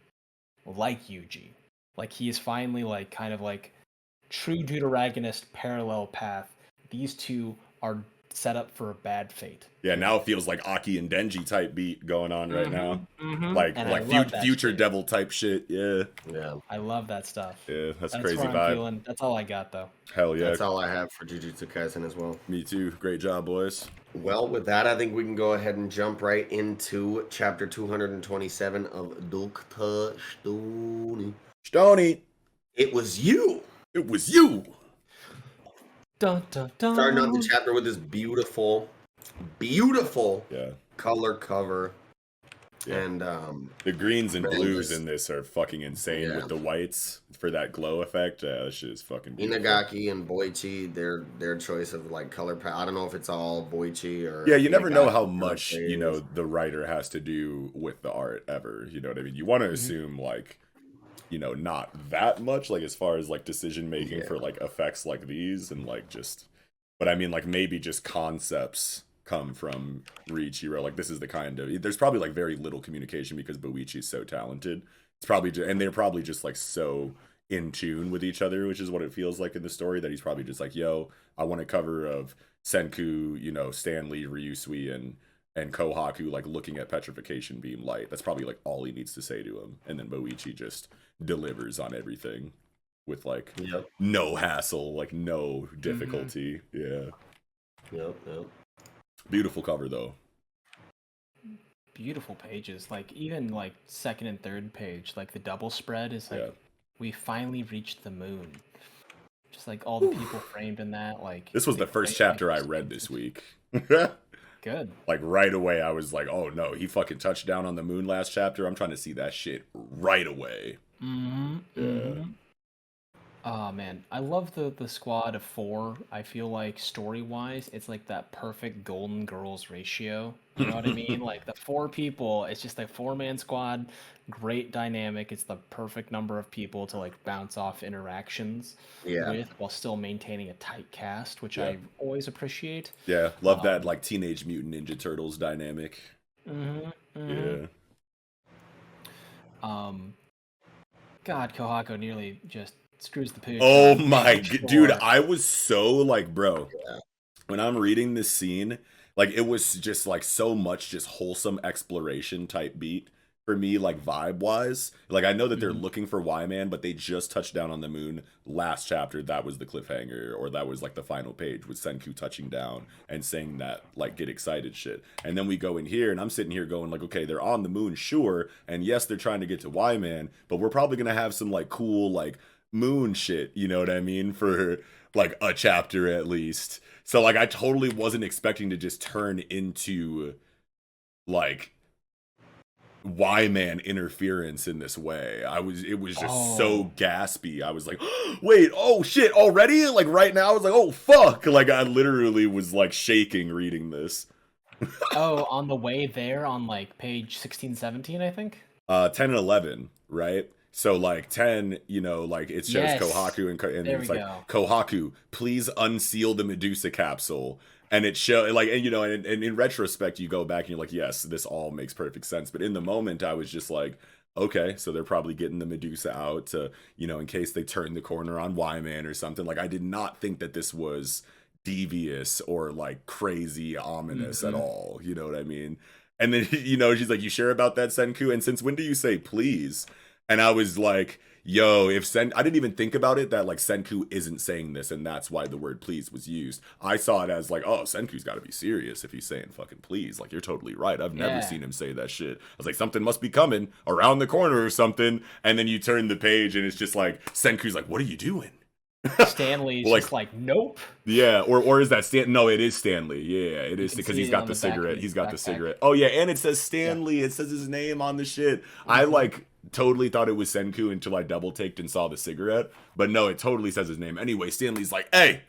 like Yuji. Like he is finally like kind of like true deuteragonist parallel path. These two are set up for a bad fate. Now it feels like Aki and Denji type beat going on right now. Like future devil type shit. I love that stuff. That's crazy vibe. I'm feeling. That's all I got though. Hell yeah. That's all I have for Jujutsu Kaisen as well. Me too. Great job, boys. Well, with that, I think we can go ahead and jump right into chapter 227 of Dr. Stony. It was you. It was you. Dun, dun, dun. Starting off the chapter with this beautiful color cover. And the greens and blues in this are fucking insane with the whites for that glow effect. That shit is fucking beautiful. Inagaki and Boichi, their choice of like color palette. I don't know if it's all Boichi or you never know how much you know the writer has to do with the art ever. You know what I mean? You want to assume like, you know, not that much, like as far as like decision making for like effects like these and like just, but I mean like maybe just concepts come from Riichiro. Like this is the kind of, there's probably like very little communication because Boichi is so talented. It's probably and they're probably just like so in tune with each other, which is what it feels like in the story, that he's probably just like, yo, I want a cover of Senku, you know, Stanley, Ryusui, and Kohaku like looking at petrification beam light. That's probably like all he needs to say to him, and then Boichi just delivers on everything with like no hassle, like no difficulty. Beautiful cover though. Beautiful pages, like even like second and third page, like the double spread is like we finally reached the moon. Just like all the people framed in that, like this was the first chapter I read this week. Good. Like right away, I was like, oh no, he fucking touched down on the moon last chapter. I'm trying to see that shit right away. Mm-hmm. Yeah. Mm-hmm. Oh man, I love the squad of 4. I feel like story-wise, it's like that perfect Golden Girls ratio. You know what I mean? Like the 4 people, it's just a 4-man squad, great dynamic. It's the perfect number of people to like bounce off interactions with while still maintaining a tight cast, which I always appreciate. Yeah, love that like Teenage Mutant Ninja Turtles dynamic. Yeah. God, Kohako nearly just screws the pooch. Oh my dude, I was so like, bro, when I'm reading this scene, like it was just like so much just wholesome exploration type beat for me, like vibe wise. Like I know that they're looking for Y-Man, but they just touched down on the moon last chapter. That was the cliffhanger, or that was like the final page with Senku touching down and saying that like get excited shit. And then we go in here and I'm sitting here going like, okay, they're on the moon, sure, and yes, they're trying to get to Y-Man, but we're probably gonna have some like cool like moon shit, you know what I mean, for like a chapter at least. So like I totally wasn't expecting to just turn into like Y-Man interference in this way. It was just so gaspy. I was like, wait, oh shit, already? Like right now I was like, oh fuck. Like I literally was like shaking reading this. Oh, on the way there on like page 16, 17, I think? 10 and 11, right? So like 10, you know, like it shows Kohaku and it's like Kohaku, please unseal the Medusa capsule. And it show like, and you know, and in retrospect, you go back and you're like, yes, this all makes perfect sense. But in the moment, I was just like, okay, so they're probably getting the Medusa out to, you know, in case they turn the corner on Y-Man or something. Like I did not think that this was devious or like crazy ominous at all. You know what I mean? And then, you know, she's like, you sure about that, Senku? And since when do you say please? And I was like, yo, I didn't even think about it that like Senku isn't saying this and that's why the word please was used. I saw it as like, oh, Senku's got to be serious if he's saying fucking please. Like, you're totally right. I've never seen him say that shit. I was like, something must be coming around the corner or something. And then you turn the page and it's just like, Senku's like, what are you doing? Stanley's like, just like, nope. Yeah, or is that Stan? No, it is Stanley. Yeah, it is because he's got the cigarette. He's got the cigarette. Oh yeah, and it says Stanley. Yeah. It says his name on the shit. I like totally thought it was Senku until I double taked and saw the cigarette. But no, it totally says his name. Anyway, Stanley's like, hey,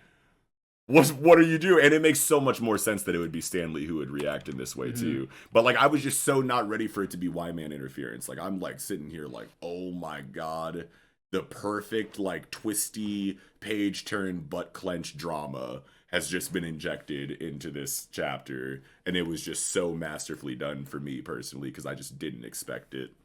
what are you doing? And it makes so much more sense that it would be Stanley who would react in this way too. But like I was just so not ready for it to be Y-Man interference. Like I'm like sitting here like, oh my god. The perfect, like, twisty, page-turn, butt-clench drama has just been injected into this chapter. And it was just so masterfully done for me, personally, because I just didn't expect it.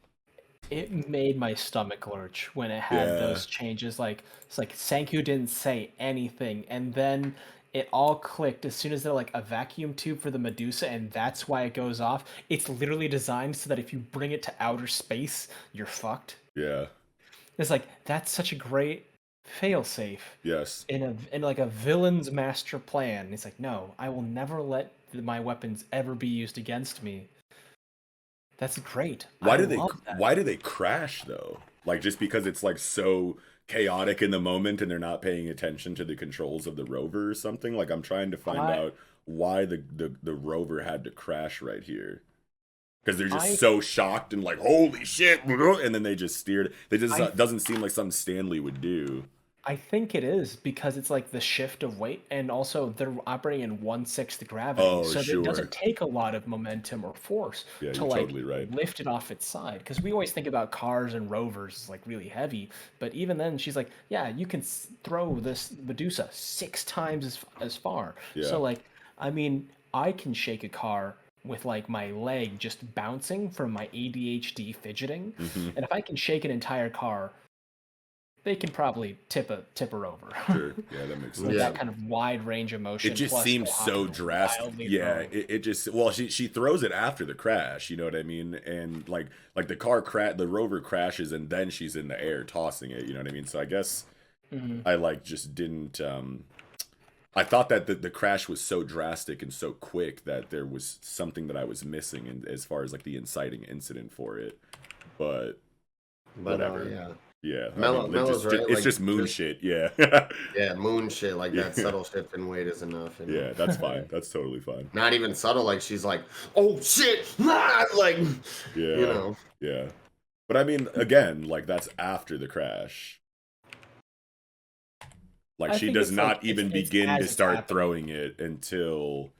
It made my stomach lurch when it had those changes. Like, it's like Senku didn't say anything. And then it all clicked as soon as they're like a vacuum tube for the Medusa, and that's why it goes off. It's literally designed so that if you bring it to outer space, you're fucked. Yeah. It's like, that's such a great failsafe. Yes. In like a villain's master plan. It's like, no, I will never let my weapons ever be used against me. That's great. Why do they crash though? Like just because it's like so chaotic in the moment and they're not paying attention to the controls of the rover or something? Like I'm trying to find out why the rover had to crash right here. Because they're just so shocked and like, holy shit, and then they just steered. Doesn't seem like something Stanley would do. I think it is because it's like the shift of weight, and also they're operating in 1/6 gravity, so it doesn't take a lot of momentum or force to like totally lift it off its side. Because we always think about cars and rovers as like really heavy, but even then, she's like, yeah, you can throw this Medusa 6 times as far. Yeah. So like, I mean, I can shake a car with like my leg just bouncing from my ADHD fidgeting, and if I can shake an entire car, they can probably tip her over. Sure, yeah, that makes sense. That kind of wide range of motion. It just seems so drastic. Yeah, it just she throws it after the crash. You know what I mean? And like the car the rover crashes, and then she's in the air tossing it. You know what I mean? So I guess I like just didn't. I thought that the crash was so drastic and so quick that there was something that I was missing as far as like the inciting incident for it. But whatever. Yeah. Yeah, I Mellow, mean, Mellow's right. it's Like, just moon shit. Yeah, yeah, moon shit. Like yeah, that subtle shift in weight is enough. You know? yeah. That's fine. That's totally fine. Not even subtle. Like she's like, oh shit, like, you Yeah, know. yeah. But I mean, again, like that's after the crash. Like I she think does it's not like even it's begin as to it's start happening. throwing it until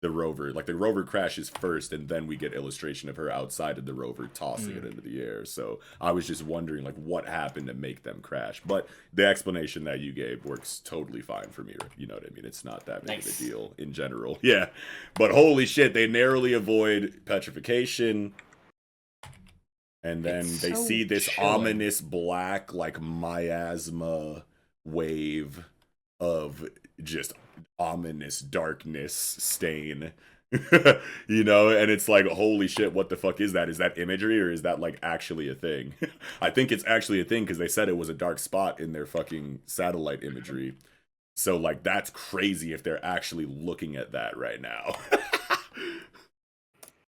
the rover. Like the rover crashes first, and then we get illustration of her outside of the rover tossing it into the air. So I was just wondering, like, what happened to make them crash? But the explanation that you gave works totally fine for me. You know what I mean? It's not that big of a deal in general. Yeah, but holy shit, they narrowly avoid petrification. And then It's they so see this chilling. ominous black, like, miasma wave of just ominous darkness stain. You know, and it's like, holy shit, what the fuck is that? Is that imagery or is that, like, actually a thing? I think it's actually a thing because they said it was a dark spot in their fucking satellite imagery. So, like, that's crazy if they're actually looking at that right now.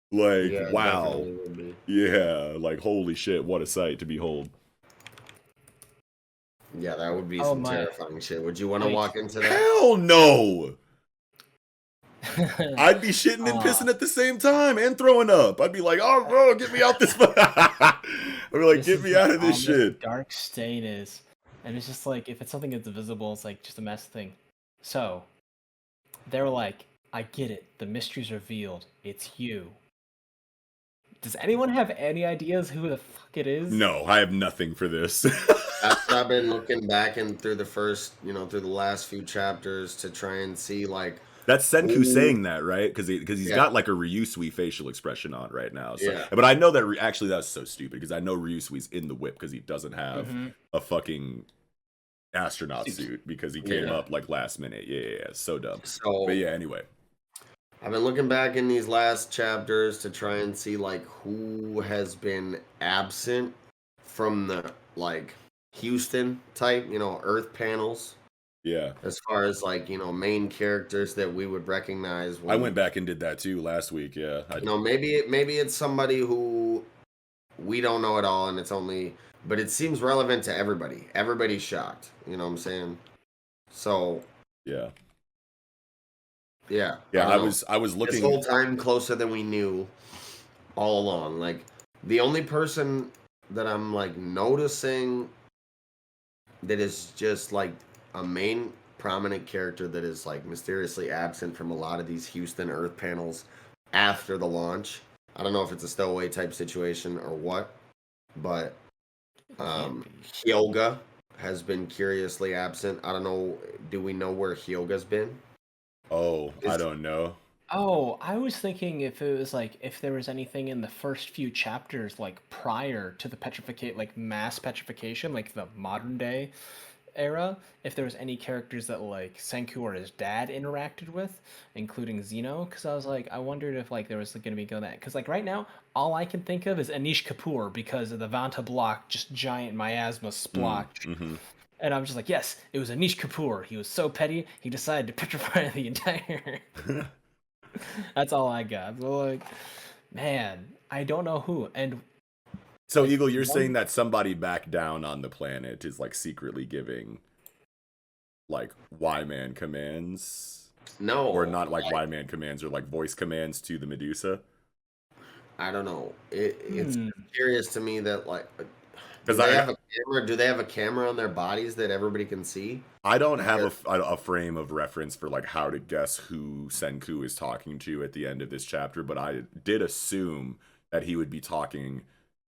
Like, Yeah, it wow. definitely would be. Yeah, like, holy shit, what a sight to behold. Yeah, that would be Oh some my. terrifying shit. Would you want to Like- walk into that? Hell no! I'd be shitting and pissing at the same time and throwing up. I'd be like, oh, bro, get me out this. I'd be like, get me out of this shit. Dark stain is, and it's just like if it's something that's visible, it's like just a mess thing. So they're like, I get it. The mystery's revealed. It's you. Does anyone have any ideas who the fuck it is? No, I have nothing for this. That's what I've been looking back and through the first, through the last few chapters to try and see, like. That's Senku saying that, right? Because he's Yeah. got like a Ryusui facial expression on right now. So, Yeah. But I know that actually that's so stupid because I know Ryusui's in the whip because he doesn't have a fucking astronaut suit because he came up like last minute. Yeah, so dumb. So, but yeah, anyway. I've been looking back in these last chapters to try and see like who has been absent from the like Houston type, Earth panels. Yeah. As far as like, main characters that we would recognize. I went back and did that too last week, yeah. Maybe it's somebody who we don't know at all and it's only, but it seems relevant to everybody. Everybody's shocked, you know what I'm saying? So, yeah. Yeah. Yeah, I was looking this whole time closer than we knew all along. Like the only person that I'm like noticing that is just like a main prominent character that is like mysteriously absent from a lot of these Houston Earth panels after the launch. I don't know if it's a stowaway type situation or what, but Hyoga has been curiously absent. I don't know. Do we know where Hyoga's been? Oh, I don't know. Oh, I was thinking if it was like if there was anything in the first few chapters like prior to the mass petrification, like the modern day era, if there was any characters that like Senku or his dad interacted with, including Zeno, because I was like, I wondered if like there was going to be going that, because like right now all I can think of is Anish Kapoor because of the Vanta block, just giant miasma splotch. And I'm just like, yes, it was Anish Kapoor. He was so petty, he decided to petrify the entire. That's all I got. So like, man, I don't know who. And so, Eagle, you're saying that somebody back down on the planet is like secretly giving like Y-Man commands? No. Or not like Y-Man commands or like voice commands to the Medusa? I don't know. It's curious to me that like. Do they have a camera on their bodies that everybody can see? I don't have a frame of reference for like how to guess who Senku is talking to at the end of this chapter, but I did assume that he would be talking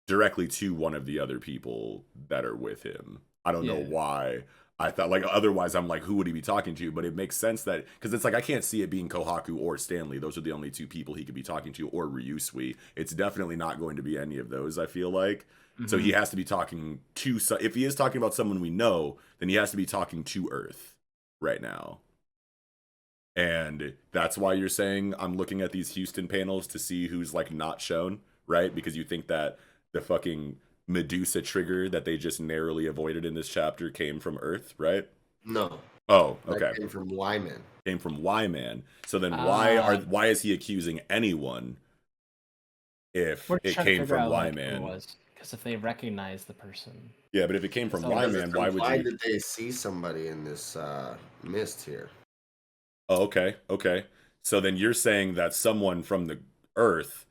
directly to one of the other people that are with him. I don't know why. I thought like otherwise I'm like, who would he be talking to? But it makes sense that because it's like I can't see it being Kohaku or Stanley. Those are the only two people he could be talking to, or Ryusui. It's definitely not going to be any of those, I feel like. So he has to be talking to, if he is talking about someone we know, then he has to be talking to Earth right now. And that's why you're saying I'm looking at these Houston panels to see who's like not shown, right? Because you think that the fucking Medusa trigger that they just narrowly avoided in this chapter came from Earth, right? No. Oh, okay. That came from Y-Man. Came from Y-Man. So then why is he accusing anyone if it came from Y-Man? Because if they recognize the person. Yeah, but if it came from So Y-Man, why would Why you? did they see somebody in this mist here? Oh, okay, okay. So then you're saying that someone from the Earth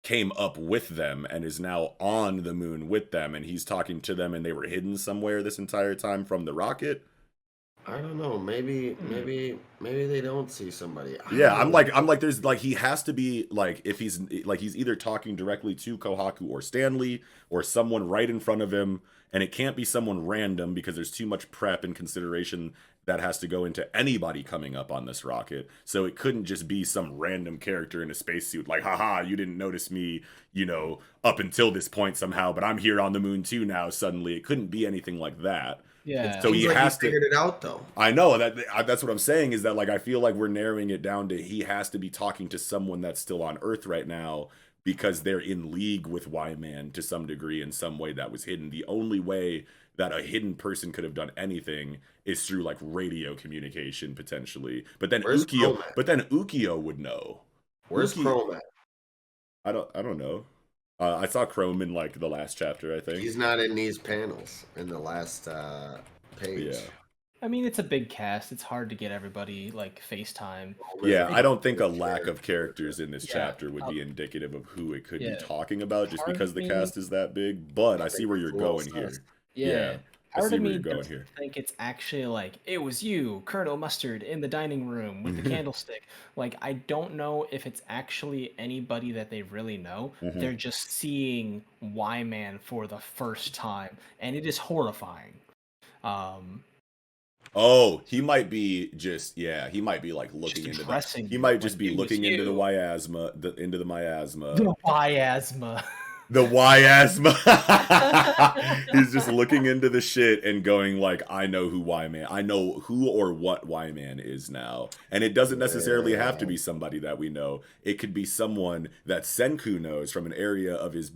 came up with them and is now on the moon with them, and he's talking to them, and they were hidden somewhere this entire time from the rocket? I don't know. Maybe they don't see somebody. Yeah, I'm like, there's like, he has to be like, if he's like, he's either talking directly to Kohaku or Stanley or someone right in front of him, and it can't be someone random because there's too much prep and consideration that has to go into anybody coming up on this rocket. So it couldn't just be some random character in a spacesuit, like, haha, you didn't notice me, up until this point somehow, but I'm here on the moon too now. Suddenly, it couldn't be anything like that. Yeah. So he has to figured it out though. I know that's what I'm saying, is that like, I feel like we're narrowing it down to he has to be talking to someone that's still on Earth right now because they're in league with Y-Man to some degree in some way that was hidden. The only way that a hidden person could have done anything is through like radio communication potentially. But then Ukio would know. Where's Chrome at? I don't know. I saw Chrome in like the last chapter, I think. He's not in these panels in the last page. Yeah. I mean, it's a big cast. It's hard to get everybody like FaceTime. Yeah, I don't think a lack of characters in this chapter would be indicative of who it could be talking about, just because the cast is that big. But I see where you're going here. Yeah. I Part see of where me you're going doesn't here. think it's actually like, it was you, Colonel Mustard, in the dining room with the candlestick. Like, I don't know if it's actually anybody that they really know. They're just seeing Y-Man for the first time, and it is horrifying. Oh, he might be just he might be like looking into that. He might just be looking into the miasma. The miasma. The Y-asthma. He's just looking into the shit and going like, I know who Y-Man. I know who or what Y-Man is now. And it doesn't necessarily have to be somebody that we know. It could be someone that Senku knows from an area of his,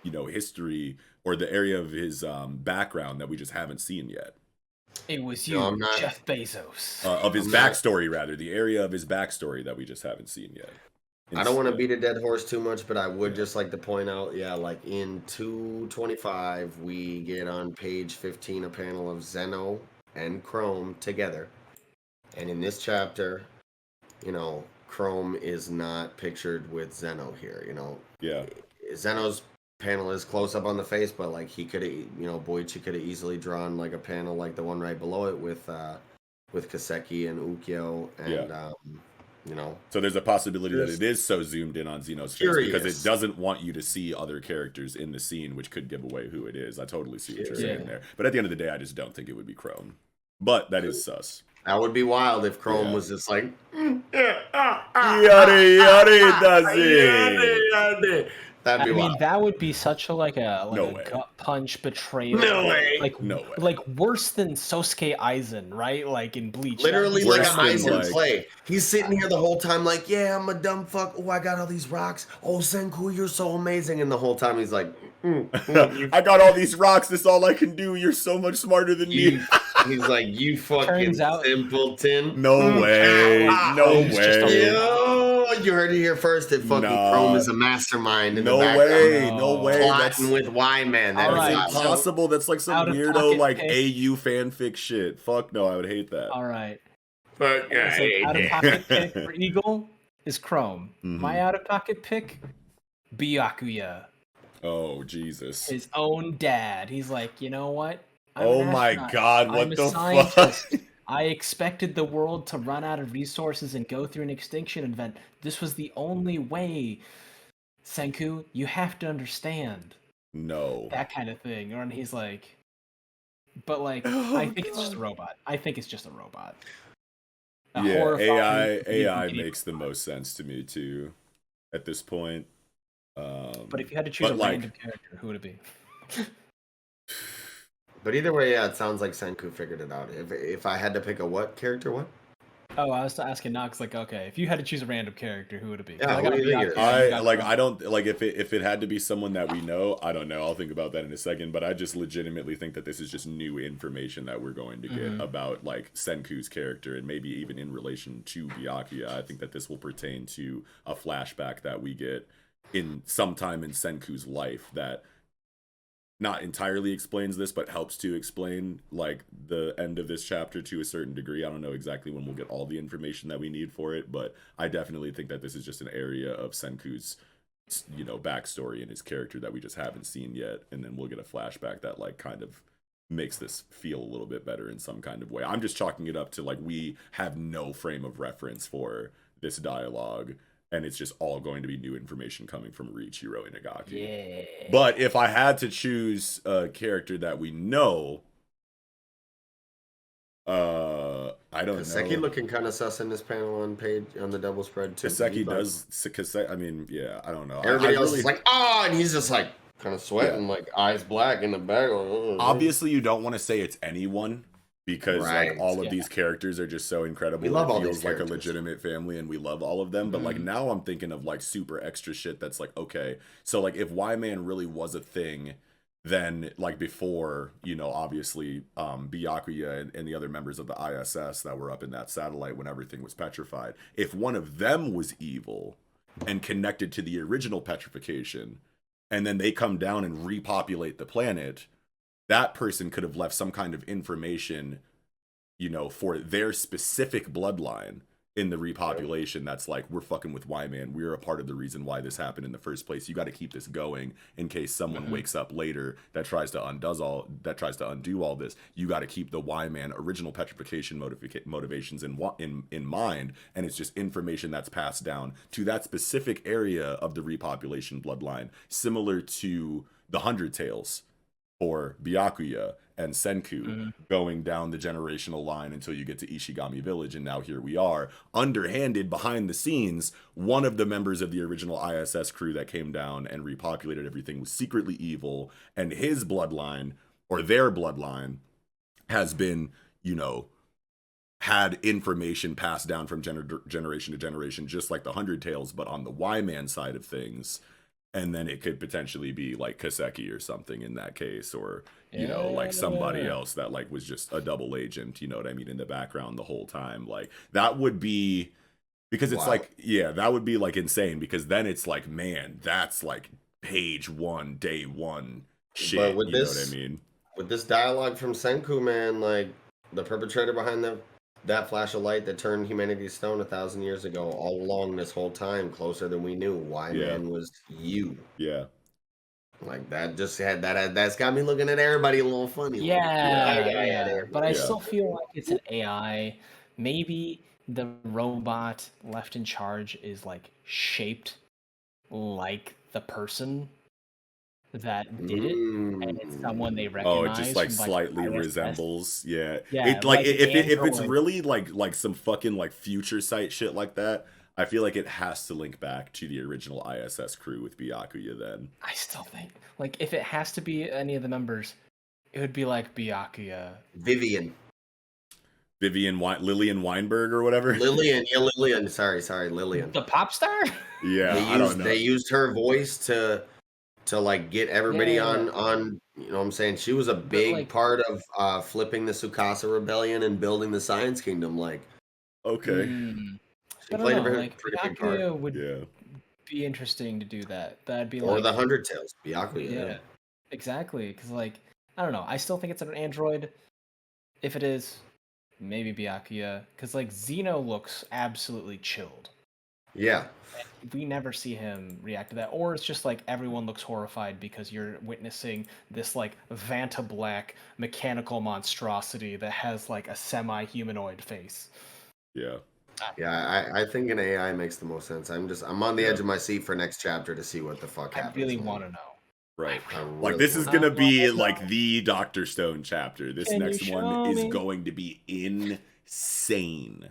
history, or the area of his background that we just haven't seen yet. It was you, Jeff Bezos. Of his backstory, rather. The area of his backstory that we just haven't seen yet. I don't want to beat a dead horse too much, but I would just like to point out, like in 225, we get on page 15 a panel of Zeno and Chrome together. And in this chapter, Chrome is not pictured with Zeno here, Yeah. Zeno's panel is close up on the face, but like he could have, Boichi could have easily drawn like a panel like the one right below it with Kaseki and Ukyo and So there's a possibility that it is so zoomed in on Zeno's face because it doesn't want you to see other characters in the scene, which could give away who it is. I totally see what you're saying there. But at the end of the day, I just don't think it would be Chrome. But that is sus. That would be wild if Chrome was just like, that'd be wild. That would be such a gut punch betrayal. No way. Like worse than Sosuke Aizen, right? Like in Bleach. Literally like an Aizen play. He's sitting here the whole time like, yeah, I'm a dumb fuck. Oh, I got all these rocks. Oh, Senku, you're so amazing. And the whole time he's like, I got all these rocks. That's all I can do. You're so much smarter than me. He's like, you fucking simpleton. No way. No way. Yo, you heard it here first. That fucking Chrome is a mastermind in the background. No way. Plotting with Y-Man. That's impossible. That's like some weirdo like AU fanfic shit. Fuck no, I would hate that. All right. But out of pocket pick for Eagle is Chrome. My out of pocket pick, Byakuya. Oh Jesus. His own dad. He's like, you know what? Oh my God! What the fuck? I expected the world to run out of resources and go through an extinction event. This was the only way. Senku, you have to understand. No. That kind of thing. And he's like, but like, I think it's just a robot. AI makes the most sense to me too, at this point. But if you had to choose a random character, who would it be? But either way, it sounds like Senku figured it out. If I had to pick a what character, what? Oh, I was asking Nox, like, okay, if you had to choose a random character, who would it be? Yeah, I don't like if it had to be someone that we know. I don't know. I'll think about that in a second. But I just legitimately think that this is just new information that we're going to get about like Senku's character, and maybe even in relation to Byakuya. I think that this will pertain to a flashback that we get in sometime in Senku's life that not entirely explains this, but helps to explain like the end of this chapter to a certain degree. I don't know exactly when we'll get all the information that we need for it, but I definitely think that this is just an area of Senku's, you know, backstory and his character that we just haven't seen yet, and then we'll get a flashback that like kind of makes this feel a little bit better in some kind of way. I'm just chalking it up to like we have no frame of reference for this dialogue, and it's just all going to be new information coming from Riichiro Inagaki. Yeah. But if I had to choose a character that we know, I don't know. Kaseki looking kind of sus in this panel on the double spread too. Kaseki does. I mean, yeah, I don't know. Everybody else is like, and he's just like kind of sweating, like eyes black in the back. Obviously, you don't want to say it's anyone because like all of these characters are just so incredible. We love all it feels these like a characters. legitimate family, and we love all of them. But like now, I'm thinking of like super extra shit. That's like okay, so like if Y-Man really was a thing, then like before, you know, obviously Byakuya and the other members of the ISS that were up in that satellite when everything was petrified, if one of them was evil and connected to the original petrification, and then they come down and repopulate the planet, that person could have left some kind of information, you know, for their specific bloodline in the repopulation that's like, we're fucking with Y-Man. We're a part of the reason why this happened in the first place. You got to keep this going in case someone wakes up later that tries to undo all this. You got to keep the Y-Man original petrification motivations in mind, and it's just information that's passed down to that specific area of the repopulation bloodline, similar to the 100 Tales for Byakuya and Senku going down the generational line until you get to Ishigami Village, and now here we are, underhanded behind the scenes. One of the members of the original ISS crew that came down and repopulated everything was secretly evil, and his bloodline, or their bloodline, has been, you know, had information passed down from generation to generation, just like the 100 Tales, but on the Y-Man side of things. And then it could potentially be like Kaseki or something in that case, or, you know, like somebody else that like was just a double agent, you know what I mean, in the background the whole time. Like that would be, because it's like, yeah, that would be like insane, because then it's like, man, that's like page one, day one shit. But with know what I mean? With this dialogue from Senku, man, like the perpetrator behind that flash of light that turned humanity to stone 1,000 years ago, all along this whole time, closer than we knew, Y-Man was you. Yeah. Like that just that's got me looking at everybody a little funny. Yeah. But I still feel like it's an AI. Maybe the robot left in charge is like shaped like the person that did it, and it's someone they recognize. Oh, it just like slightly resembles. Yeah. It like if it's really like some fucking like future sight shit like that, I feel like it has to link back to the original ISS crew with Byakuya then. I still think like if it has to be any of the members, it would be like Byakuya. Lillian Weinberg or whatever. Lillian. Sorry, Lillian. The pop star? Yeah, I don't know. They used her voice to like get everybody on, you know what I'm saying? She was a big part of flipping the Tsukasa Rebellion and building the Science Kingdom. Like, okay. She played a pretty big part. Would be interesting to do that. That'd be or the 100 Tales, Byakuya. Yeah, exactly. Because like, I don't know. I still think it's an android. If it is, maybe Byakuya. Because like Zeno looks absolutely chilled. Yeah. We never see him react to that, or it's just like everyone looks horrified because you're witnessing this like Vanta Black mechanical monstrosity that has like a semi-humanoid face. Yeah. I think an AI makes the most sense. I'm on the edge of my seat for next chapter to see what the fuck happens. I really want to know. Right. Like this is gonna be like the Dr. Stone chapter. This next one is going to be insane.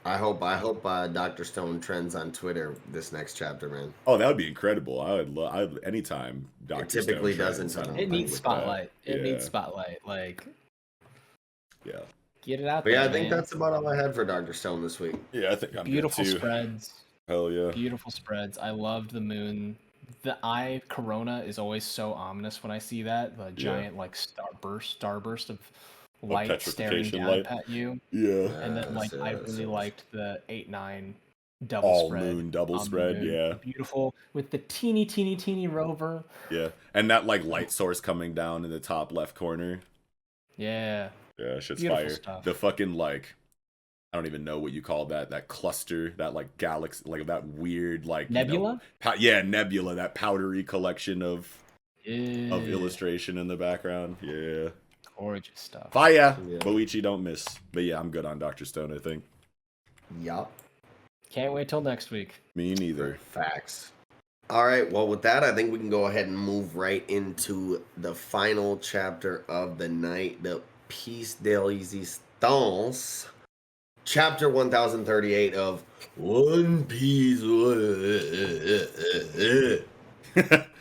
I hope Dr. Stone trends on Twitter this next chapter, man. Oh, that would be incredible. I would love anytime Dr. Stone typically doesn't. It needs spotlight. It needs spotlight. Like, yeah, get it out there. Yeah, I think that's about all I had for Dr. Stone this week. Yeah, I think I'm beautiful good too. Spreads. Hell yeah, beautiful spreads. I loved the moon. The eye corona is always so ominous when I see that. The giant like starburst of light staring down at you. Yeah. And then like I really liked the 8-9 double all spread moon double on the spread, moon. yeah. Beautiful with the teeny rover. Yeah. And that like light source coming down in the top left corner. Yeah. Yeah, shit's Beautiful fire. stuff. The fucking like I don't even know what you call that cluster, that like galaxy, like that weird like Nebula? Yeah, nebula, that powdery collection of Yeah. illustration in the background. Yeah. Gorgeous stuff. Fire! Yeah. Boichi, don't miss. But yeah, I'm good on Dr. Stone, I think. Yup. Can't wait till next week. Me neither. Facts. All right. Well, with that, I think we can go ahead and move right into the final chapter of the night, the Piece de Resistance, chapter 1038 of One Piece.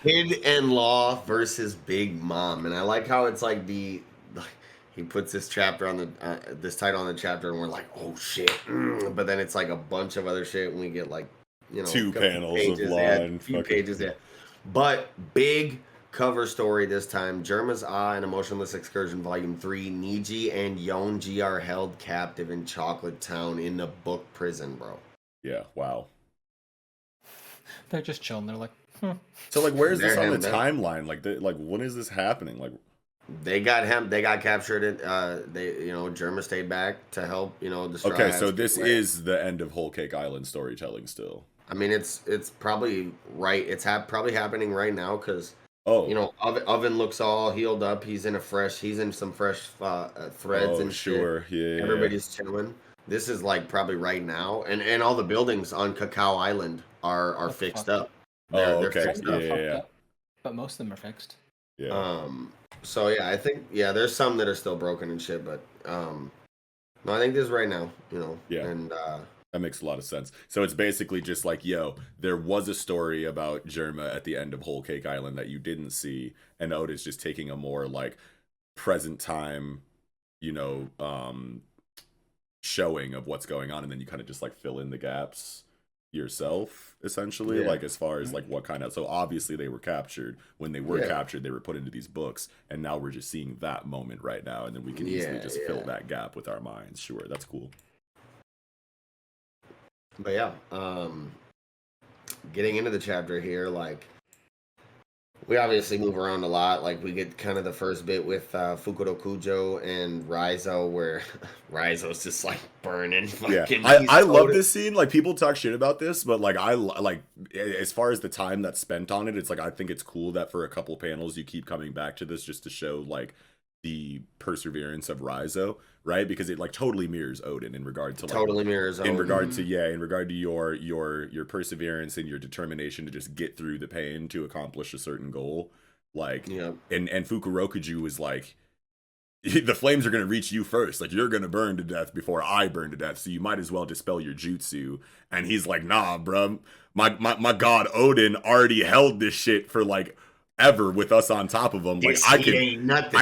Kid and Law versus Big Mom, and I like how it's like he puts this chapter on the this title on the chapter, and we're like, oh shit, but then it's like a bunch of other shit, and we get like, you know, 2 panels pages, of law and few pages, yeah. But big cover story this time. Germa's Ah and Emotionless Excursion Volume 3. Niji and Yonji are held captive in Chocolate Town in the book prison, bro. Yeah, wow. They're just chilling. They're like, So like, where's this on the They're timeline? Like when is this happening? Like, they got him. They got captured. Germa stayed back to help. Destroy. okay, so this is the end of Whole Cake Island storytelling still. I mean, it's probably right. It's probably happening right now because Oven looks all healed up. He's in some fresh threads and sure. shit. Yeah. Everybody's chilling. This is like probably right now, and all the buildings on Cacao Island are fixed up. They're okay. fixed up. Yeah. but most of them are fixed. Yeah. So yeah, I think there's some that are still broken and shit, but no, I think this is right now. Yeah. And that makes a lot of sense. So it's basically just like, there was a story about Germa at the end of Whole Cake Island that you didn't see, and Oda's just taking a more like present time, showing of what's going on, and then you kind of just like fill in the gaps yourself, essentially, like as far as like what kind of. So obviously they were captured. When they were captured, they were put into these books, and now we're just seeing that moment right now, and then we can easily just fill that gap with our minds. Sure, that's cool. But yeah, getting into the chapter here, like, we obviously move around a lot. Like, we get kind of the first bit with Fukuro Kujo and Raizo, where Raizo's just like burning. Fucking, I love this scene. Like, people talk shit about this, but like, I like, as far as the time that's spent on it, it's like, I think it's cool that for a couple panels you keep coming back to this just to show like the perseverance of Raizo, right? Because it like totally mirrors Odin in regard to like, in regard to your perseverance and your determination to just get through the pain to accomplish a certain goal. Like, and Fukurokuju was like, the flames are going to reach you first. Like, you're going to burn to death before I burn to death. So you might as well dispel your jutsu. And he's like, nah, bro, my god Odin already held this shit for like ever with us on top of him. Like, I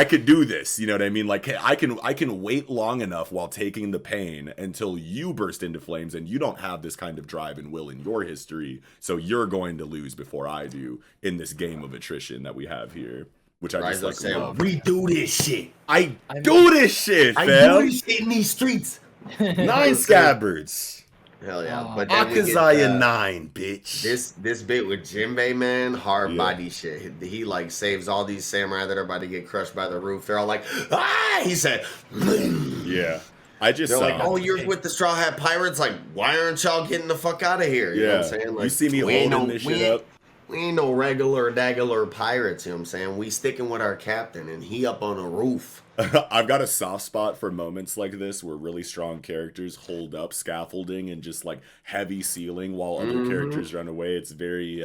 could do this. You know what I mean? Like, I can wait long enough while taking the pain until you burst into flames, and you don't have this kind of drive and will in your history. So you're going to lose before I do in this game of attrition that we have here. Which I just like love. We do this shit. I do this shit, fam. I do this shit in these streets. 9 scabbards. Hell yeah. Oh. But then Akazaya 9, bitch. This bit with Jinbei, man, hard body shit. He like saves all these samurai that are about to get crushed by the roof. They're all like, ah! He said, yeah. I just they're like, oh, you're with the Straw Hat Pirates? Like, why aren't y'all getting the fuck out of here? You know what I'm saying? Like, you see me holding this shit up. We ain't no regular pirates, you know what I'm saying? We sticking with our captain, and he up on a roof. I've got a soft spot for moments like this where really strong characters hold up scaffolding and just like heavy ceiling while other characters run away. It's very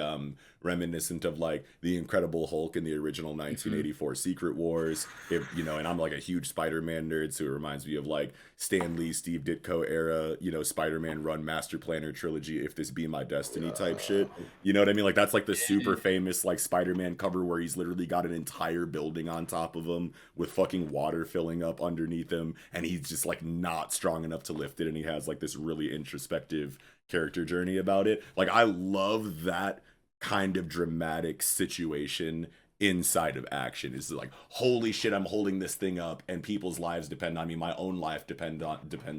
reminiscent of like the Incredible Hulk in the original 1984 Secret Wars. And I'm like a huge Spider-Man nerd, so it reminds me of like Stan Lee, Steve Ditko era, Spider-Man run Master Planner trilogy, If This Be My Destiny type shit. You know what I mean? Like, that's like the super famous like Spider-Man cover where he's literally got an entire building on top of him with fucking water filling up underneath him, and he's just like not strong enough to lift it, and he has like this really introspective character journey about it. Like, I love that kind of dramatic situation inside of action. Is like, holy shit, I'm holding this thing up and people's lives depend on me, my own life depends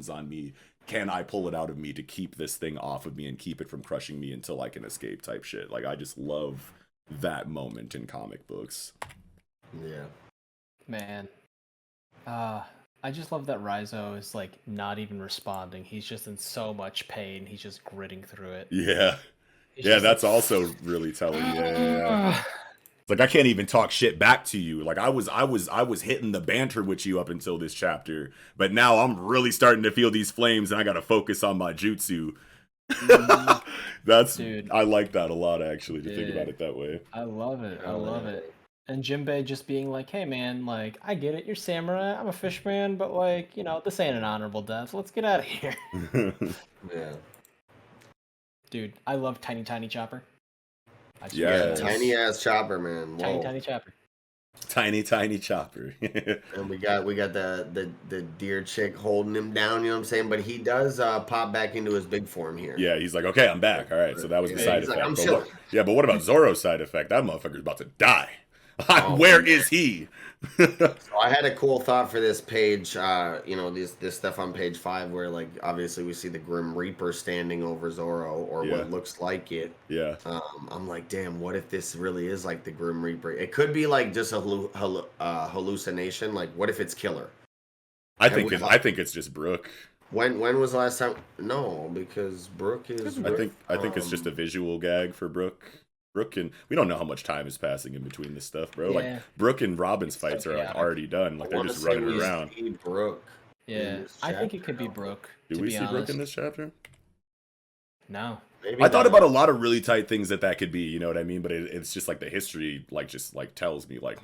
on me can I pull it out of me to keep this thing off of me and keep it from crushing me until I can escape type shit. Like, I just love that moment in comic books. Yeah. Man. I just love that Raizo is like not even responding. He's just in so much pain. He's just gritting through it. Yeah. Yeah, that's like, also really telling. Yeah. It's like I can't even talk shit back to you. Like I was hitting the banter with you up until this chapter, but now I'm really starting to feel these flames and I got to focus on my jutsu. Dude. I like that a lot actually to think about it that way. I love it. I love it. And Jinbei just being like, hey man, like, I get it, you're samurai, I'm a fishman, but like, you know, this ain't an honorable death, let's get out of here. Yeah. Dude, I love Tiny Chopper. Yeah, tiny ass chopper, man. Whoa. Tiny Chopper. Tiny Chopper. And we got the deer chick holding him down, you know what I'm saying? But he does pop back into his big form here. Yeah, he's like, okay, I'm back. All right, so that was the side effect. Like, but what about Zoro's side effect? That motherfucker's about to die. Where is he? So I had a cool thought for this page, you know, this stuff on page 5 where, like, obviously we see the Grim Reaper standing over Zoro, or what looks like it. Yeah. I'm like, damn, what if this really is like the Grim Reaper? It could be like just a hallucination. Like, what if it's Killer? I think it's just Brook. When was the last time? No, because Brook is. I think it's just a visual gag for Brook. Brook and we don't know how much time is passing in between this stuff, bro. Yeah. Like Brook and Robin's fights are like already done. Like they're just running around. Brook. Yeah, I think it could be Brook. Do we see Brook in this chapter? No. Maybe I thought about a lot of really tight things that could be, you know what I mean? But it's just like the history, like just like tells me, like,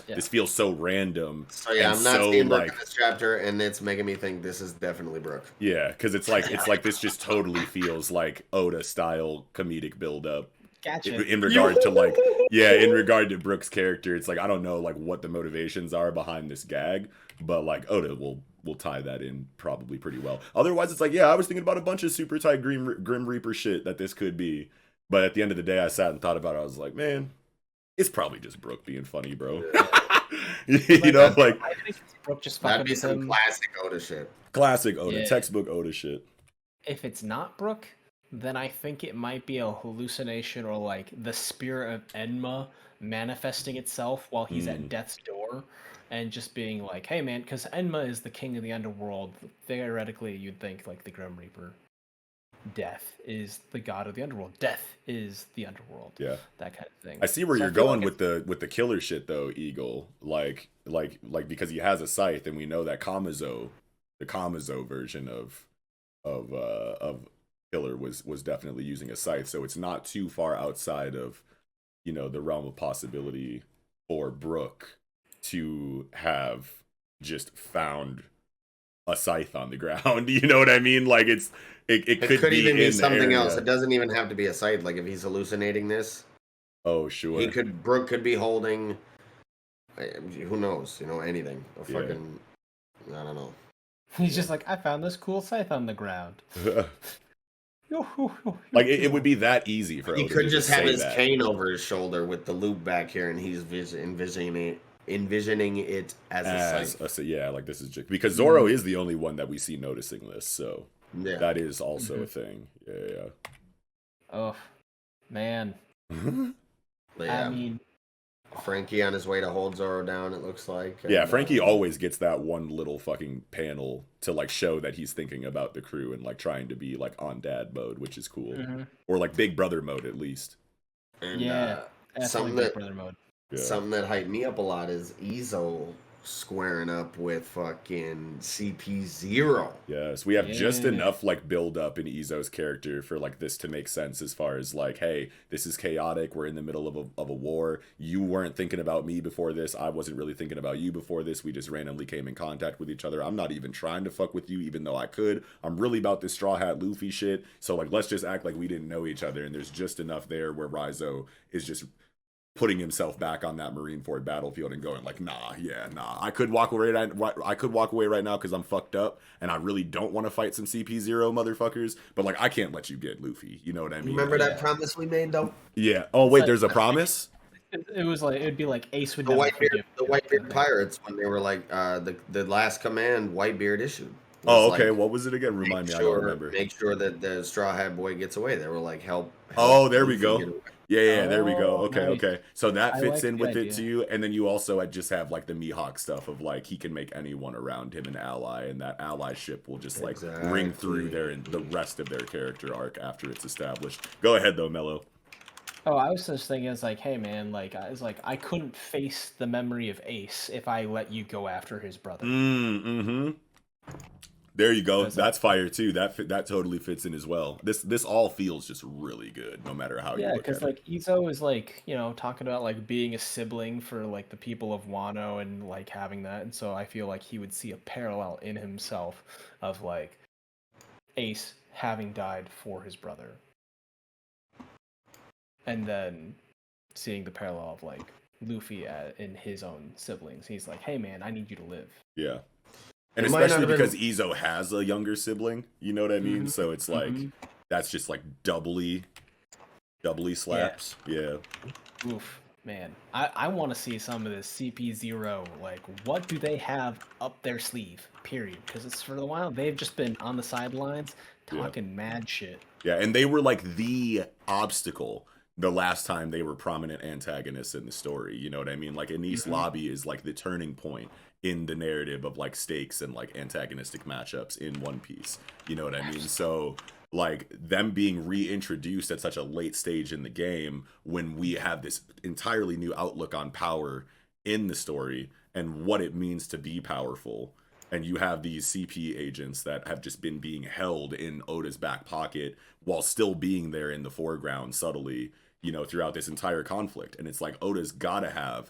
this feels so random. So yeah, I'm not seeing Brook in this chapter, and it's making me think this is definitely Brook. Yeah, because it's like this just totally feels like Oda style comedic buildup. Gotcha. In regard to like, in regard to Brook's character, it's like I don't know like what the motivations are behind this gag, but like Oda will tie that in probably pretty well. Otherwise, it's like I was thinking about a bunch of super tight Grim Reaper shit that this could be, but at the end of the day, I sat and thought about it. I was like, man, it's probably just Brook being funny, bro. You know, like I think Brook just that'd be some classic Oda shit. Classic Oda, textbook Oda shit. If it's not Brook, then I think it might be a hallucination or like the spirit of Enma manifesting itself while he's at death's door and just being like, hey man, because Enma is the king of the underworld. Theoretically, you'd think like the Grim Reaper. Death is the god of the underworld. Death is the underworld. Yeah. That kind of thing. I see where you're going with the killer shit though, Eagle. Like because he has a scythe and we know that the Kamazo version of Killer was definitely using a scythe, so it's not too far outside of, you know, the realm of possibility for Brook to have just found a scythe on the ground. You know what I mean? Like it could even be something else. It doesn't even have to be a scythe. Like if he's hallucinating this. Oh sure. Brook could be holding. Who knows? You know, anything. I don't know. He's just like, I found this cool scythe on the ground. Like it would be that easy for he could just have his cane over his shoulder with the loop back here, and he's envisioning it as a scythe. Like this is just because Zoro is the only one that we see noticing this, so that is also a thing. Yeah. Oh man. I mean, Frankie on his way to hold Zoro down, it looks like. Yeah, Frankie always gets that one little fucking panel to like show that he's thinking about the crew and like trying to be like on dad mode, which is cool. Or like big brother mode at least. And something that hyped me up a lot is Izo squaring up with fucking CP0. Yes, we have just enough like build up in Izo's character for like this to make sense as far as like, hey, this is chaotic, we're in the middle of a war, you weren't thinking about me before this, I wasn't really thinking about you before this, we just randomly came in contact with each other, I'm not even trying to fuck with you even though I could, I'm really about this Straw Hat Luffy shit, so like let's just act like we didn't know each other. And there's just enough there where Raizo is just putting himself back on that Marineford battlefield and going like, nah, I could walk away right now because I'm fucked up and I really don't want to fight some CP0 motherfuckers, but like I can't let you get Luffy, you know what I mean? Remember that promise we made though? Yeah. Oh wait, there's a promise? It was like, it'd be like Ace would the Whitebeard pirates when they were like the last command Whitebeard issued. Was Oh, okay. like, What was it again? Remind me. I don't remember. make sure that the Straw Hat Boy gets away. They were like, help Oh, there we Luffy go. get away. Yeah, there we go. Oh, Okay, nice. okay. So that I fits like in the with it idea. too. And then you also just have like the Mihawk stuff of like he can make anyone around him an ally, and that allyship will just like ring through Exactly. the rest of their character arc after it's established. Go ahead though, Mello. Oh, I was just thinking, it's like, hey man, like I was like, I couldn't face the memory of Ace if I let you go after his brother. Mm-hmm. There you go. Because That's fire too. That totally fits in as well. This all feels just really good, no matter how you yeah, look because at it. like Izo is like, talking about like being a sibling for like the people of Wano and like having that, and so I feel like he would see a parallel in himself of like Ace having died for his brother, and then seeing the parallel of like Luffy in his own siblings. He's like, hey man, I need you to live. Yeah. And It might not especially have been- because Izo has a younger sibling, you know what I mean? Mhm, So it's like mhm. that's just like doubly slaps. Yeah. Oof, man. I want to see some of this CP0. Like, what do they have up their sleeve? Period. Because it's for a while they've just been on the sidelines talking mad shit. Yeah, and they were like the obstacle the last time they were prominent antagonists in the story. You know what I mean? Like Enies Lobby is like the turning point in the narrative of like stakes and like antagonistic matchups in One Piece. You know what I mean? So like them being reintroduced at such a late stage in the game when we have this entirely new outlook on power in the story and what it means to be powerful. And you have these CP agents that have just been being held in Oda's back pocket while still being there in the foreground subtly, throughout this entire conflict. And it's like Oda's gotta have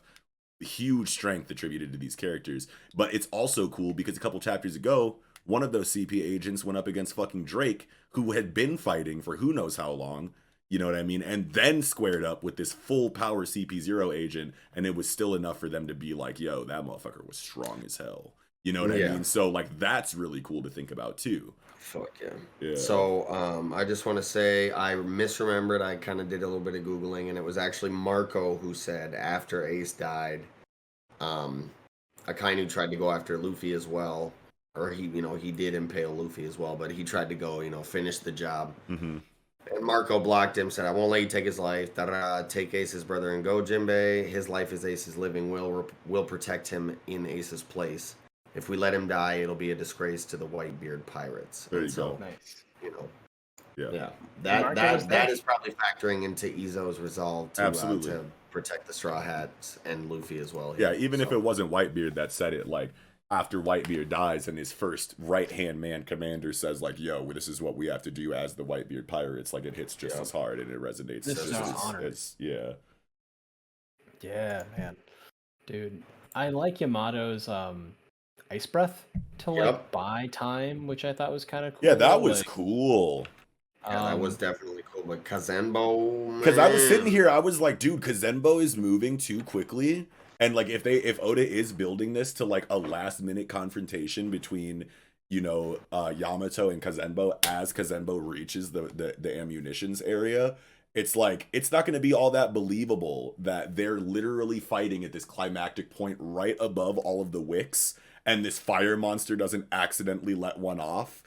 huge strength attributed to these characters. But it's also cool because a couple chapters ago, one of those CP agents went up against fucking Drake, who had been fighting for who knows how long, you know what I mean? And then squared up with this full power CP0 agent, and it was still enough for them to be like, yo, that motherfucker was strong as hell. You know what I mean? So like that's really cool to think about too. Fuck yeah. Yeah. So I just want to say I misremembered. I kind of did a little bit of Googling, and it was actually Marco who said after Ace died, Akainu tried to go after Luffy as well. Or he did impale Luffy as well, but he tried to go, finish the job. Mm-hmm. And Marco blocked him, said, I won't let you take his life. Take Ace's brother and go, Jinbei. His life is Ace's living. We'll protect him in Ace's place. If we let him die, it'll be a disgrace to the Whitebeard pirates. There you go. Nice. Yeah. Marco That is probably factoring into Izo's resolve Absolutely. to protect the Straw Hats and Luffy as well. Yeah, even if it wasn't Whitebeard that said it, like after Whitebeard dies and his first right-hand man commander says like, yo, this is what we have to do as the Whitebeard pirates, like it hits just as hard and it resonates This just is as an honor. yeah. Yeah, man. Dude, I like Yamato's ice breath to like buy time, which I thought was kind of cool. Yeah, that was cool. Yeah, that was definitely cool. But Kazenbo, because I was sitting here, I was like, dude, Kazenbo is moving too quickly. And like if Oda is building this to like a last minute confrontation between Yamato and Kazenbo as Kazenbo reaches the ammunitions area, it's like it's not going to be all that believable that they're literally fighting at this climactic point right above all of the wicks and this fire monster doesn't accidentally let one off.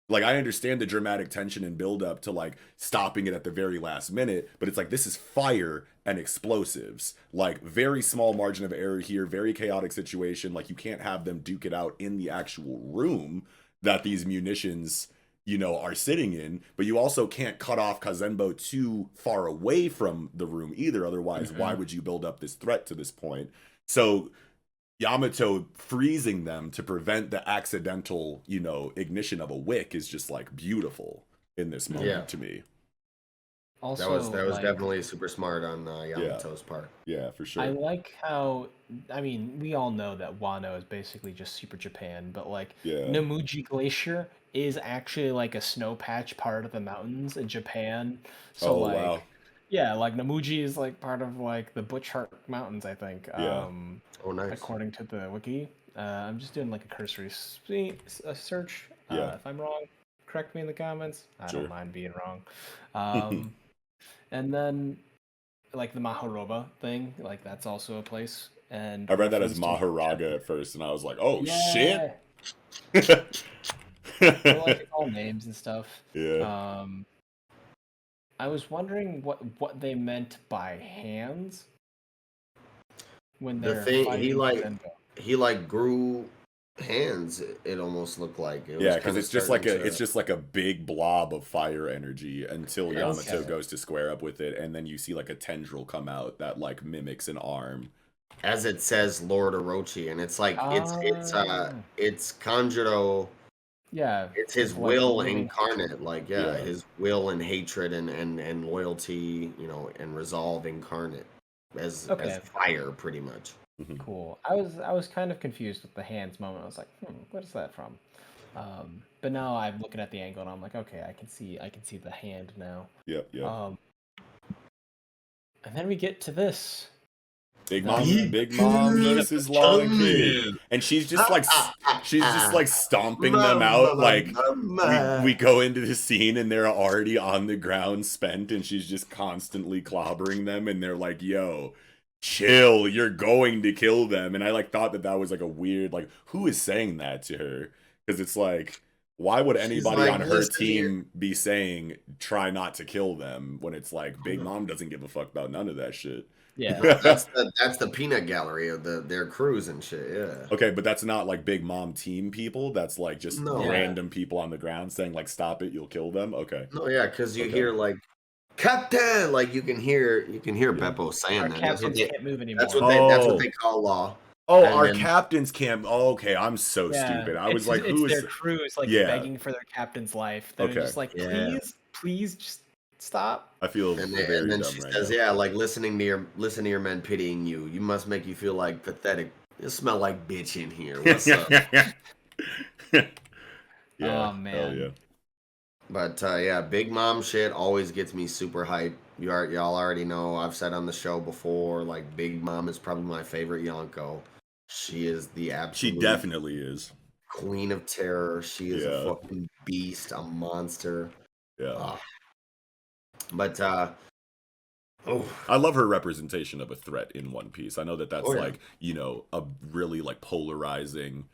Like, I understand the dramatic tension and build up to like stopping it at the very last minute, but it's like this is fire and explosives. Like, very small margin of error here, very chaotic situation. Like, you can't have them duke it out in the actual room that these munitions, are sitting in, but you also can't cut off Kazenbo too far away from the room either. Otherwise, why would you build up this threat to this point? So Yamato freezing them to prevent the accidental, ignition of a wick is just like beautiful in this moment to me. Also, that was definitely super smart on Yamato's part. Yeah, for sure. I like how, we all know that Wano is basically just Super Japan, but like Namuji Glacier is actually like a snow patch part of the mountains in Japan. So wow. Yeah, like Namuji is like part of like the Butch Heart Mountains, I think. Yeah. Nice. According to the wiki. I'm just doing like a cursory search. If I'm wrong, correct me in the comments. I don't mind being wrong. And then like the Mahoroba thing, like that's also a place. And I read that as Maharaga at first, and I was like, oh shit. They like to call names and stuff. Yeah. I was wondering what they meant by hands when The they're thing fighting Zenbo. he like grew hands. It almost looked like it Yeah, was because kind of it's just like starting it's just like a big blob of fire energy until Yamato Okay. goes to square up with it, and then you see like a tendril come out that like mimics an arm. as it says Lord Orochi, and it's like Ah. it's Kanjuro. Yeah, It's his of like will living incarnate, like Yeah. his will and hatred and loyalty, and resolve incarnate as Okay. fire, pretty much. Cool. I was kind of confused with the hands moment. I was like, what is that from? But now I'm looking at the angle and I'm like, okay, I can see the hand now. Yep. And then we get to this. Big Mom versus Law and Kid, and she's just like stomping them out. Like we go into the scene and they're already on the ground, spent, and she's just constantly clobbering them, and they're like, "Yo, chill, you're going to kill them." And I like thought that was like a weird, like, who is saying that to her? Because it's like, why would anybody like, on her "Listen team be saying try not to kill them when it's like Big Mom doesn't give a fuck about none of that shit? Yeah. That's the peanut gallery of their crews and shit. Yeah. Okay, but that's not like Big Mom team people. That's like just No. random people on the ground saying like, "Stop it, you'll kill them." Okay. No, yeah, because you Okay. hear like Captain, like you can hear Beppo saying Our that. captains can't move anymore. That's what they call Law. Oh, And our then- captains can't. Oh, okay, I'm so stupid. I was like, who it's is their crews like Yeah. begging for their captain's life. They're Okay. just like, Yeah. please just stop. I feel And very then dumb she right says, now. "Yeah, like listen to your men pitying you. You must make you feel like pathetic. You smell like bitch in here. What's up?" Yeah. Oh, man. Hell yeah. But yeah, Big Mom shit always gets me super hyped. Y'all already know. I've said on the show before, like Big Mom is probably my favorite Yonko. She is the She absolute definitely is. queen of terror. She is a Yeah. fucking beast, a monster. Yeah. But I love her representation of a threat in One Piece. I know that that's Oh, yeah. like, a really like polarizing,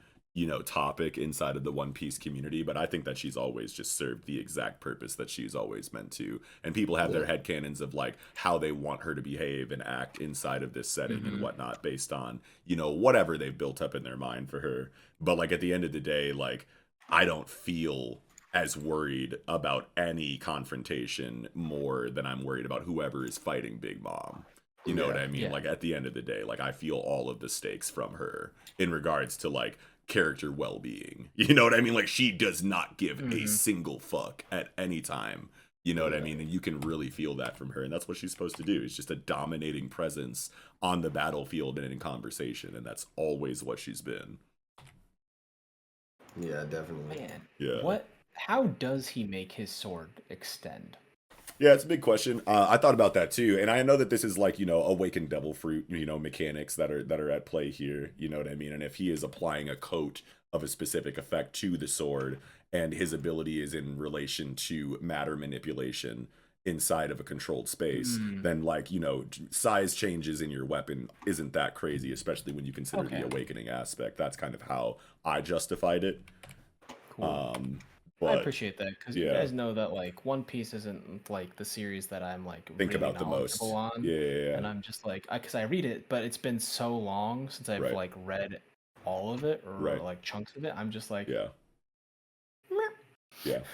topic inside of the One Piece community, but I think that she's always just served the exact purpose that she's always meant to. And people have their headcanons of like how they want her to behave and act inside of this setting and whatnot based on, whatever they've built up in their mind for her. But like at the end of the day, like I don't feel as worried about any confrontation more than I'm worried about whoever is fighting Big Mom. You know what I mean? Yeah. Like at the end of the day, like I feel all of the stakes from her in regards to like character well-being. You know what I mean? Like she does not give a single fuck at any time. You know what I mean? And you can really feel that from her. And that's what she's supposed to do. It's just a dominating presence on the battlefield and in conversation. And that's always what she's been. yeah, definitely. Man. Yeah. How does he make his sword extend? Yeah, it's a big question. I thought about that too, and I know that this is like awakened devil fruit, mechanics that are at play here. You know what I mean? And if he is applying a coat of a specific effect to the sword, and his ability is in relation to matter manipulation inside of a controlled space, then like size changes in your weapon isn't that crazy, especially when you consider the awakening aspect. That's kind of how I justified it. Cool. But, I appreciate that because you guys know that like One Piece isn't like the series that I'm like think really about the most. knowledgeable on. Yeah. And I'm just like, because I read it, but it's been so long since I've like read all of it or like chunks of it. I'm just like, yeah.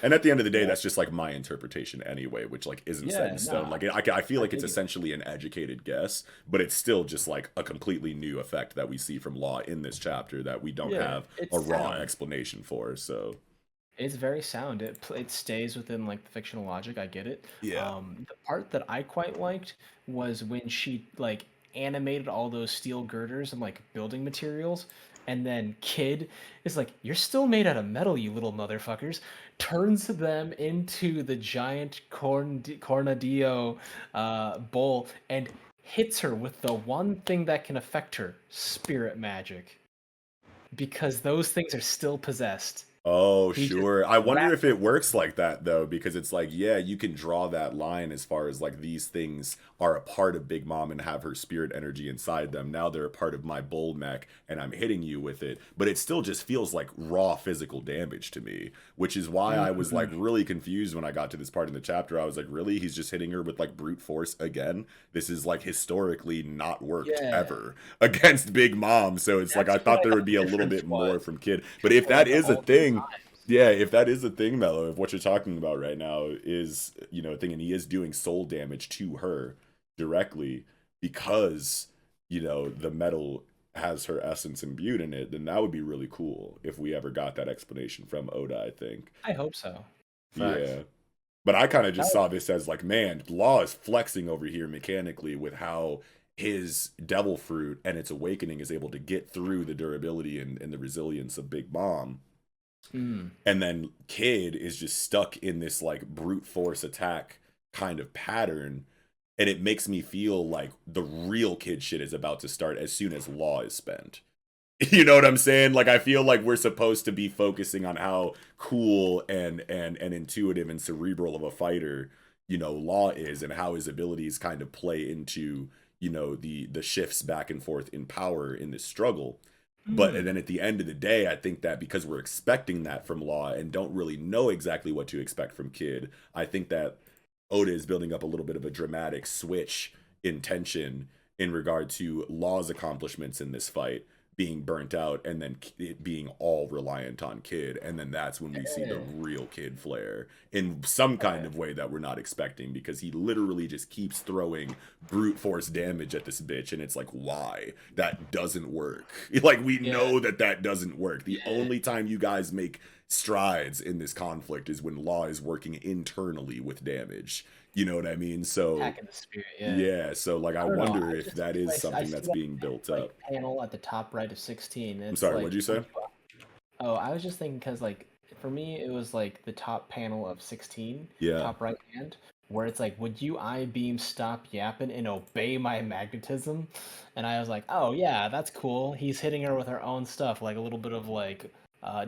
And at the end of the day, that's just like my interpretation anyway, which like isn't set in stone. Like I feel like it's essentially an educated guess, but it's still just like a completely new effect that we see from Law in this chapter that we don't have a raw explanation for. So. It's very sound. It stays within like the fictional logic. I get it. Yeah. The part that I quite liked was when she like animated all those steel girders and like building materials, and then Kid is like, "You're still made out of metal, you little motherfuckers." Turns them into the giant Cornadillo bowl and hits her with the one thing that can affect her: spirit magic, because those things are still possessed. Oh, He just sure. I wonder wrapped if it works like that though, because it's like, yeah, you can draw that line as far as like these things are a part of Big Mom and have her spirit energy inside them. Now they're a part of my bull mech and I'm hitting you with it, but it still just feels like raw physical damage to me, which is why I was like really confused when I got to this part in the chapter. I was like, really? He's just hitting her with like brute force again? This is like historically not worked Yeah, ever against Big Mom. So it's like I that's what thought I there would thought be the a little difference bit more was from Kid. But if for like that the is a olden thing, times. yeah, if that is a thing, Mello, if what you're talking about right now is, a thing, and he is doing soul damage to her directly because, the metal has her essence imbued in it, then that would be really cool if we ever got that explanation from Oda, I think. I hope so. Facts. Yeah. But I kind of That just would saw this as like, man, Law is flexing over here mechanically with how his devil fruit and its awakening is able to get through the durability and the resilience of Big Mom. And then Kid is just stuck in this like brute force attack kind of pattern. And it makes me feel like the real Kid shit is about to start as soon as Law is spent. You know what I'm saying? Like, I feel like we're supposed to be focusing on how cool and intuitive and cerebral of a fighter, Law is, and how his abilities kind of play into, the shifts back and forth in power in this struggle. But and then at the end of the day, I think that because we're expecting that from Law and don't really know exactly what to expect from Kid, I think that Oda is building up a little bit of a dramatic switch in tension in regard to Law's accomplishments in this fight being burnt out and then it being all reliant on Kid. And then that's when we see the real Kid flare in some kind of way that we're not expecting, because he literally just keeps throwing brute force damage at this bitch. And it's like, why? That doesn't work. Like, we know that doesn't work. The only time you guys make strides in this conflict is when Law is working internally with damage. You know what I mean? So Attacking the spirit, yeah, so like I wonder if just that is like I something see that's that being built like up. panel at the top right of 16. I'm It's sorry, like, what'd you say? oh, I was just thinking because like for me it was like the top panel of 16, Yeah. top right hand, where it's like, would you I-beam stop yapping and obey my magnetism? And I was like, oh yeah, that's cool. He's hitting her with her own stuff, like a little bit of like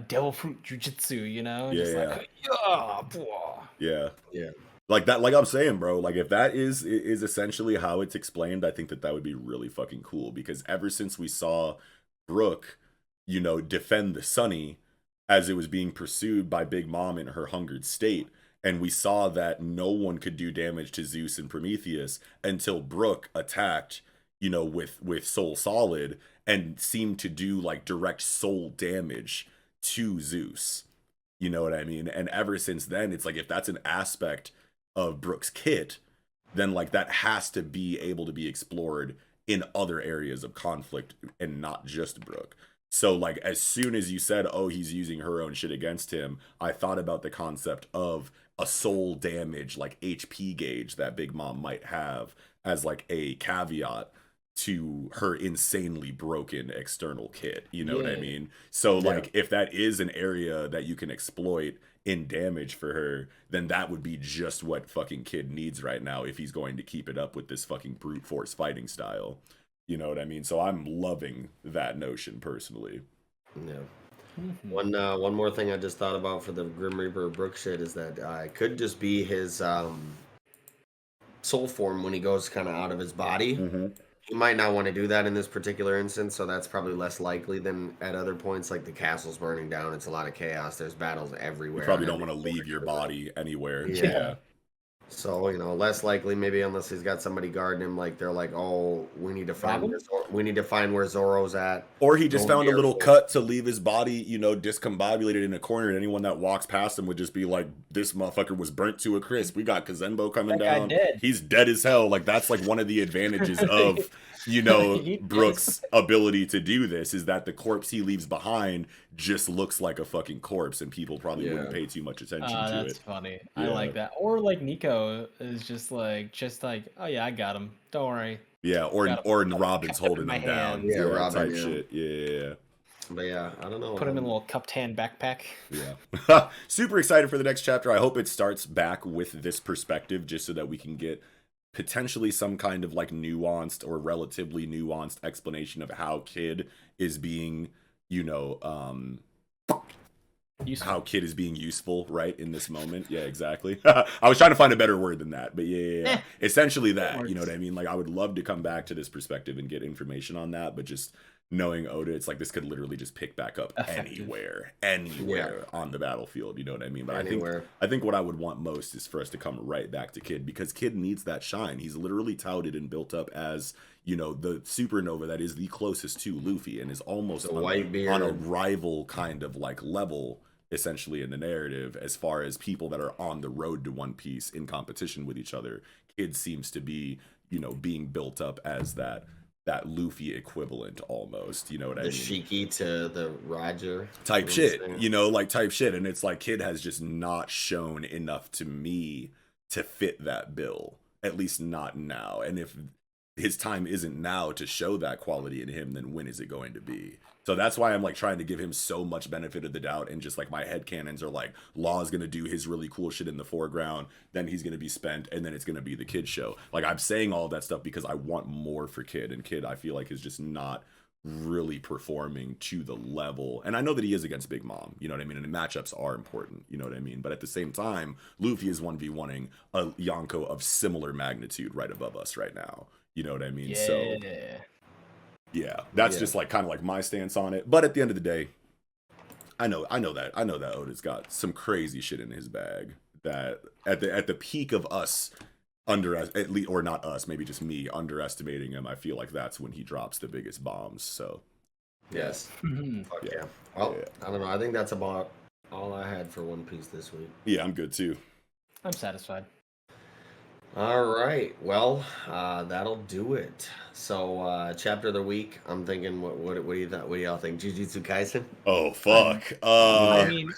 devil fruit jujutsu, you know? Yeah, Just yeah. like, yeah, blah. Yeah. Yeah. Like that, like I'm saying, bro, like if that is essentially how it's explained, I think that would be really fucking cool, because ever since we saw Brooke, defend the Sunny as it was being pursued by Big Mom in her hungered state, and we saw that no one could do damage to Zeus and Prometheus until Brooke attacked, with Soul Solid and seemed to do like direct soul damage to Zeus. You know what I mean? And ever since then, it's like, if that's an aspect of Brooke's kit, then like that has to be able to be explored in other areas of conflict and not just Brooke. So like as soon as you said, oh, he's using her own shit against him, I thought about the concept of a soul damage like HP gauge that Big Mom might have as like a caveat to her insanely broken external kit. You know what I mean? So like if that is an area that you can exploit in damage for her, then that would be just what fucking Kid needs right now if he's going to keep it up with this fucking brute force fighting style. You know what I mean? So I'm loving that notion personally. Yeah. One more thing I just thought about for the Grim Reaper Brook shit is that it could just be his soul form when he goes kind of out of his body. He might not want to do that in this particular instance, so that's probably less likely than at other points. Like the castle's burning down, it's a lot of chaos. There's battles everywhere. You probably don't want to leave your body anywhere. Yeah. So, less likely maybe, unless he's got somebody guarding him. Like they're like, oh, we need to find where Zoro's at. Or he just found a little cut to leave his body, discombobulated in a corner, and anyone that walks past him would just be like, this motherfucker was burnt to a crisp. We got Kazenbo coming down. He's dead as hell. Like that's like one of the advantages of Brooke's ability to do this, is that the corpse he leaves behind just looks like a fucking corpse, and people probably wouldn't pay too much attention to it. That's funny. I like that. Or like Nico is just like, oh yeah, I got him. Don't worry. Yeah, or Robin's holding him down. Yeah, Robin. Shit. Yeah. But yeah, I don't know. Put him in a little cupped hand backpack. Yeah. Super excited for the next chapter. I hope it starts back with this perspective, just so that we can get potentially some kind of like nuanced or relatively nuanced explanation of how Kid is being, how Kid is being useful, right, in this moment. Yeah, exactly. I was trying to find a better word than that, but yeah. Essentially that, you know what I mean? Like, I would love to come back to this perspective and get information on that, but just knowing Oda, it's like this could literally just pick back up anywhere on the battlefield, you know what I mean? But I think what I would want most is for us to come right back to Kid, because Kid needs that shine. He's literally touted and built up as, you know, the supernova that is the closest to Luffy and is almost on a rival kind of like level, essentially, in the narrative, as far as people that are on the road to One Piece in competition with each other. Kid seems to be, you know, being built up as that Luffy equivalent almost, you know what I mean? The Shiki to the Roger type shit, you know, like type shit. And it's like Kid has just not shown enough to me to fit that bill, at least not now. And if his time isn't now to show that quality in him, then when is it going to be? So that's why I'm like trying to give him so much benefit of the doubt, and just like my headcanons are like, Law's gonna do his really cool shit in the foreground, then he's gonna be spent, and then it's gonna be the Kid show. Like, I'm saying all that stuff because I want more for Kid, and Kid I feel like is just not really performing to the level. And I know that he is against Big Mom, you know what I mean, and the matchups are important, you know what I mean, but at the same time, Luffy is 1v1ing a Yonko of similar magnitude right above us right now, you know what I mean? So yeah, that's just like kind of like my stance on it. But at the end of the day, I know that Oda's got some crazy shit in his bag that at the peak of us at least, or not us, maybe just me underestimating him, I feel like that's when he drops the biggest bombs. So yes. Fuck yeah. Well, I don't know. I think that's about all I had for One Piece this week. Yeah, I'm good too. I'm satisfied. All right, well, that'll do it. So, chapter of the week. I'm thinking, what do y'all think? Jujutsu Kaisen? Oh fuck! I mean,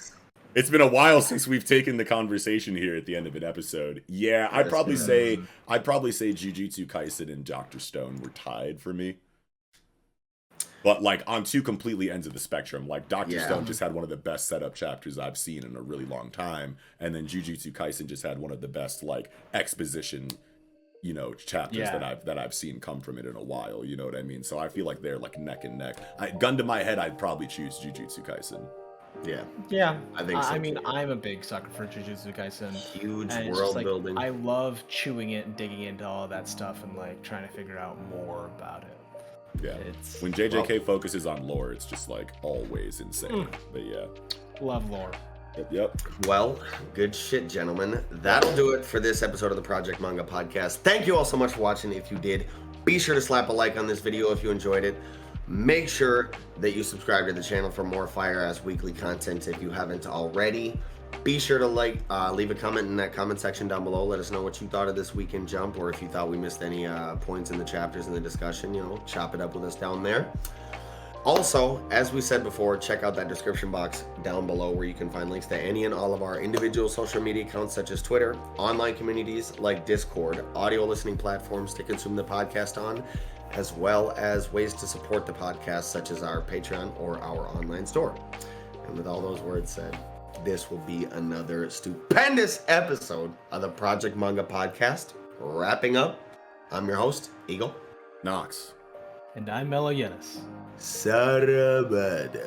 it's been a while since we've taken the conversation here at the end of an episode. Yeah, I'd probably say Jujutsu Kaisen and Dr. Stone were tied for me. But like on two completely ends of the spectrum. Like Dr. Stone just had one of the best setup chapters I've seen in a really long time, and then Jujutsu Kaisen just had one of the best like exposition, you know, chapters that I've seen come from it in a while. You know what I mean? So I feel like they're like neck and neck. Gun to my head, I'd probably choose Jujutsu Kaisen. Yeah, I think so. I mean, I'm a big sucker for Jujutsu Kaisen. Huge and world like, building. I love chewing it and digging into all that stuff and like trying to figure out more about it. Yeah, when JJK focuses on lore, it's just like always insane. But yeah, love lore. Yep. Well, good shit, gentlemen. That'll do it for this episode of the Project Manga Podcast. Thank you all so much for watching. If you did, be sure to slap a like on this video if you enjoyed it. Make sure that you subscribe to the channel for more fire-ass weekly content if you haven't already. Be sure to leave a comment in that comment section down below. Let us know what you thought of this weekend jump, or if you thought we missed any points in the chapters in the discussion. You know, chop it up with us down there. Also, as we said before, check out that description box down below where you can find links to any and all of our individual social media accounts such as Twitter, online communities like Discord, audio listening platforms to consume the podcast on, as well as ways to support the podcast such as our Patreon or our online store. And with all those words said, this will be another stupendous episode of the Project Manga Podcast. Wrapping up, I'm your host, Eagle. Nox. And I'm Mellow Yenis. Sarabada.